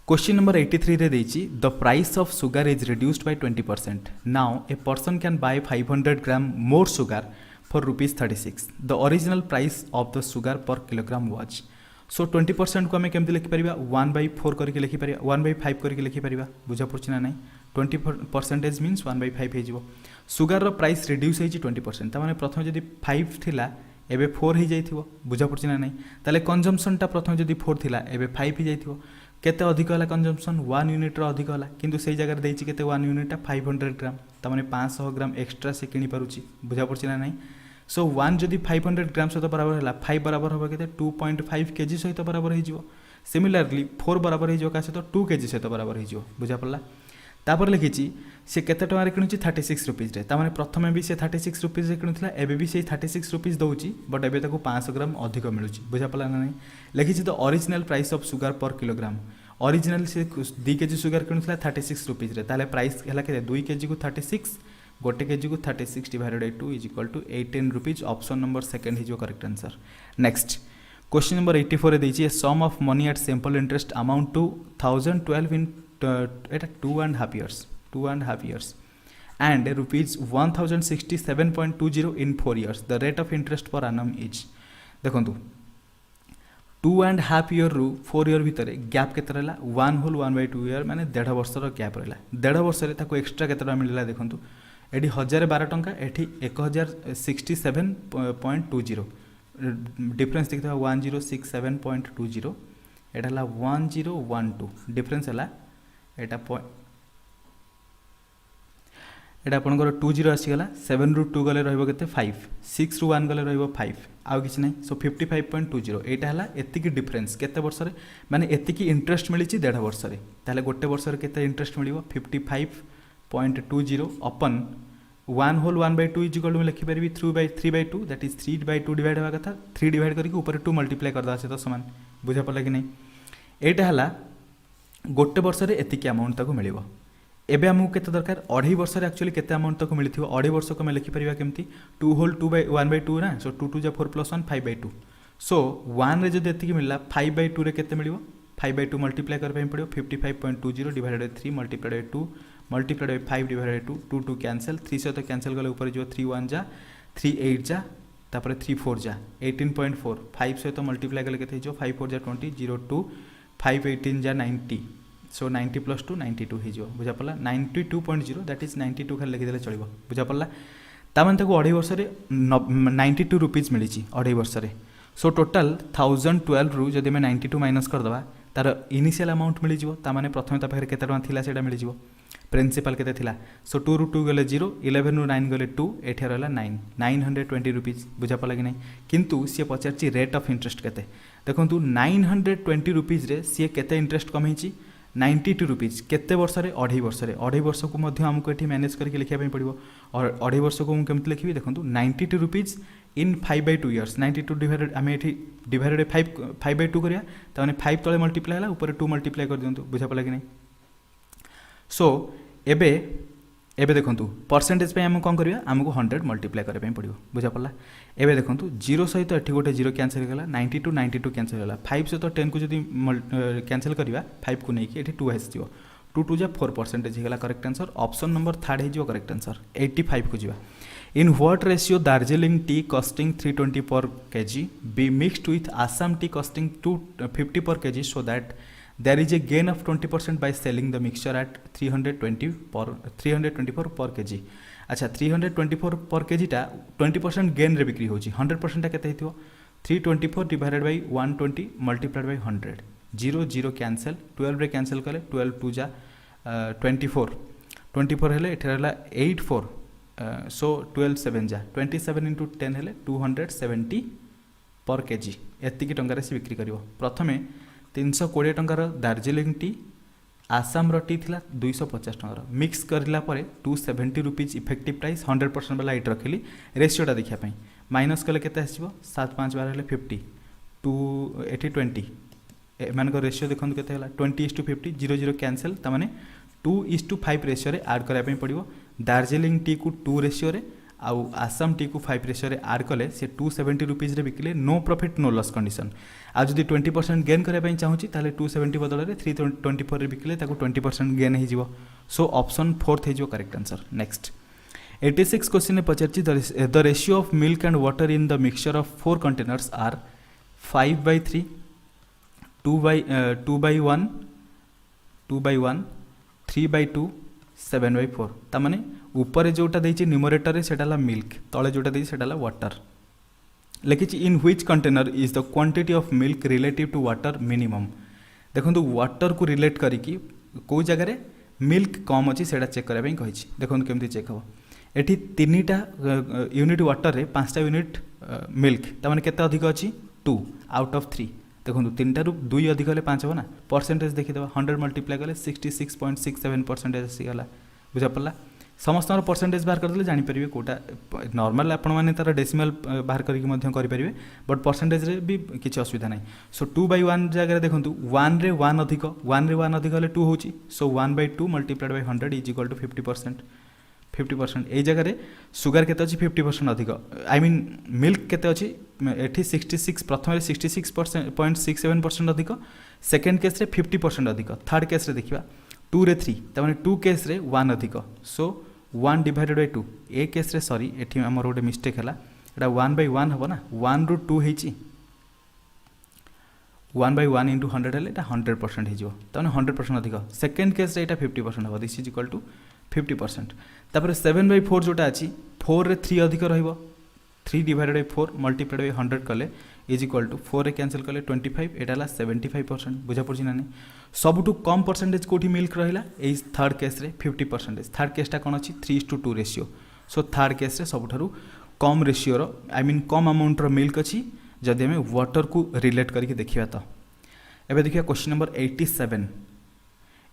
Question number 83 रे देछि the price of sugar is reduced by 20%. Now a person can buy 500 gram more sugar for ₹36. The original price of the sugar per kilogram was. So 20% को आम केमती लिखिपर 1/4 करके लिखिपर 1/5 करके लिखिपर. बुझा पड़छि ना नहीं. 20% मीन्स 1/5 हो. सुगर रो प्राइस रिड्यूस होइछि 20%. तामाने प्रथम जदि 5 थिला एबे 4 हो जाइथिबो. बुझा पड़छि ना नहीं. ताले कंजम्पशन टा प्रथम जदि 4 थिला एबे 5 हो जाइथिबो. केते अधिक है कंजम्पशन 1 यूनिट अधिक है किंतु से जगह देती के 1 यूनिटा 500 ग्राम तमाने 500 ग्राम एक्सट्रा से किनी पारुची बुझा पड़छि ना नहीं। सो 1 जदि 500 ग्राम सहित बराबर है 5 बराबर हम के 2.5 केजी सहित बराबर हो। सिमिलरली 4 बराबर हो सहित 2 केजी सहित बराबर हो बुझा पड़ा। तापर लिखी से केते टंकार किणुची 36 रुपीज ताने प्रथम भी से 36 रुपीज किणुला एवं भी से 36 रुपीज दौची बट एवं ताको 500 ग्राम अधिक मिलूँ बुझा पड़ा ना नहीं। लिखी तो original price of sugar per kilogram original से 2 केजी सुगर किणुला 36 रुपीज प्राइस है के 2 केजी को 36 गोटे केजी को 36 divided by 2 is equal to 18 rupees option number second हो correct answer. Next question number 84 देछि sum of money at simple interest amount to 1012 in 2.5 years and rupees 1067.20 in 4 years the rate of interest per annum is देखो 2.5 year रु 4 year भितर gap केते रहला 1 whole 1/2 year माने 1.5 वर्षर gap रहला 1.5 वर्ष रे ताको एक्स्ट्रा केते मिलला देखो एठी 1012 टंका एठी 1067.20 डिफरेंस देखिए 1067.20 एटा हला 1012 डिफरेंस हला एटा एटा आपनकर 20 आसीगला 7 रु 2 गले रहइबो केते 5 6 रु 1 गले रहइबो 5 आउ किछ नै सो 55.20 एटा हला एतिकी डिफरेंस केते वर्ष रे माने एतिकी इंटरेस्ट मिलिची 1.5 वर्ष रे ताले गोटे वर्ष रे केते इंटरेस्ट मिलिबो 55.20 अपन 1 whole 1/2 इज इक्वल टू लिखि परबी 3/2 दैट इज 3/2 डिवाइड होगा कथा 3 डिवाइड करके ऊपर 2 मल्टीप्लाई कर दा से तो समान बुझा पड़ला कि नहीं। एटा हला गोटे वर्ष रे एतिकी अमाउंट ताको मिलिबो एबे हमहु केते दरकार 2.5 वर्ष रे एक्चुअली केते अमाउंट ताको मिलिथिबो 2.5 वर्ष को मैं लिखि परिबा केमती 2 whole 1/2 ना सो 2 2 जा 4 + 1 5/2 सो 1 रे जदि एतिकी मिलला 5/2 रे केते मिलिबो 5/2 मल्टीप्लाई कर पय पड़ियो 55.20 divided by 3 multiplied by 2 multiplied by 5 divided by 2 2 cancel 3 से तो कैंसिल गले ऊपर जो 3 1 जा 3 8 जा तापर 3 4 जा 18.4 5 से तो मल्टीप्लाई गले केते जो 5 4 जा 20 0 2 5 18 जा 90 सो 90 + 2 92 हो बुझा पड़ा 92.0 दैट इज 92 खाली लिखिदेले चलिबो बुझा पड़ा ताମାନେ ताको 2.5 वर्ष रे 92 रुपीज मिली 2.5 वर्ष रे सो टोटल 1012 रु जदि मैं 92 माइनस कर दबा तार इनिशियल अमाउंट मिली जिवो ताମାନେ प्रथमे ता पाखरे केते टका थिला सेटा मिली जिवो प्रिंसिपल केते थिला सो 2 रु 2 गले 0 11 रु 9 गले 2 एठे रहला 920 रुपीज बुझा पड़ा कि नहीं किंतु सी पचारची रेट ऑफ इंटरेस्ट केते देखंतु 920 रुपीज रे सी केते इंटरेस्ट कमैची 92 रुपीज केते वर्ष रे 2.5 वर्ष रे 2.5 वर्ष को मध्य हमको एठी मैनेज करके लिखिया पई पड़िबो और 2.5 वर्ष को हम केमति लिखिबी देखंतु 92 रुपीज इन 5/2 इयर्स 92 डिवाइडेड आमे एठी डिवाइडेड 5/2 करिया त माने 5 तळे मल्टीप्लाई हला ऊपर 2 मल्टीप्लाई कर दियंतु बुझा पला कि नहीं। सो एबे देखंतु परसेंटेज पे हम कोन करिया हमको 100 मल्टीप्लाई करे पई पड़िबो बुझा पला एबे देखंतु 0 सहित एठी गोटे 0 कैंसिल गला 92 कैंसिल गला 5 से तो 10 को जदी कैंसिल करिया 5 को नै कि एठी 2 आसी जिवो 2 2 जा 4% हिगला करेक्ट आंसर ऑप्शन नंबर 3 हे जिवो करेक्ट आंसर 85 को जिवा। In what ratio Darjeeling T costing 320 पर KG be mixed with Assam T costing 250 पर KG so that there is a gain of 20% by selling the mixture at 324 per kg। अच्छा 324 पर KG टा 20% gain रे बिक्री होची 100% टा केते हिथियो 324 divided by 120 multiplied by 100 0 0 cancel 12 रे कैंसिल कले 12 2 जा 24 हेले एठे रहला 84 सो 12 7 जा 27 into 10 हेले 270 पर केजी एतिकी टंका रे से बिक्री करिवो। प्रथमे 320 टंकार दार्जिलिंग टी आसाम टी थिला 250 टंकार मिक्स करला परे 270 रुपीज इफेक्टिव प्राइस 100% वाला इट रखिली रेशियोटा देखिया पई माइनस कले केते आसीबो 7 5 12 हेले 50 2 80 20 एमान को रेशियो देखंतु केते हला 20:50 0 0 कैंसिल त माने 2:5 रेशियो रे ऐड करा पई पड़िबो दार्जिलिंग टी को 2 रेशियो रे आउ आसाम टी को 5 रेशियो रे ऐड कले से 270 रुपीज रे बिकले no profit no loss condition आ जदि 20% गेन करिया पई चाहूची ताले 270 बदल रे 324 रे बिकले ताको 20% गेन हे जिवो सो ऑप्शन 4 हे जिवो करेक्ट आंसर। नेक्स्ट 86 क्वेश्चन ने पचारची the ratio of milk and water in the mixture of 4 containers are 5/3 2/1 2/1 3/2 7/4 ता माने ऊपर जोटा देछि न्यूमरेटर रे सेटाला मिल्क तळे जोटा देछि सेटाला वाटर लिखिछि in which container is the quantity of milk relative to water minimum देखो वाटर को रिलेट करिकी कौ जगह मिल्क कम अच्छी से चेक करने कही देखो केमती चेक हम एटी 3टा यूनिट वाटर रे 5टा यूनिट मिल्क तमाने केते अधिक अच्छी 2 आउट ऑफ 3 देखो 3टारू 2 अधिक हेल्ले 5 ना परसेंटेज देखीदे 100 मल्टीप्लाई कले 66.67% आसीगला बुझा पड़ा समस्त परसेंटेज बाहर करदे जानीपर कौटा नॉर्मल आपण मैंने तार डेसिमल बाहर करेंगे बट परसेंटेज रे भी किसी असुविधा नहीं सो 2/1 जगह देखो 1 रे 1 अधिक 1 रे 1 अधिक हेल्ले 2 होची so 1/2 multiplied by 100 is equal to 50% ये जगह सुगर केते अच्छी 50% अधिक आई मीन मिल्क केते अच्छी एठी 66 प्रथम 66.67% अधिक सेकेंड केस रे 50% अधिक थर्ड केस रे देखिबा 2 रे 3 तमाने 2 केस रे 1 अधिक सो 1 डिवाइडेड बाय 2 ए केस रे सॉरी एठी हमर गोटे मिस्टेक हला एटा 1/1 हबो ना 1 रू 2 हेची 1/1 इंटू 100 हेले एटा 100% हेजिवो तमाने 100% अधिक सेकेंड केस रे एटा 50% हबो दिस इज इक्वल टू 50% तापर 7/4 जोटा अच्छी 4 रे 3 अधिक रहिबो 3 डिवाइडेड बाय 4 मल्टीप्लाइड बाय 100 कले इज इक्वल टू 4 रे कैंसिल कले 25 एटा ला 75% बुझा पड़छि ना नहीं सबुठु कम परसेंटेज कोठी मिल्क रहिला ए थर्ड केस रे 50% थर्ड केसटा कोन अछि 3:2 रेशियो सो थर्ड केस रे सबुठारु कम रेशियो रो आई मीन कम अमाउंट रो मिल्क अछि जदि हमें वाटर को रिलेट करके देखिबा तो एबे देखिया question number 87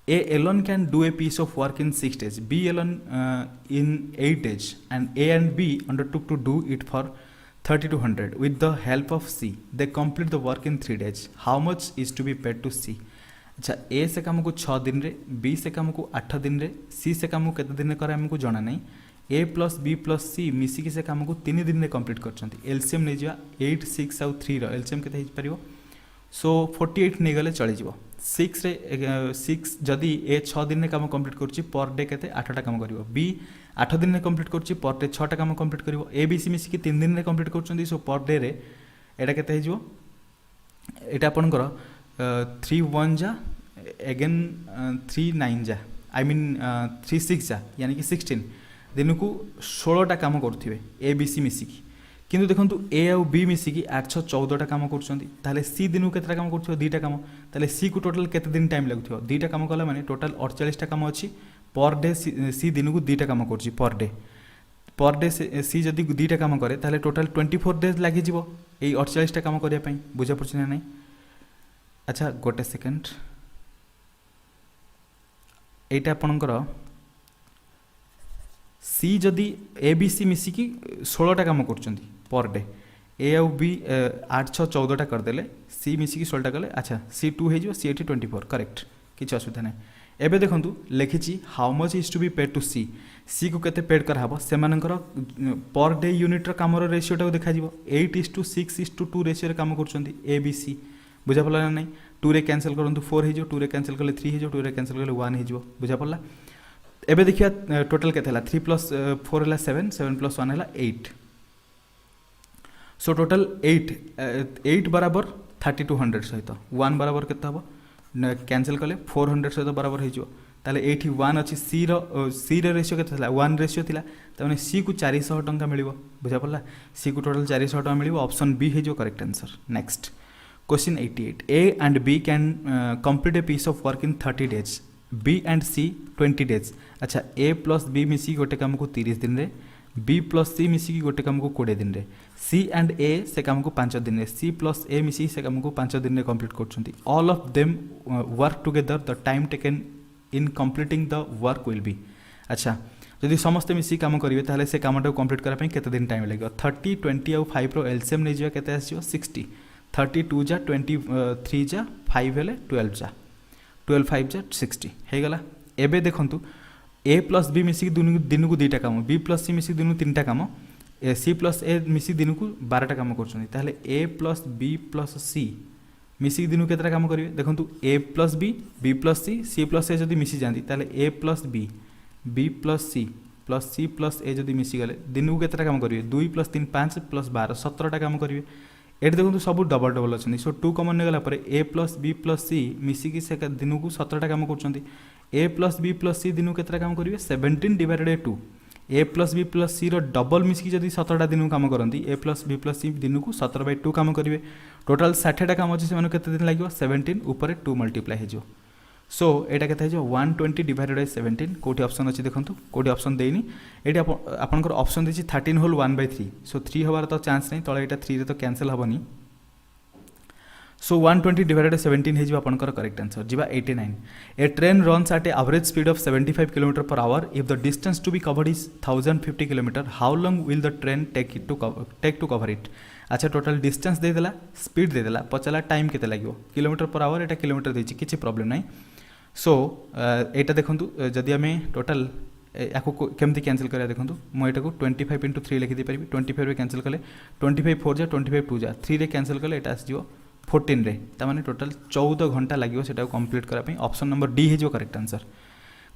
A alone can do a piece of work in 6 days. B alone in 8 days, and A and B undertook to do it for 30 to 100 with the help of C. They complete the work in 3 days. How much is to be paid to C? अच्छा A से काम को 6 दिन रे, B से काम को 8 दिन रे, C से काम को केते दिन रे करे हमको जाना नहीं. A plus B plus C मिसी के से काम को 3 दिन रे कंप्लीट करछंती. LCM नै जिवा 8 6 और 3 रो LCM केते हि परिबो सो 48 नहीं गले चली जीवो 6 रे 6 जदि ए 6 दिन में काम कंप्लीट करुच्ची पर डे केते 8टा काम करिवो बी 8 दिन में कंप्लीट करुच्ची पर डे 6टा काम कंप्लीट करिवो ए बी सी मिसी की 3 दिन में कंप्लीट करछंती सो पर डे रे एटा केते हे जीवो एटा आपनकर 3 1 जा अगेन 3 9 जा आई मीन 3 6 जा यानी कि 16 दिन को 16टा काम करथिबे ए बी सी मिसी की किंतु देखो ए आउ बी मिसिकी 814टा काम कर सी दिन को केतटा काम कर 2टा काम ताले सी को टोटल केते दिन टाइम लगुथो 2टा काम कला माने टोटल 48टा काम अच्छी पर डे सी दिन को 2टा काम कर पर डे सी जदि 2टा काम करे ताले टोटल 24 डेज लगी जीवो एई 48टा काम करिया पई बुझा पड़छ ना नहीं अच्छा गोटे सेकंड एटा आपनकर सी जदि ए बी सी मिसिकी 16टा काम कर पर डे ए आउ बी 8 6 14टा करदेले सी मिसिकी 16टा कले अच्छा सी 2 हो सी एटी 24 करेक्ट किसी असुविधा ना एबे देखंतु लिखिछि how much is to be paid to C को केते पेड कर हबो सेमानकर पर डे यूनिट रो काम रो रेशियोटा देखा जिवो 8:6:2 रेशियो रे काम करछंती ए बी सी बुझा पड़ला ना नहीं 2 रे कैंसिल करंतु 4 हो 2 रे कैंसिल कले 3 हो 2 रे कैंसिल कले 1 हो बुझा पड़ला एबे देखिया टोटल केते हला 3 + 4 हला 7 7 + 1 हला 8 सो टोटल 8 बराबर 30 to 100 सहित 1 बराबर केते हबो कैंसिल कले 400 सहित बराबर हो जिवो ताले 81 अछि सी रो रेशियो केते हला 1 रेशियो थिला तने सी को 400 टंका मिलिबो बुझा पड़ला सी को टोटल 400 टंका मिलिबो ऑप्शन बी हे जो correct answer next question 88 A and B can complete a piece of work in 30 days B and C 20 days अच्छा ए प्लस बी मिसी गोटे काम को 30 दिन रे बी प्लस सी मिसी गोटे काम को 20 दिन रे सी एंड ए से काम को 5 दिन रे सी प्लस ए मिसी से काम को 5 दिन रे कंप्लीट करछंती all of them work together the time taken in completing the work will be अच्छा जदि समस्त मिसी काम करिवे ताले से कामटा कंप्लीट करा पई केते दिन टाइम लागो 30 20 और 5 रो एलसीएम नै जिवा केते आसीयो 60 32 जा 23 जा 5 हेले 12 जा 12 5 जा 60 हे गला एबे देखंतु ए प्लस बी मिसी दिन को 2टा काम बी प्लस सी मिसी दिन को 3टा काम सी प्लस ए मिसी दिन को 12टा काम करछंती ताले A plus B plus C मिसी दिन को केतरा काम करिवे देखंतु A plus B plus C plus A जदि मिसी जांदी ताले A plus B plus C plus A जदि मिसी गले दिन को केतरा काम करिवे 2 + 3 5 + 12 17टा काम करिवे एट देखो सब डबल डबल अच्छे सो 2 कमन नेगला पर A plus B plus C मिसिकी से दिन को 17टा काम कर A plus B plus C दिन को केतरा काम करेंगे 17 divided by 2 A plus B plus C double मिसिकी जब 17टा दिन को कम करती A plus B plus C दिन को 17/2 कम करेंगे टोटाल 60टा कम अच्छे से केते दिन लगे 17 ऊपर 2 मल्टीप्लाई हो सो एटा केते हो 120 डिवाइडेड बाय 17 कोठी ऑप्शन अछि देखंतु कोठी ऑप्शन देइनी एटी आपनकर ऑप्शन देछि 13 होल 1/3 सो 3 हबार तो चांस नहीं तळे एटा 3 रे तो कैंसिल हबनी सो 120 डिवाइडेड बाय 17 हे जिवा आपनकर करेक्ट आंसर जिवा 89 a train runs at a average speed of 75 kilometre per hour if the distance to be covered is 1050 kilometre how long will the train take to cover it अच्छा total distance दे देला speed दे देला पचला time केते लागिवो kilometre per hour एटा kilometre देछि किछि प्रॉब्लम नाही सो एटा देखंतु जदि आमे टोटल याको केमती कैंसिल करिया देखंतु मो एटा को 25 * 3 लिखि दे परिबी 25 रे कैंसिल कले 25 4 जा 25 2 जा 3 रे कैंसिल कले एटा आस जिवो 14 रे ता माने टोटल 14 घंटा लागिवो सेटा कंप्लीट करा पई ऑप्शन नंबर डी हे जो correct answer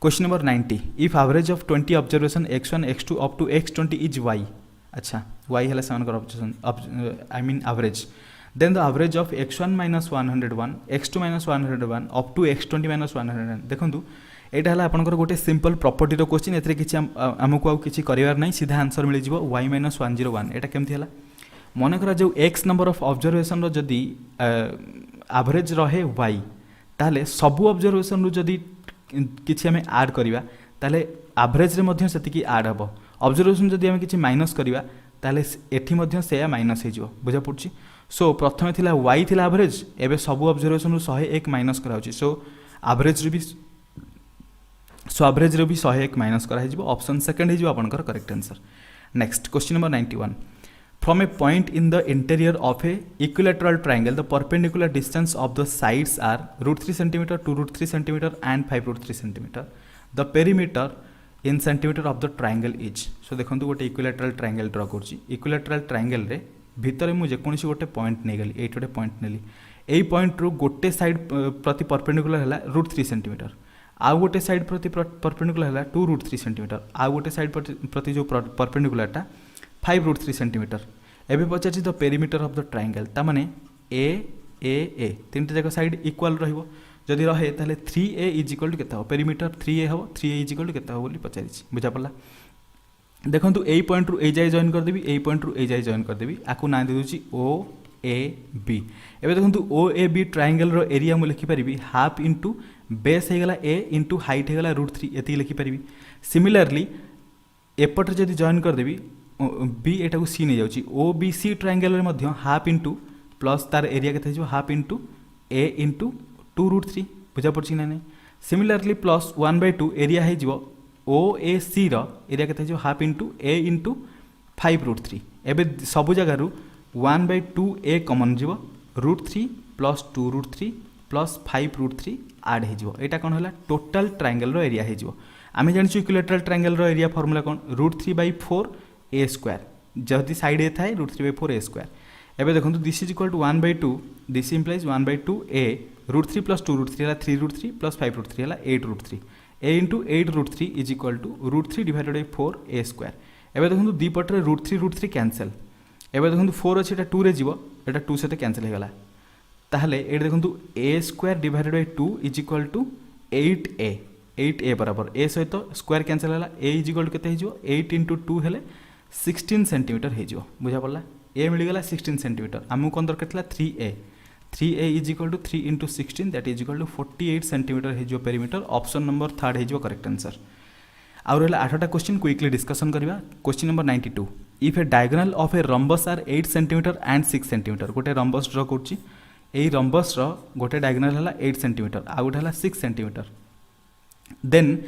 question number 90 if average of 20 observation x1 x2 up to x20 is y अच्छा y हला समान कर observation I mean average then the average of x1 minus 101 x2 minus 101 up to x20 minus 101 देखंतु एटा हला आपनकर गोटे simple property रो question एथरे किछि हमकु आ किछि करिवार नै सीधा आंसर मिलि जिवो y minus 101 एटा केमथि हला मन करा जो x नंबर ऑफ ऑब्जर्वेशन रो जदी एवरेज रहे y ताले सब ऑब्जर्वेशन रो जदी किछि हमें ऐड करिवा ताले एवरेज रे मध्य सेति की ऐड हबो ऑब्जर्वेशन जदी हमें किछि माइनस करिवा ताले एठी मध्य सेया माइनस हे जिवो बुझा पड़छि सो प्रथमे थिला y थिला एवरेज एबे सब ऑब्जर्वेशन रो 101 माइनस करा होछि सो एवरेज रे भी 101 माइनस करा हे जिवो ऑप्शन सेकंड हे जिवो आपनकर correct answer next question number 91 from a point in the interior of a equilateral triangle the perpendicular distance of the sides are √3 centimetre 2√3 centimetre and 5√3 centimetre the perimeter in centimetre of the triangle is so देखंतु गोटे equilateral triangle draw करछि equilateral triangle रे भितर मुझे जेकोसी गोटे point नहीं गली ये गोटे पॉइंट नेली यही पॉइंट रू गोटे साइड प्रति परपेंडिकुलर है √3 सेंटीमीटर आउ गोटे साइड प्रति परपेंडिकुलर है 2√3 सेंटीमीटर आउ गोटे साइड प्रति जो परपेंडिकुलरटा 5√3 सेंटीमीटर एवं पचार the perimeter of the triangle ता माने ए तीन जाक साइड इक्वाल रहिबो जदि रहे ताले 3a इज इक्वल टू केते हो पेरीमीटर 3a हो 3a इज इक्वल टू केते हो बोली पचारि बुझा पड़ला देखंतु ए पॉइंट रू ए जाय जॉइन कर देबी ए पॉइंट रू ए जाय जॉइन कर देबी आकु ना दे दोची ओ ए बी एबे देखंतु ओ ए बी ट्रायंगल रो एरिया मु लिखि परिबी हाफ इनटू बेस हे गला ए इनटू हाइट हे गला √3 एति लिखि परिबी सिमिलरली एपट जदि जॉइन कर देबी बी एटा को सी नै जाउची ओ बी सी ट्रायंगल रे मध्य हाफ इनटू प्लस तार एरिया केते जो हाफ इनटू ए इनटू 2√3 बुझा पड़ची ना नै सिमिलरली प्लस 1/2 एरिया हे जिवो ओ ए सी रो एरिया केते जो हाफ इनटू ए इनटू 5√3 एबे सब जगह रु 1/2 ए कॉमन जिवो √3 प्लस 2√3 प्लस 5√3 ऐड हे जिवो एटा कोन होला टोटल ट्रायंगल रो एरिया हे जिवो आमे जानिछु इक्विलैटरल ट्रायंगल रो एरिया फार्मूला कोन √3/4 ए स्क्वायर जदी साइड ए थाए √3/4 ए स्क्वायर एबे देखंतु this is equal to 1/2 this implies 1/2 a √3 plus 2√3 हला 3√3 प्लस 5√3 हला 8√3 a into 8√3 is equal to √3 divided by 4 a square एबे देखंतु दी पटरे √3 कैंसिल एबे देखंतु 4 अछि एटा 2 रे जीवो एटा 2 सते कैंसिल हे गला ताहले एटा देखंतु a square divided by 2 is equal to 8a बराबर a सहित स्क्वायर कैंसिल हला a इज इक्वल टू केते हे जीवो 8 इंटू 2 हेले 16 सेंटीमीटर हे जीवो बुझा पड़ला a मिल गला 16 सेंटीमीटर हमु कोन दरकार थला 3a is equal to 3 into 16 that is equal to 48 centimetre है जो पेरीमीटर ऑप्शन नंबर 3 है जो करेक्ट आंसर आउ रहला 8टा क्वेश्चन क्विकली डिस्कशन करबा question number 92 if a diagonal of a rhombus are 8 centimetre and 6 centimetre गोटे रंबस ड्रा करछि एई रंबस रो गोटे डायगोनल हला 8 सेंटीमीटर आ गोटे हला 6 centimetre then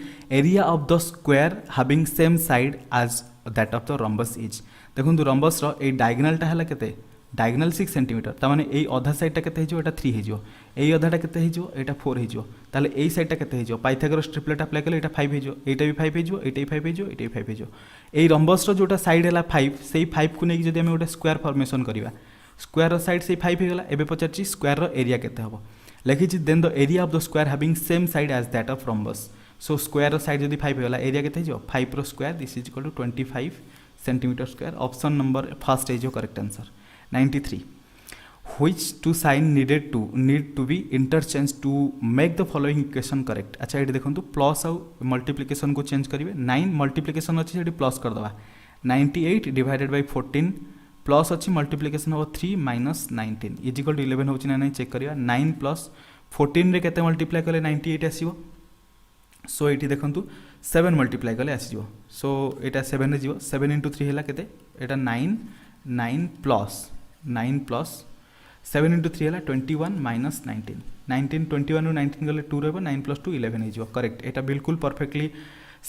area of the square having same side as that of the rhombus is देखंतु rhombus रो ए डायगोनलटा हला केते डायगोनल 6 सेंटीमीटर तामाने एई अधा साइडटा केते हेजो एटा 3 हेजो एई अधाटा केते हेजो एटा 4 हेजो ताले एई साइडटा केते हेजो पाइथागोरस ट्रिपलेट अप्लाई करले एटा 5 हेजो एटा भी 5 हेजो एटा भी 5 हेजो एटा भी 5 हेजो एई रंबस रो जोटा साइड हला 5 सेई 5 को नेकी जदी हम गोटे स्क्वायर फॉर्मेशन करिवा स्क्वायर रो साइड सेई 5 हेगला एबे पचारची स्क्वायर रो एरिया केते हबो लेखिछि then the area of the square having same side as that of rhombus so square रो साइड जदी 5 हेगला एरिया केते हेजो 5 रो square this is equal to 25 centimetre square option number first हेजो correct answer 93 which two sign need to be interchanged to make the following equation correct। अच्छा ये देखो प्लस आउ मल्टीप्लिकेशन को चेंज करेंगे 9 मल्टीप्लिकेशन अच्छी से प्लस करदे 98 डिवाइडेड बाय 14 प्लस अच्छी मल्टीप्लिकेशन हम 3 माइनस 19 इजिकल टू 11 होची ना नहीं चेक करिया 9 प्लस 14 रे केते मल्टीप्लाई कले 98 आसीबो सो एटी देखंतु 7 मल्टीप्लाई कले आसीबो सो एटा 7 रे जीवो 7 into 3 हैला केते एटा 9 प्लस 7 into 3 है 21 माइनस 19 21 रु 19 गले 2 रहबो 9 plus 2 11 हो करेक्ट एटा बिल्कुल परफेक्टली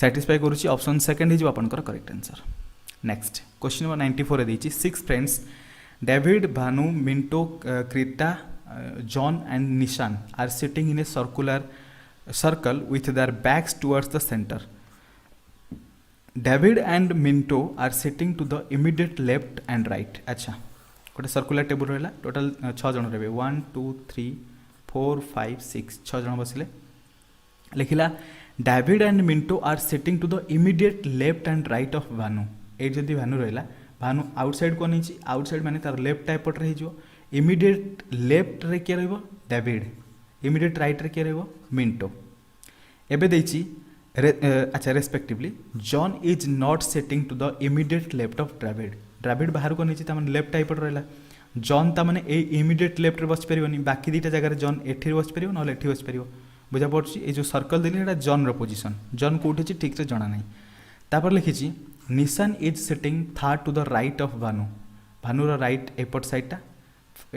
सैटिस्फाई करूची ऑप्शन सेकंड हो आपनकर correct answer. Next question number 94 रे देछि 6 friends David Bhanu Minto Kreeta John and Nishan are sitting in a circle with their backs towards the center. David and Minto are sitting to the immediate left and right। अच्छा गोटे circular table रहा total 6 जन रे 1 2 3 4 5 6 6 जन बसिले लिखिला David and Minto are sitting to the immediate left and right of Bhanu ये जदि भानु रहा भानु आउटसाइड को नहीं आउटसाइड माने तार लेफ्ट टाइपट रही जो इमीडिएट लेफ्ट रे के रहबो डेविड इमीडिएट राइट रे के रहबो मिंटो एबे देछि अच्छा respectively John is not sitting to the immediate left of Dravid बाहर को नहीं तामने लेफ्ट टाइपट रहा जॉन तामने ए इमीडिएट लेफ्ट रे बस परिवनी बाकी दीटा जगह जॉन एठी बस परिवो न एठी बस परिवो बुझा पड़छि ए जो सर्कल देली एटा जॉन रो पोजीशन जॉन कोठी छि ठीक से जाना नहीं तापर लिखिछि Nishan is sitting third to the right of Bhanu रो राइट एपट साइडटा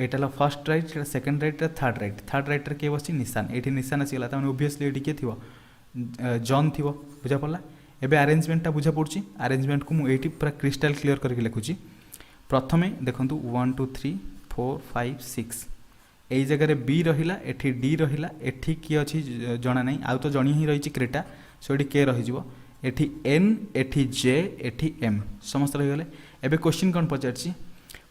एटा first right second right third right रे के बस निशान एठी निशान आसीगला तामने ऑब्वियसली एठी के थिवो जॉन थिवो बुझा पड़ला एबे अरेंजमेंटा बुझा पड़छि अरेंजमेंट को मु एठी पूरा क्रिस्टल क्लियर करके लिखुछि प्रथमे देखंतु 1 2 3 4 5 6 एई जगह रे बी रहिला एठी डी रहिला एठी की अछि जणा नै आउ तो जणी ही रहिछि क्रेटा सो एठी के रहि जिवो एठी एन एठी जे एठी एम समस्त रहि गेले एबे क्वेश्चन कोन पचारछि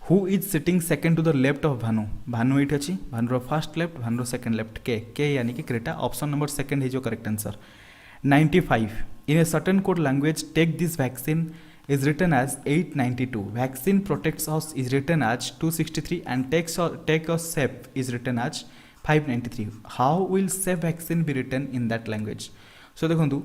who is sitting second to the left of Bhanu एठी अछि भानु रो फर्स्ट लेफ्ट भानु रो सेकंड लेफ्ट के यानी कि क्रेटा ऑप्शन नंबर सेकंड हिजो correct answer. 95 in a certain code language take this vaccine is written as 892 vaccine protects us is written as 263 and take us safe is written as 593 how will safe vaccine be written in that language so देखंतु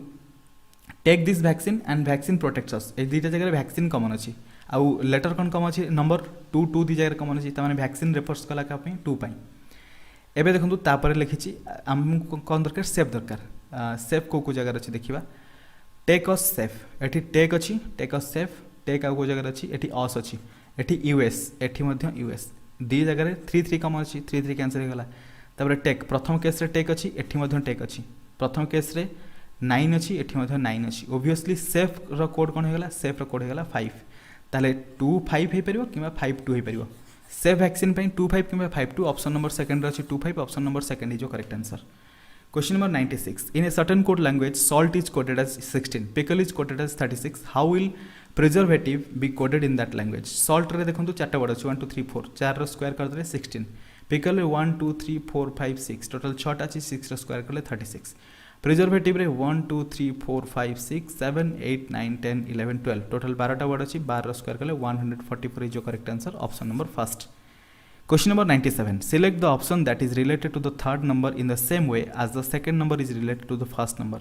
take this vaccine and vaccine protects us ए दीटा जगह vaccine common अछि आउ letter कोन common अछि number 2 दी जगह common अछि त माने vaccine refers कला का पई 2 पई एबे देखंतु तापर लिखिछि हम कोन दरकार सेफ दरकार सेफ को जगह अच्छी देखा टेक अस सेफ एटी टेक अच्छी टेक अस सेफ टेक आउ को जगह अच्छी एटी अस अच्छी एटी यूएस एटी मध्य यूएस दी जगह 3 कम अच्छी 3 कैंसल हो गला तापर टेक प्रथम केस रे टेक अच्छी एटी मध्य टेक अच्छी प्रथम केस रे 9 अच्छी एटी मध्य 9 अच्छी ऑब्वियसली सेफ रो कोड कोन हो गला सेफ रो कोड हो गला 5 ताले 25 हे परिबो किबा 52 हे परिबो सेफ वैक्सीन पई 25 किबा 52 ऑप्शन नंबर सेकंड रे अछि 25 ऑप्शन नंबर सेकंड इज जो correct answer. Question number 96. In a certain code language, salt is coded as 16, pickle is coded as 36. How will preservative be coded in that language? Salt रे देखंतु चारटा word अछि 1 2 3 4 4 रो square कर देले 16. Pickle रे 1 2 3 4 5 6 total 6 टा अछि 6 रो स्क्वायर करले 36. Preservative रे 1 2 3 4 5 6 7 8 9 10 11 12 टोटल 12 टा वर्ड अछि 12 रो स्क्वायर करले 144 इज जो correct answer option number first. Question number 97. Select the option that is related to the third number in the same way as the second number is related to the first number.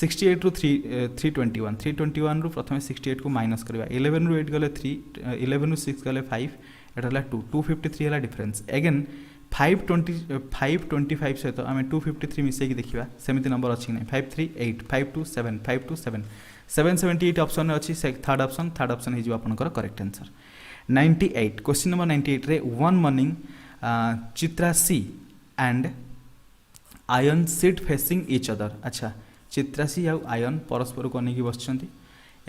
68 ru 321 321 ru प्रथमे 68 को minus करबा 11 ru 8 गले 3 11 ru 6 गले 5 एटा हला 2 253 हला difference again 525 सहित आम 253 मिसेक देखा सेमती नंबर अच्छी ना 538 527 527 778 ऑप्शन अच्छी थर्ड ऑप्शन हो आपंकर करेक्ट आंसर। 98 क्वेश्चन नंबर 98 रे one morning Chitrasi and Ayan sit facing each other अच्छा चित्रासी आउ आयन परस्पर को अनेक बसचंती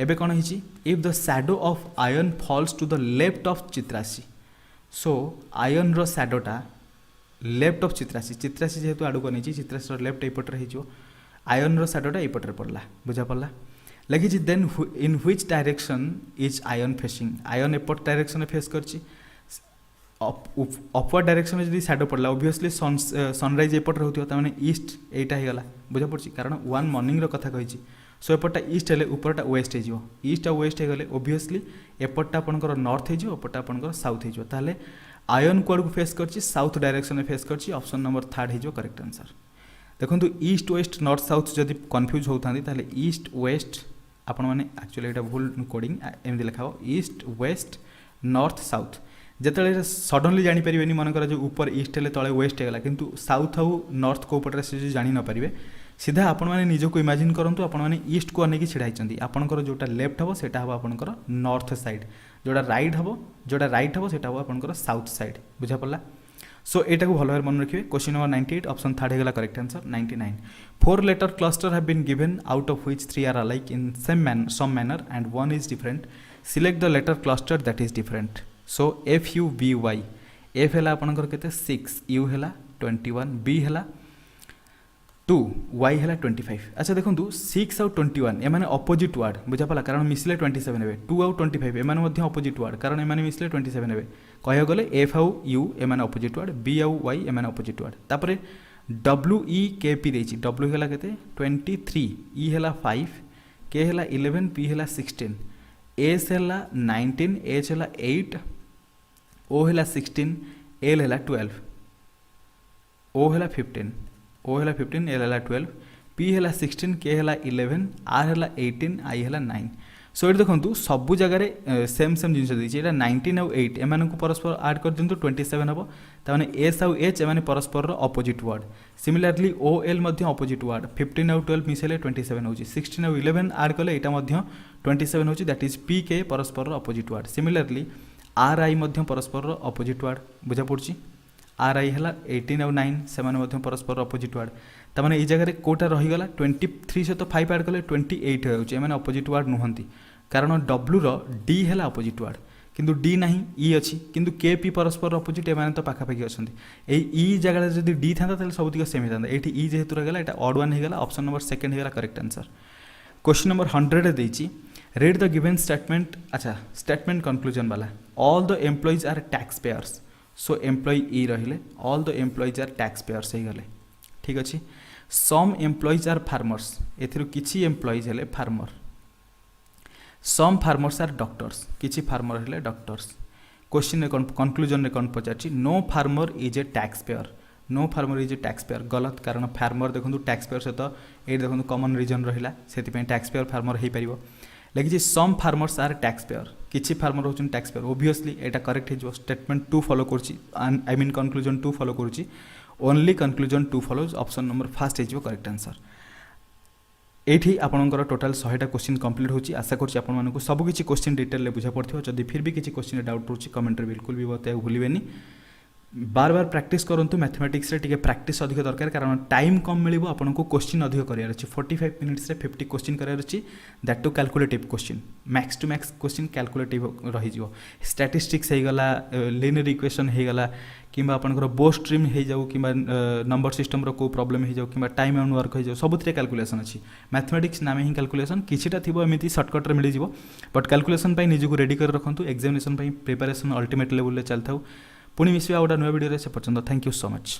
एबे कौन होइछि if the shadow of Ayan falls to the left of Chitrasi so Ayan रो शैडोटा लेफ्ट ऑफ चित्रासी जेहेतु आडू को नहीं चित्रासी लेफ्ट एपटे हो आयन रो शैडोटा एपटे पड़ला बुझा पड़ला लगी then in which direction is Ayan facing Ayan एपट डायरेक्शन फेस करछि अपवर्ड डायरेक्शन में जब शैडो पड़ला ऑब्वियसली सनराइज एपट रहउथियो त माने ईस्ट एटा हे गला बुझा पड़छि कारण वन मॉर्निंग रो कथा कहिछि सो एपटा ईस्ट हेले ऊपरटा वेस्ट हे जिवो ईस्ट आ वेस्ट हे गले ऑब्वियसली एपटा आपनकर नॉर्थ हे जिवो एपटा आपनकर साउथ हे जिवो ताले आयन कुआड़ को फेस करछि साउथ डायरेक्शन में फेस करछि ऑप्शन नंबर 3 हो करेक्ट आंसर। देखो ईस्ट वेस्ट नॉर्थ साउथ जदि कन्फ्यूज होता ताले ईस्ट वेस्ट आपण मैंने एक्चुअली यहाँ भूल कोडिंग एमती लिखा हो ईस्ट वेस्ट नॉर्थ साउथ जिते सडनली जानीपर मनकर जो ऊपर ईस्ट है तले वेस्ट होगा किंतु साउथ आउ नॉर्थ को पटे से जानी न पारे सीधा आपण मैंने निजक इमेजिन करूँ आपण मैंने ईस्ट को अनेक छिड़ाई आपंकर जोटा लेफ्ट हम से आपंकर नॉर्थ साइड जोटा राइट हम जोटा राइट हम से आपंकर साउथ साइड बुझा पड़ा। सो एटा को भल भाव मन रखिए। क्वेश्चन नंबर 98 ऑप्शन 3 होगा correct answer 99। 4 letter cluster have been given out of which 3 are alike in some manner and 1 is different. Select the letter cluster that is different. So F U B Y F है आपनकर केते 6 U है 21 B है 2 Y है 25। अच्छा देखो 6 आउ 21 एमाने अपोजिट वर्ड बुझा पड़ा कारण मिसले 27 हे 2 आउ 25 एमाने मध्य अपोजिट वर्ड कारण एमाने मिसले 27 हे कह गले एफ आउ यू एमाने अपोजिट वर्ड बी आउ वाई एमाने अपोजिट वर्ड तापरे डब्ल्यू ई के पी देछि डब्ल्यू हैला केते 23 ई हैला 5 के हैला 11 पी हैला 16 एस हैला 19 एच हैला 8 ओ हैला 16 एल हैला 12 ओ हैला 15 ओ हैला 15 एल हैला 12 पी हैला 16 के हैला 11 आर हैला 18 आई हैला 9। सो ये देखो सबू जगह सेम जिन देती 19 आउ 8 एम परस्पर आड कर दिंतु 27 हम ताने एस आउ एच एम परस्पर opposite word similarly O L opposite word 15 आउ 12 मिसेले 27 हो 16 आउ 11 आड कले यहाँ 27 हो दैट इज पी के परस्पर अपोजिट वर्ड सिमिलारली आर आई परस्पर अपोजिट वर्ड बुझा पड़ी आर आई है 18 आउ 9 से परस्पर अपोजिट वर्ड ताने ये जगह कोटा रहीगला 23 सहित 5 आड कले 28 होमें अपोजिट वर्ड नुहति कारण डब्ल्यू रो डी है अपोजिट वर्ड किंतु डी ना ई अच्छी किंतु के पी परस्पर अपोजिट एम तो पाखापाखि अच्छा ई जगह जब डी था सब सेम होता ये ई जेहेतु रहा है ऑड वन होगा ऑप्शन नंबर 2 होगा करेक्ट आंसर। क्वेश्चन नंबर 100 देती रीड द गिवन स्टेटमेंट। अच्छा स्टेटमेंट कंक्लूजन वाला all the employees are taxpayers so employee रहिले all the employees are taxpayers हो गले ठीक अच्छे। सम एम्प्लॉइज आर फार्मर्स किसी एम्प्लॉइज हेले farmer some farmers are doctors किसी फार्मर हेले डॉक्टर्स। क्वेश्चन कंक्लूजन में कौन पचार no farmer is a tax payer no farmer is a tax payer गलत कारण फार्मर देखो टैक्स पेयर सहित ये देखो कॉमन रीजन रहा से टैक्स पेयर फार्मर हो पार लिखी some farmers are taxpayer किसी फार्मर होचन टैक्स पेयर ओबियसली एटा करेक्ट हो स्टेटमेंट 2 फॉलो करुच्ची आई मीन कंक्लूजन 2 फॉलो करुच्ची only conclusion 2 follows option number 1 हो करेक्ट आंसर। एठी आपनकर टोटाल 100टा क्वेश्चन कंप्लीट होची आशा करछि आपन मानको सब किछि क्वेश्चन डिटेल ले बुझा पड़थियो जदि फिर भी किछि क्वेश्चन डाउट रहउछि कमेंट रे बिल्कुल भी बताए भूलिबेनी बार बार प्रैक्टिस करंतु मैथमेटिक्स रे टिके प्रैक्टिस अधिक दरकार कारण टाइम कम मिलिबो आपनको क्वेश्चन अधिक करियार अछि 45 मिनिट्स रे 50 क्वेश्चन करियार अछि that two calculative question max to max question calculative रहि जिवो स्टैटिस्टिक्स हे गला लिनियर इक्वेशन हे गला किंबा आपनकर बो स्ट्रीम हो जाऊ कि नंबर सिस्टम रो को प्रॉब्लम हो जाऊ कि टाइम एंड वर्क हो जाऊ सबुथिरे कैलकुलेशन अच्छी मैथमेटिक्स नाम ही कैलकुलेशन किछिटा थिबो एमिति शॉर्टकट रे मिल जिवो बट कैलकुलेशन पई निजको रेडी कर रखंतु एग्जामिनेशन पई प्रिपरेशन अल्टीमेट लेवल ले चलथाउ पुणी मिसवा गोटा नुआ वीडियो से पर्यंत थैंक यू सो मच।